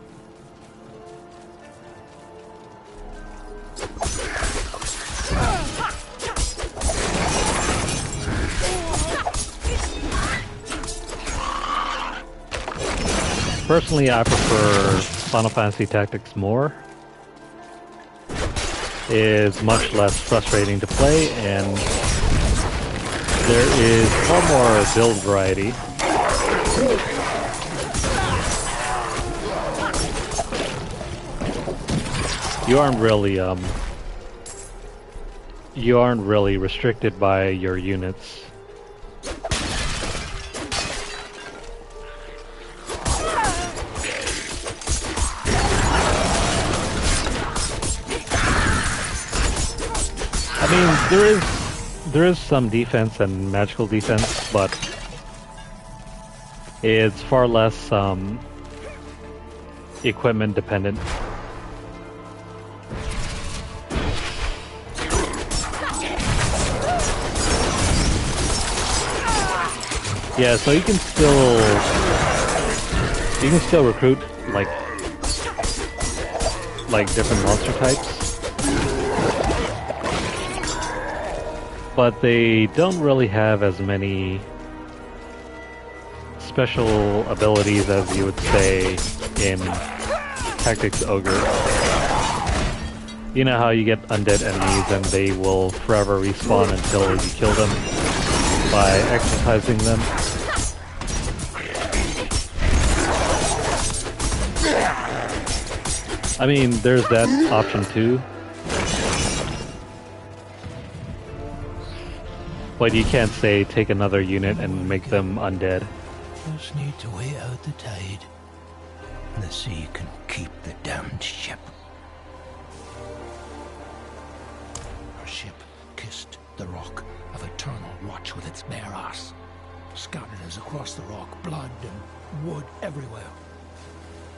Personally, I prefer Final Fantasy Tactics more. It's much less frustrating to play, and there is far more build variety. You aren't really restricted by your units. I mean, there is some defense and magical defense, but it's far less equipment dependent. Yeah, so you can still recruit like different monster types. But they don't really have as many special abilities as you would say in Tactics Ogre. You know how you get undead enemies and they will forever respawn until you kill them by exercising them. I mean, there's that option too. But you can't say take another unit and make them undead. Just need to wait out the tide. The sea can keep the damned ship. Our ship kissed the rock of eternal watch with its bare arse. Scattered us across the rock, blood and wood everywhere.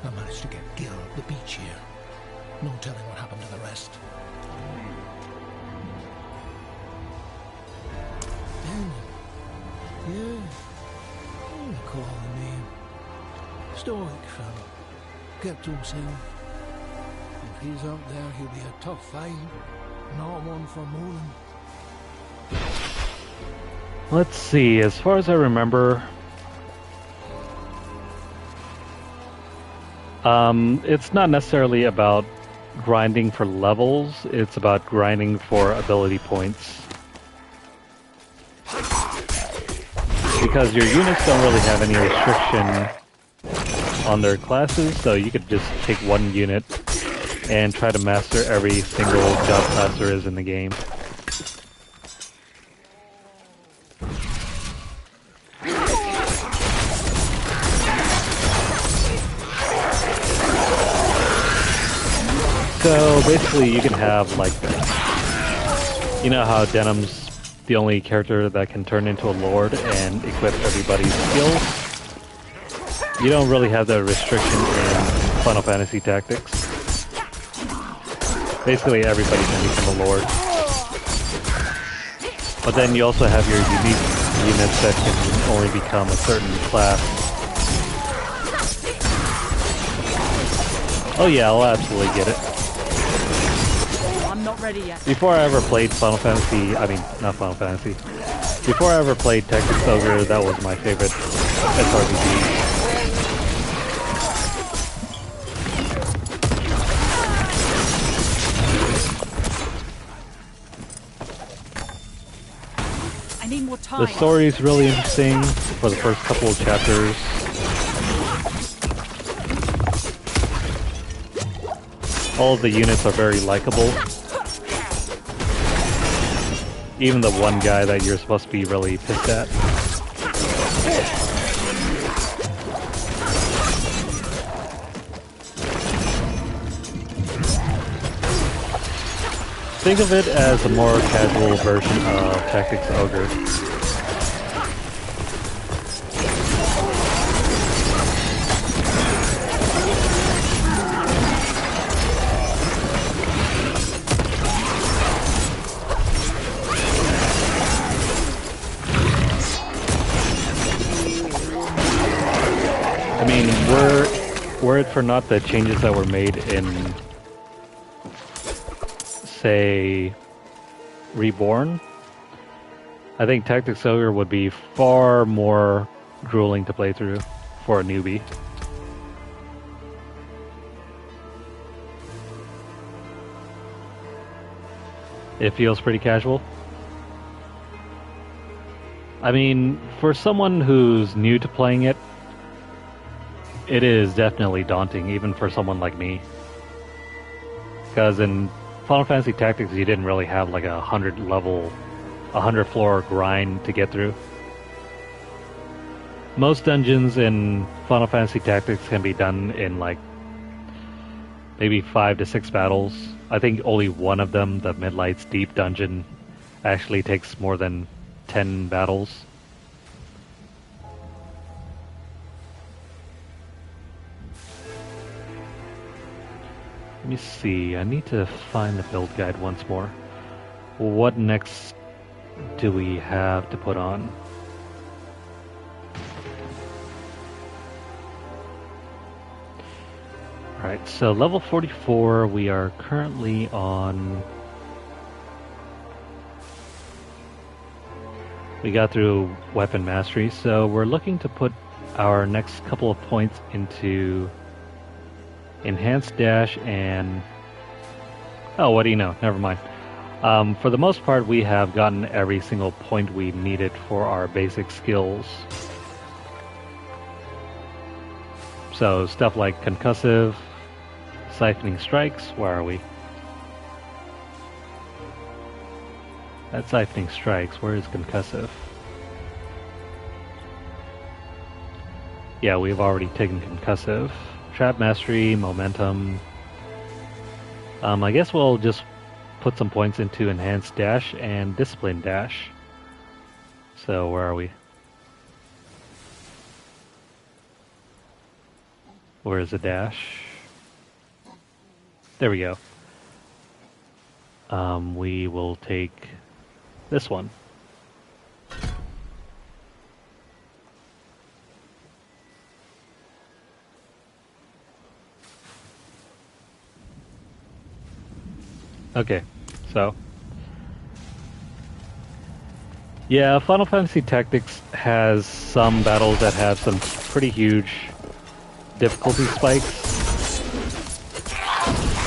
I managed to get Gil up the beach here. No telling what happened to the rest. Yeah, I recall the name. Stoic fellow. Kept to himself. If he's out there, he'll be a tough find. Not one for mooning. Let's see, as far as I remember, it's not necessarily about grinding for levels, it's about grinding for ability points. Because your units don't really have any restriction on their classes, so you could just take one unit and try to master every single job class there is in the game. So basically you can have like, you know how Denham's the only character that can turn into a lord and equip everybody's skills? You don't really have that restriction in Final Fantasy Tactics. Basically everybody can become a lord. But then you also have your unique units that can only become a certain class. Oh yeah, I'll absolutely get it. I'm not ready yet. Before I ever played Final Fantasy, not Final Fantasy. Before I ever played Tactics Ogre, that was my favorite SRPG. I need more time. The story is really interesting for the first couple of chapters. All of the units are very likable. Even the one guy that you're supposed to be really pissed at. Think of it as a more casual version of Tactics Ogre. I mean, were it for not the changes that were made in, say, Reborn, I think Tactics Ogre would be far more grueling to play through for a newbie. It feels pretty casual. I mean, for someone who's new to playing it, it is definitely daunting, even for someone like me. Because in Final Fantasy Tactics, you didn't really have like a 100 floor grind to get through. Most dungeons in Final Fantasy Tactics can be done in like maybe 5 to 6 battles. I think only one of them, the Midlight's Deep dungeon, actually takes more than 10 battles. Let me see, I need to find the build guide once more. What next do we have to put on? Alright, so level 44, we are currently on... We got through Weapon Mastery, so we're looking to put our next couple of points into Enhanced Dash and... Oh, what do you know? Never mind. For the most part, we have gotten every single point we needed for our basic skills. So, stuff like Concussive, Siphoning Strikes, where are we? That's Siphoning Strikes, where is Concussive? Yeah, we've already taken Concussive. Trap Mastery, Momentum. I guess we'll just put some points into Enhanced Dash and Discipline Dash. So, where are we? Where is the dash? There we go. We will take this one. Okay, so yeah, Final Fantasy Tactics has some battles that have some pretty huge difficulty spikes,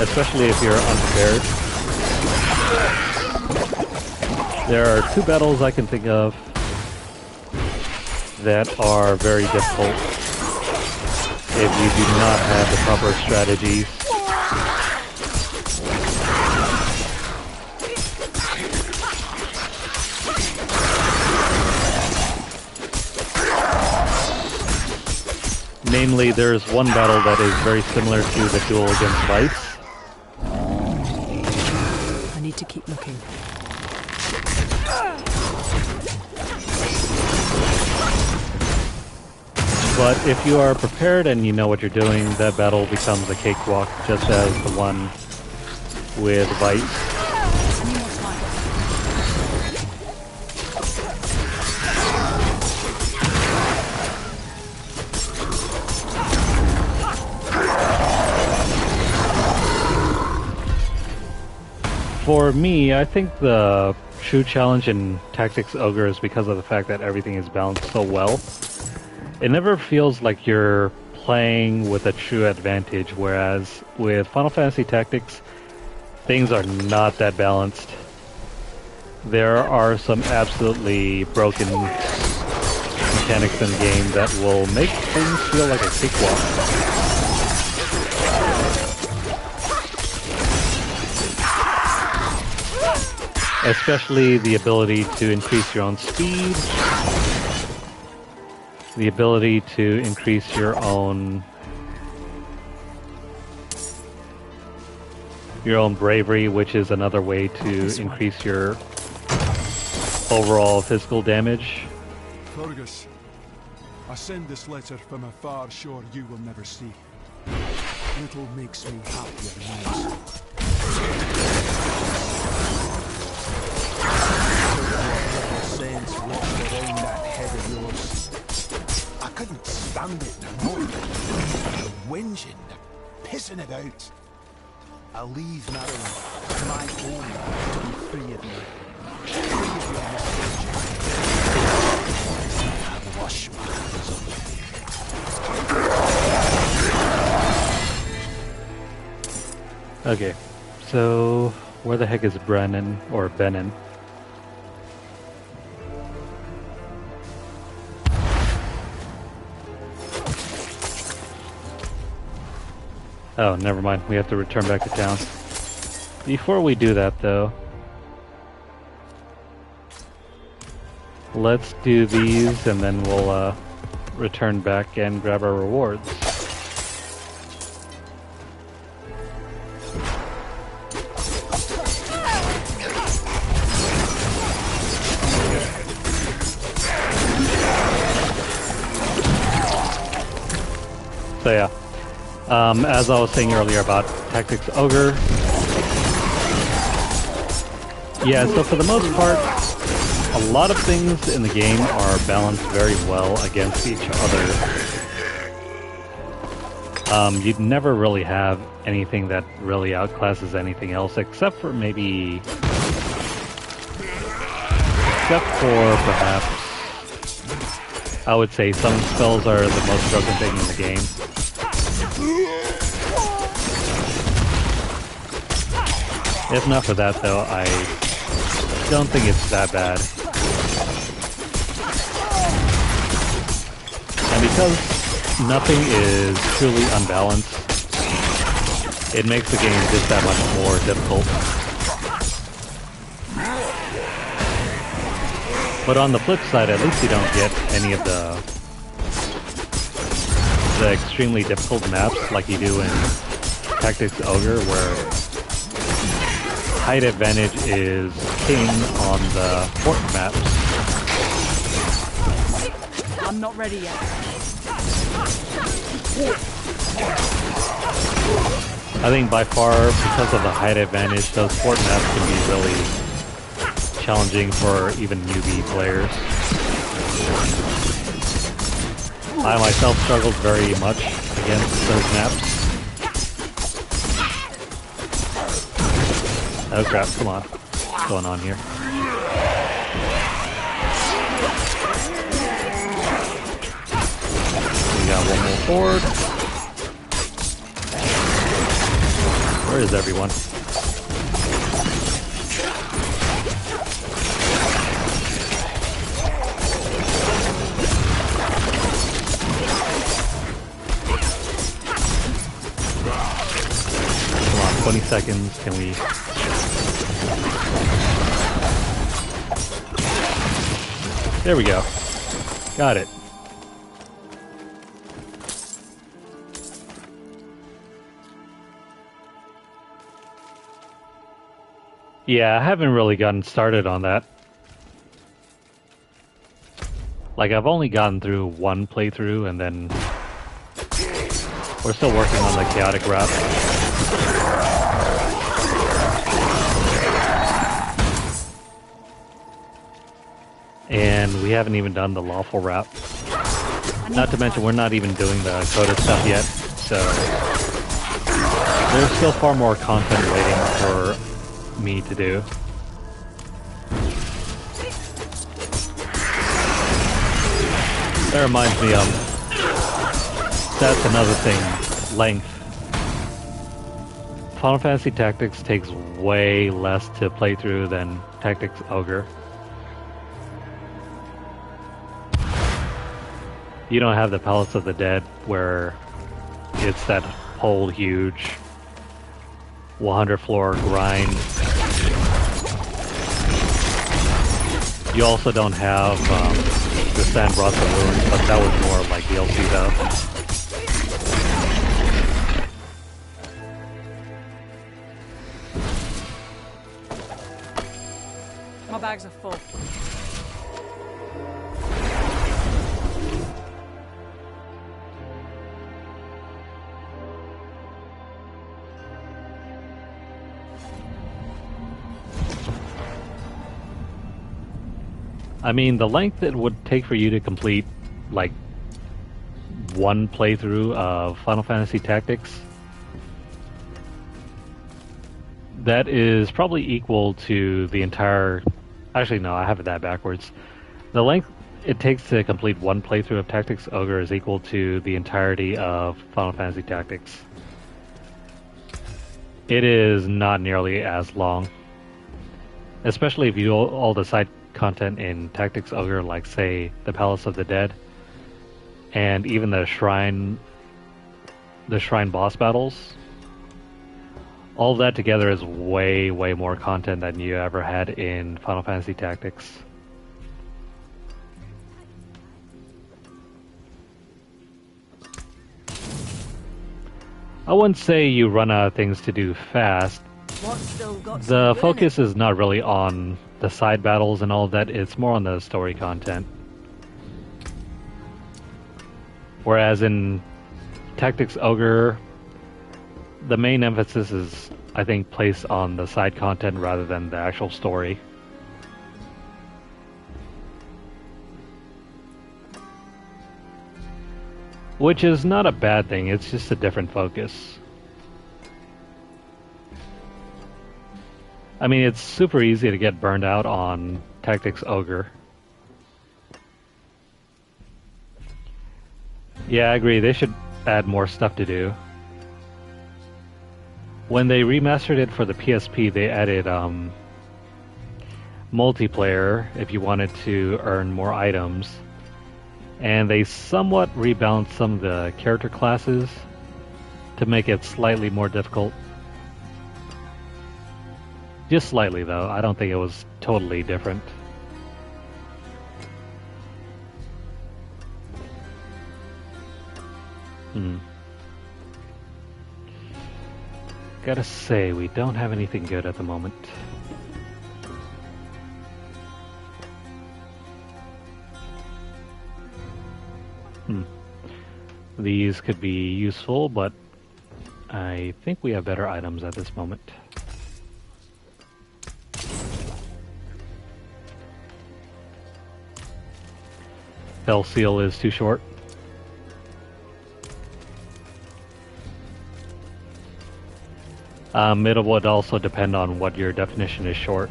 especially if you're unprepared. There are 2 battles I can think of that are very difficult if you do not have the proper strategies. Namely, there's one battle that is very similar to the duel against Vice. I need to keep looking. But if you are prepared and you know what you're doing, that battle becomes a cakewalk, just as the one with Vice. For me, I think the true challenge in Tactics Ogre is because of the fact that everything is balanced so well. It never feels like you're playing with a true advantage, whereas with Final Fantasy Tactics, things are not that balanced. There are some absolutely broken mechanics in the game that will make things feel like a cakewalk. Especially the ability to increase your own speed, the ability to increase your own bravery, which is another way to increase your overall physical damage. Fergus, I send this letter from a far shore you will never see. Little makes me happier now. Sense walking around that head of yours. I couldn't stand it no more. The whinging, the pissing about. I'll leave Maryland, my home, to be free of you. Free of your misfortune. I'll wash my hands of it. Okay, so where the heck is Brennan or Benin? Oh, never mind. We have to return back to town. Before we do that, though, let's do these, and then we'll return back and grab our rewards. So yeah. As I was saying earlier about Tactics Ogre, yeah, so for the most part, a lot of things in the game are balanced very well against each other. You'd never really have anything that really outclasses anything else, except for perhaps, I would say summon spells are the most broken thing in the game. If not for that, though, I don't think it's that bad. And because nothing is truly unbalanced, it makes the game just that much more difficult. But on the flip side, at least you don't get any of the extremely difficult maps like you do in Tactics Ogre, where height advantage is king on the fort maps. I'm not ready yet. I think by far, because of the height advantage, those fort maps can be really challenging for even newbie players. I myself struggled very much against those maps. Oh crap, come on. What's going on here? We got one more forward. Where is everyone? Come on, 20 seconds. Can we... There we go. Got it. Yeah, I haven't really gotten started on that. Like, I've only gotten through one playthrough, and then we're still working on the chaotic route. And we haven't even done the lawful wrap. Not to mention we're not even doing the coda stuff yet, so there's still far more content waiting for me to do. That reminds me of, that's another thing, length. Final Fantasy Tactics takes way less to play through than Tactics Ogre. You don't have the Palace of the Dead where it's that whole huge 100 floor grind. You also don't have the San Rosa Ruins, but that was more like DLC though. My bags are full. I mean, the length it would take for you to complete, like, one playthrough of Final Fantasy Tactics, that is probably equal to the entire... Actually, no, I have it that backwards. The length it takes to complete one playthrough of Tactics Ogre is equal to the entirety of Final Fantasy Tactics. It is not nearly as long. Especially if you do all the side content in Tactics Ogre, like, say, the Palace of the Dead, and even the shrine boss battles. All of that together is way, way more content than you ever had in Final Fantasy Tactics. I wouldn't say you run out of things to do fast. The focus is not really on the side battles and all of that, it's more on the story content. Whereas in Tactics Ogre, the main emphasis is, I think, placed on the side content rather than the actual story. Which is not a bad thing, it's just a different focus. I mean, it's super easy to get burned out on Tactics Ogre. Yeah, I agree, they should add more stuff to do. When they remastered it for the PSP, they added multiplayer if you wanted to earn more items. And they somewhat rebalanced some of the character classes to make it slightly more difficult. Just slightly, though. I don't think it was totally different. Gotta say, we don't have anything good at the moment. These could be useful, but I think we have better items at this moment. Hell Seal is too short. It would also depend on what your definition is short.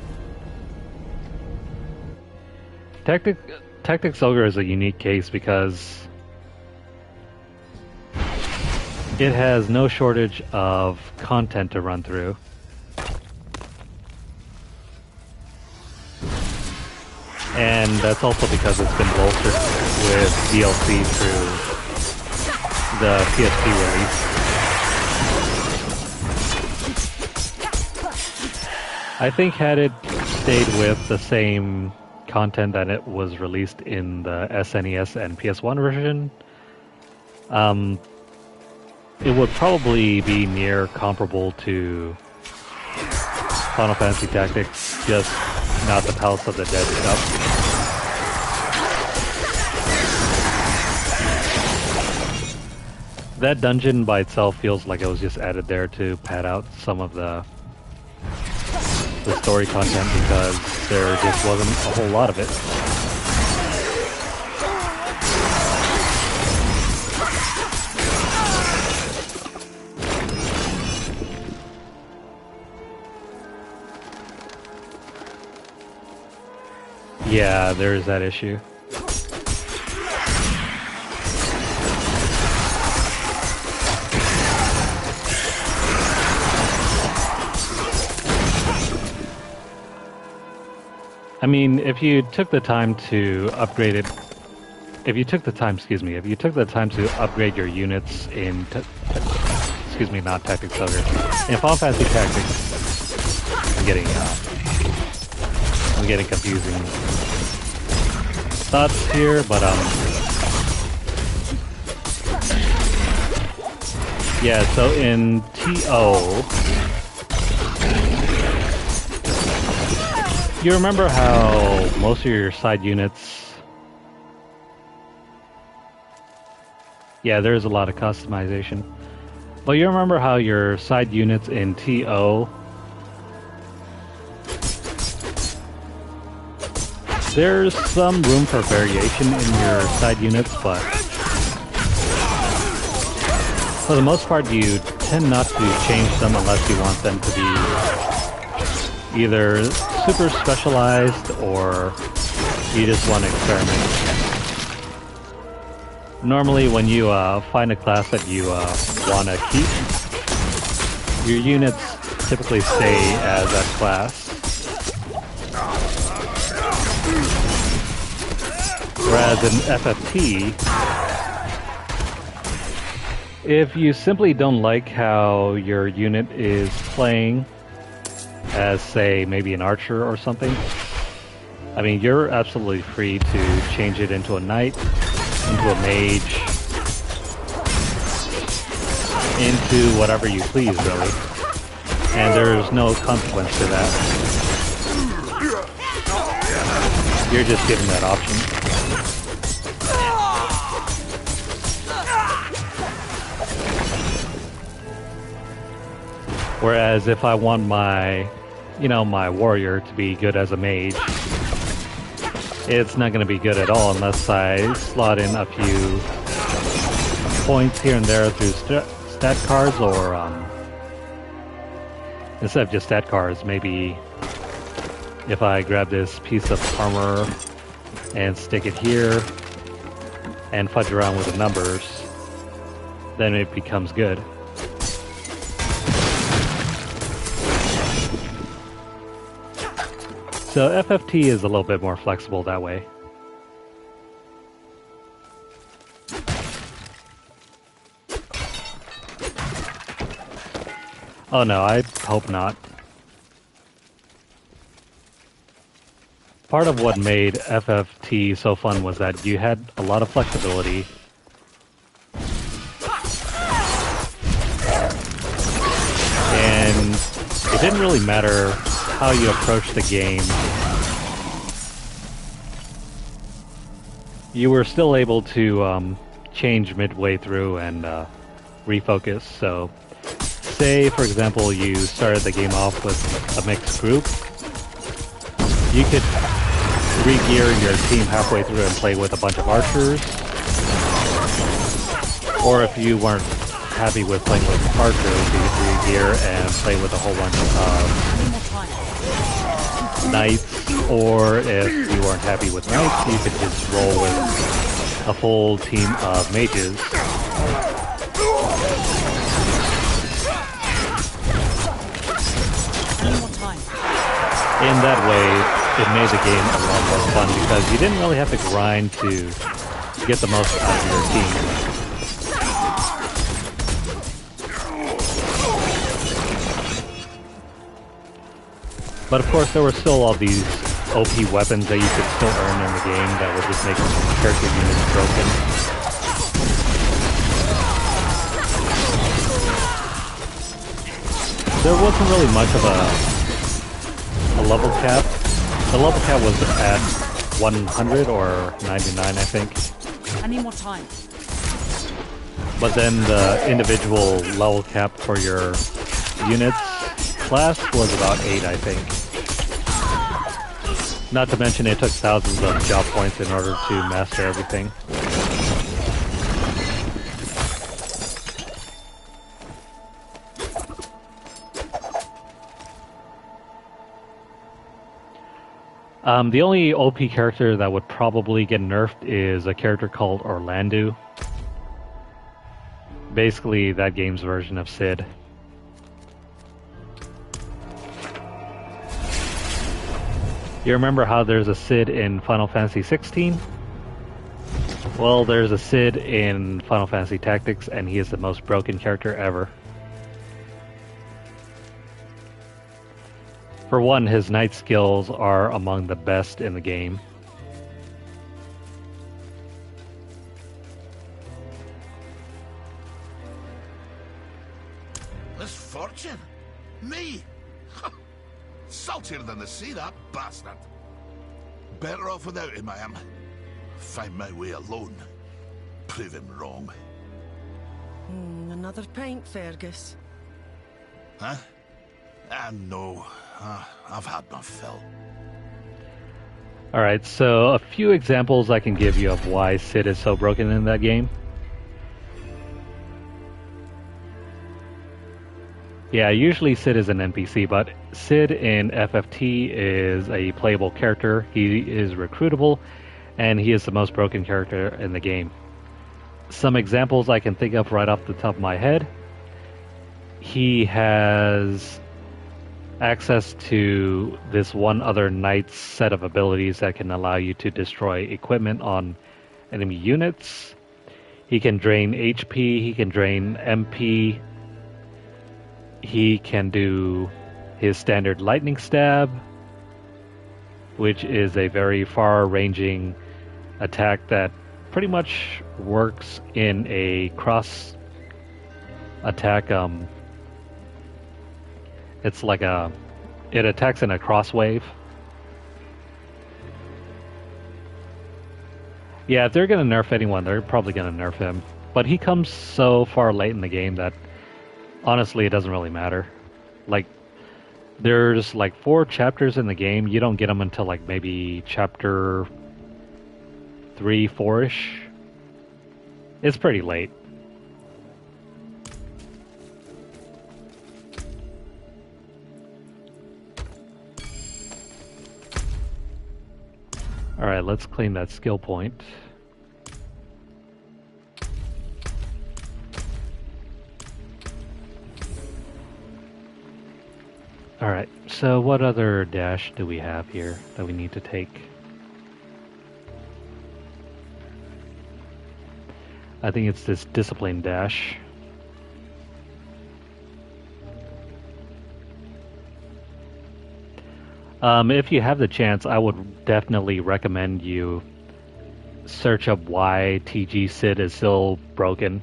Tactics Ogre is a unique case because it has no shortage of content to run through. And that's also because it's been bolstered with DLC through the PSP release. I think had it stayed with the same content that it was released in the SNES and PS1 version, it would probably be near comparable to Final Fantasy Tactics, just not the Palace of the Dead stuff. That dungeon by itself feels like it was just added there to pad out some of the story content because there just wasn't a whole lot of it. Yeah, there is that issue. I mean, if you took the time to upgrade it, if you took the time to upgrade your units in, excuse me, not Tactics Ogre, in Final Fantasy Tactics, I'm getting confusing thoughts here, but yeah. So in TO. You remember how most of your side units... Yeah, there's a lot of customization. But you remember how your side units in TO... There's some room for variation in your side units, but... For the most part, you tend not to change them unless you want them to be either super specialized or you just want to experiment. Normally when you find a class that you want to keep, your units typically stay as that class. Whereas in FFT, if you simply don't like how your unit is playing, as, say, maybe an archer or something, I mean, you're absolutely free to change it into a knight, into a mage, into whatever you please, really. And there's no consequence to that. You're just given that option. Whereas if I want my my warrior to be good as a mage, it's not going to be good at all unless I slot in a few points here and there through stat cards, or instead of just stat cards, maybe if I grab this piece of armor and stick it here and fudge around with the numbers, then it becomes good. So FFT is a little bit more flexible that way. Oh no, I hope not. Part of what made FFT so fun was that you had a lot of flexibility. And it didn't really matter how you approach the game. You were still able to change midway through and refocus. So, say for example you started the game off with a mixed group, you could re-gear your team halfway through and play with a bunch of archers. Or if you weren't happy with playing with archers, you could re-gear and play with a whole bunch of knights, or if you weren't happy with knights, you could just roll with a full team of mages. In that way, it made the game a lot more fun because you didn't really have to grind to get the most out of your team. But of course, there were still all these OP weapons that you could still earn in the game that would just make character units broken. There wasn't really much of a level cap. The level cap was at 100 or 99, I think. I need more time. But then the individual level cap for your units class was about 8, I think. Not to mention it took thousands of job points in order to master everything. The only OP character that would probably get nerfed is a character called Orlando. Basically, that game's version of Sid. You remember how there's a Sid in Final Fantasy 16? Well, there's a Sid in Final Fantasy Tactics, and he is the most broken character ever. For one, his knight skills are among the best in the game. Misfortune? Me? Saltier than the sea, that bastard. Better off without him, I am. Find my way alone. Prove him wrong. Another pint, Fergus? Huh? No. I've had my fill. Alright, so a few examples I can give you of why Sid is so broken in that game. Yeah, usually Sid is an NPC, but Sid in FFT is a playable character. He is recruitable, and he is the most broken character in the game. Some examples I can think of right off the top of my head. He has access to this one other knight's set of abilities that can allow you to destroy equipment on enemy units. He can drain HP, he can drain MP. He can do his standard lightning stab, which is a very far-ranging attack that pretty much works in a cross attack. It's like it attacks in a cross wave. Yeah, if they're gonna nerf anyone, they're probably gonna nerf him. But he comes so far late in the game that honestly, it doesn't really matter. Like, there's like 4 chapters in the game. You don't get them until like maybe chapter 3, 4-ish. It's pretty late. Alright, let's claim that skill point. Alright, so what other dash do we have here that we need to take? I think it's this discipline dash. If you have the chance, I would definitely recommend you search up why TG Sid is still broken.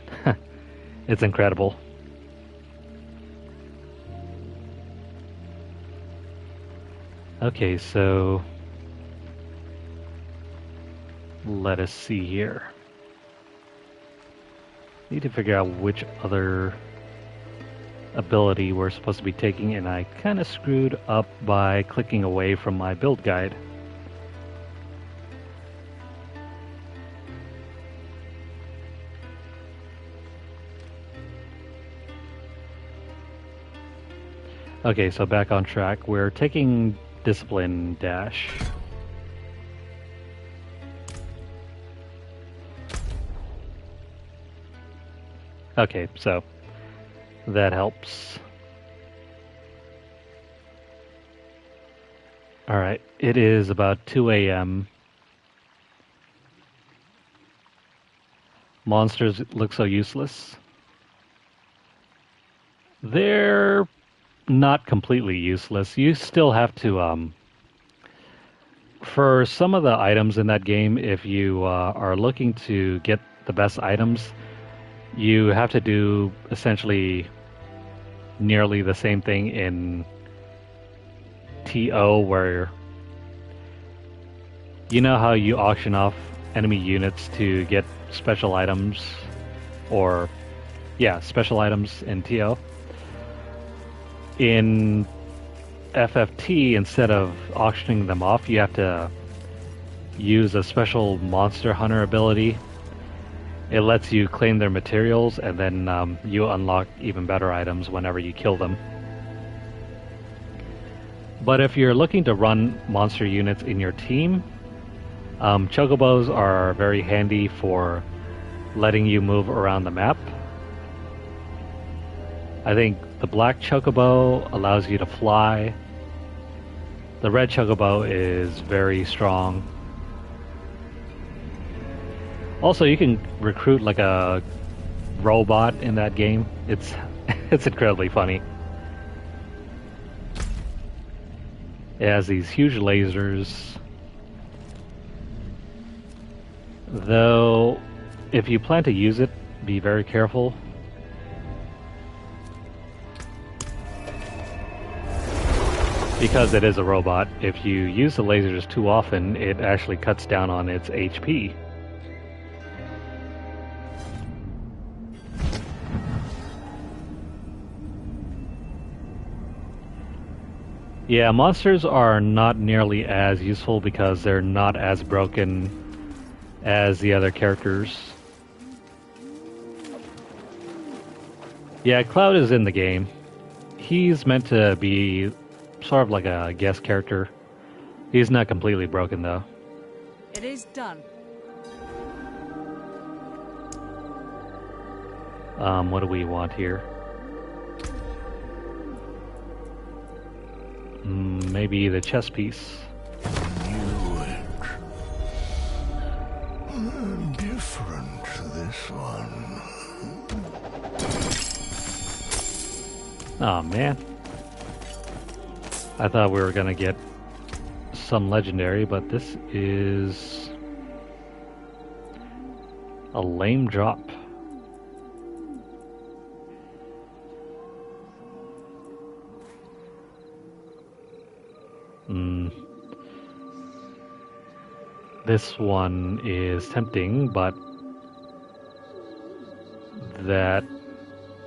It's incredible. Okay, so let us see here. Need to figure out which other ability we're supposed to be taking, and I kind of screwed up by clicking away from my build guide. Okay, so back on track. We're taking discipline dash. Okay, so that helps. Alright, it is about 2 a.m. Monsters look so useless. They're not completely useless. You still have to, for some of the items in that game, if you are looking to get the best items, you have to do essentially nearly the same thing in TO, where you know how you auction off enemy units to get special items, or yeah, special items in TO. In FFT, instead of auctioning them off, you have to use a special monster hunter ability. It lets you claim their materials, and then you unlock even better items whenever you kill them. But if you're looking to run monster units in your team, chocobos are very handy for letting you move around the map. I think the black chocobo allows you to fly. The red chocobo is very strong. Also, you can recruit like a robot in that game. It's it's incredibly funny. It has these huge lasers. Though, if you plan to use it, be very careful. Because it is a robot, if you use the lasers too often, it actually cuts down on its HP. Yeah, monsters are not nearly as useful because they're not as broken as the other characters. Yeah, Cloud is in the game. He's meant to be sort of like a guest character. He's not completely broken though. It is done. What do we want here? Maybe the chess piece. Different, this one. Oh man. I thought we were gonna get some legendary, but this is a lame drop. This one is tempting, but that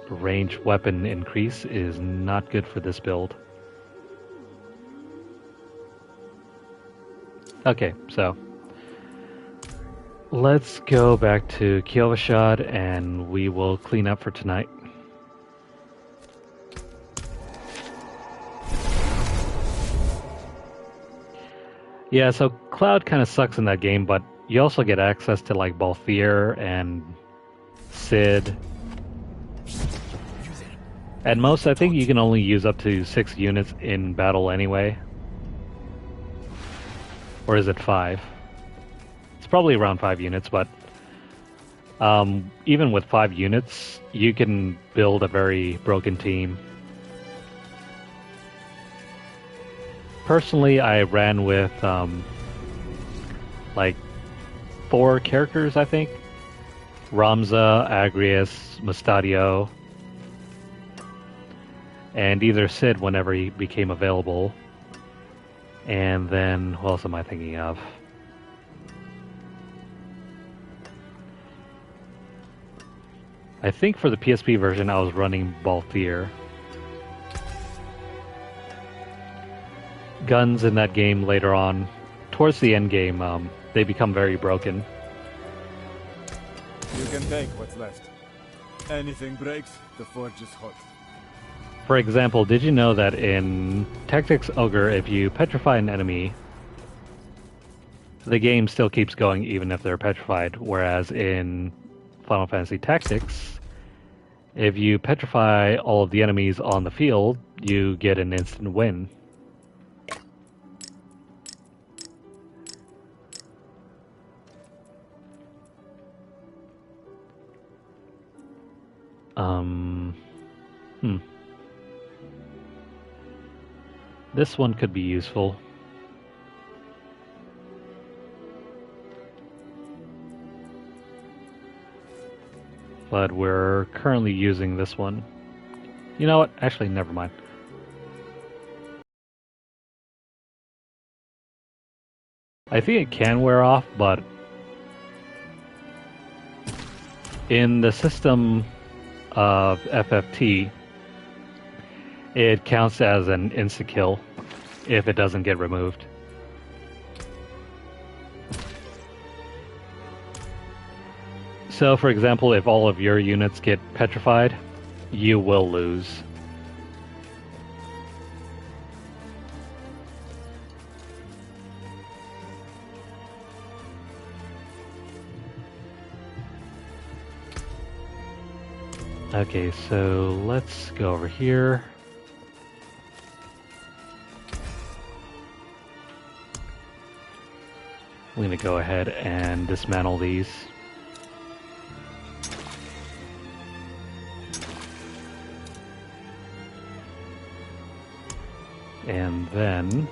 range weapon increase is not good for this build. Okay, so let's go back to Kiovashad and we will clean up for tonight. Yeah, so Cloud kind of sucks in that game, but you also get access to like Balthier and Sid. At most, I think you can only use up to 6 units in battle anyway. Or is it 5? It's probably around 5 units, but even with 5 units, you can build a very broken team. Personally, I ran with like 4 characters, I think. Ramza, Agrius, Mustadio, and either Sid whenever he became available. And then, who else am I thinking of? I think for the PSP version I was running Balthier. Guns in that game later on, towards the end game, they become very broken. You can take what's left. Anything breaks, the forge is hot. For example, did you know that in Tactics Ogre, if you petrify an enemy, the game still keeps going even if they're petrified, whereas in Final Fantasy Tactics, if you petrify all of the enemies on the field, you get an instant win. This one could be useful. But we're currently using this one. You know what? Actually, never mind. I think it can wear off, but in the system of FFT, it counts as an insta-kill if it doesn't get removed. So, for example, if all of your units get petrified, you will lose. Okay, so let's go over here. I'm going to go ahead and dismantle these. And then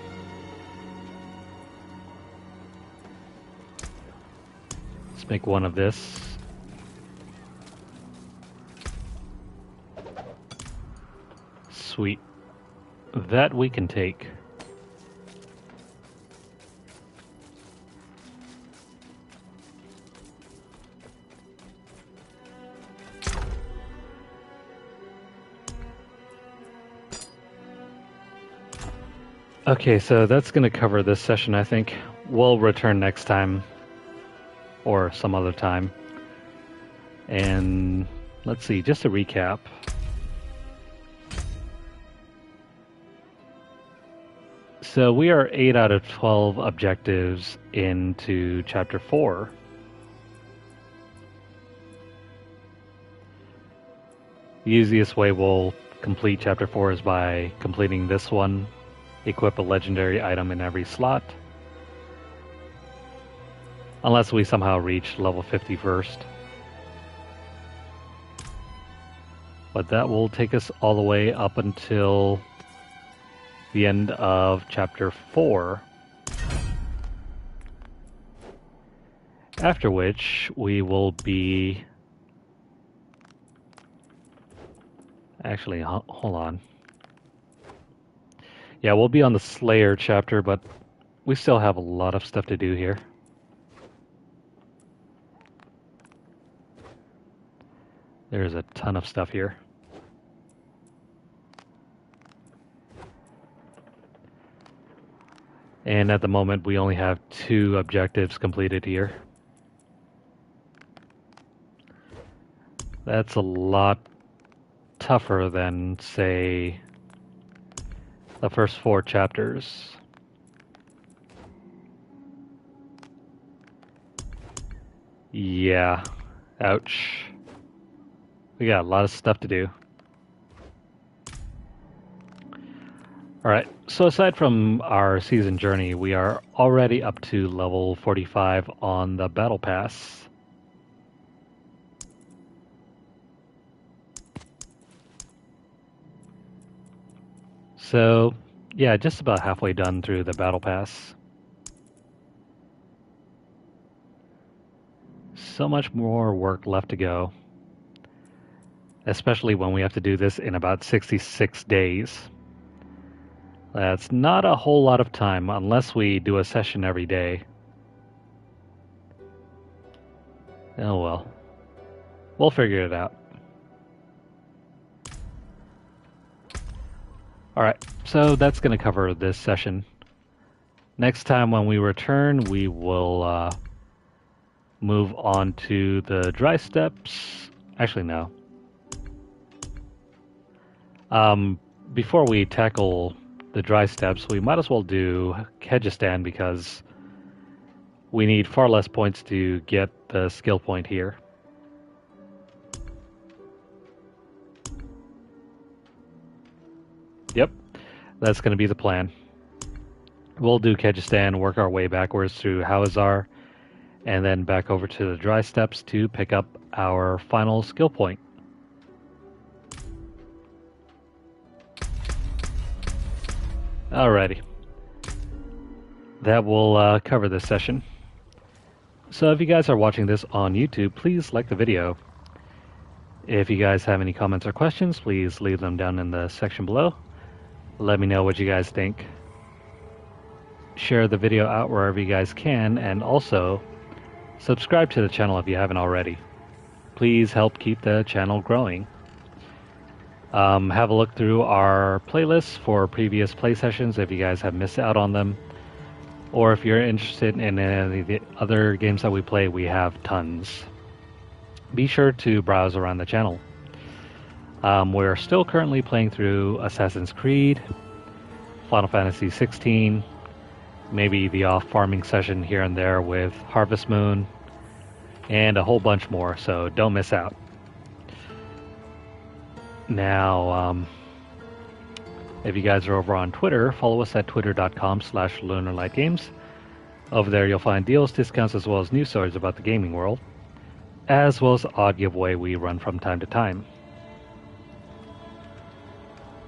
let's make one of this. Sweet. That we can take. Okay, so that's going to cover this session, I think. We'll return next time, or some other time. And let's see, just to recap. So we are 8 out of 12 objectives into Chapter 4. The easiest way we'll complete Chapter 4 is by completing this one. Equip a legendary item in every slot. Unless we somehow reach level 50 first. But that will take us all the way up until the end of Chapter 4. After which we will be... Actually, hold on. Yeah, we'll be on the Slayer chapter, but we still have a lot of stuff to do here. There's a ton of stuff here. And at the moment, we only have 2 objectives completed here. That's a lot tougher than, say, the first 4 chapters. Yeah. Ouch. We got a lot of stuff to do. Alright, so aside from our season journey, we are already up to level 45 on the Battle Pass. So, yeah, just about halfway done through the Battle Pass. So much more work left to go. Especially when we have to do this in about 66 days. That's not a whole lot of time unless we do a session every day. Oh well. We'll figure it out. Alright, so that's going to cover this session. Next time when we return, we will move on to the dry steps. Actually, no. Before we tackle the dry steps, we might as well do Kyrgyzstan because we need far less points to get the skill point here. Yep, that's going to be the plan. We'll do Kyrgyzstan, work our way backwards through Hawazar, and then back over to the dry steps to pick up our final skill point. Alrighty. That will cover this session. So if you guys are watching this on YouTube, please like the video. If you guys have any comments or questions, please leave them down in the section below. Let me know what you guys think. Share the video out wherever you guys can, and also subscribe to the channel if you haven't already. Please help keep the channel growing. Have a look through our playlists for previous play sessions if you guys have missed out on them. Or if you're interested in any of the other games that we play, we have tons. Be sure to browse around the channel. We're still currently playing through Assassin's Creed, Final Fantasy 16, maybe the off farming session here and there with Harvest Moon, and a whole bunch more, so don't miss out. Now, if you guys are over on Twitter, follow us at twitter.com/LunarlightGames. Over there you'll find deals, discounts, as well as news stories about the gaming world, as well as odd giveaway we run from time to time.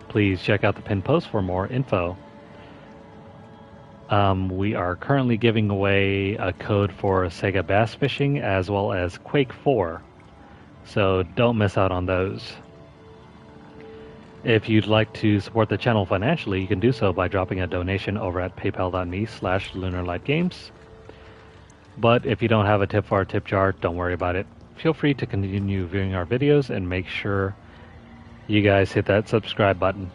Please check out the pinned post for more info. We are currently giving away a code for Sega Bass Fishing as well as Quake 4, so don't miss out on those. If you'd like to support the channel financially, you can do so by dropping a donation over at paypal.me/LunarlightGames. But if you don't have a tip for our tip jar, don't worry about it. Feel free to continue viewing our videos and make sure you guys hit that subscribe button.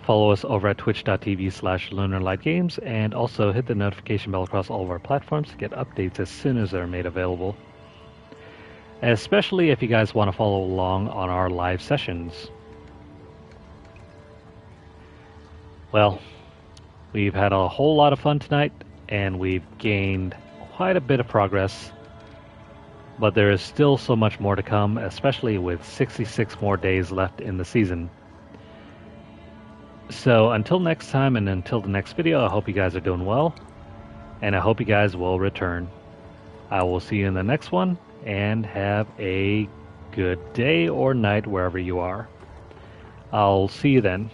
Follow us over at twitch.tv/LunarlightGames and also hit the notification bell across all of our platforms to get updates as soon as they're made available. Especially if you guys want to follow along on our live sessions. Well, we've had a whole lot of fun tonight and we've gained quite a bit of progress, but there is still so much more to come, especially with 66 more days left in the season. So until next time and until the next video, I hope you guys are doing well, and I hope you guys will return. I will see you in the next one, and have a good day or night wherever you are. I'll see you then.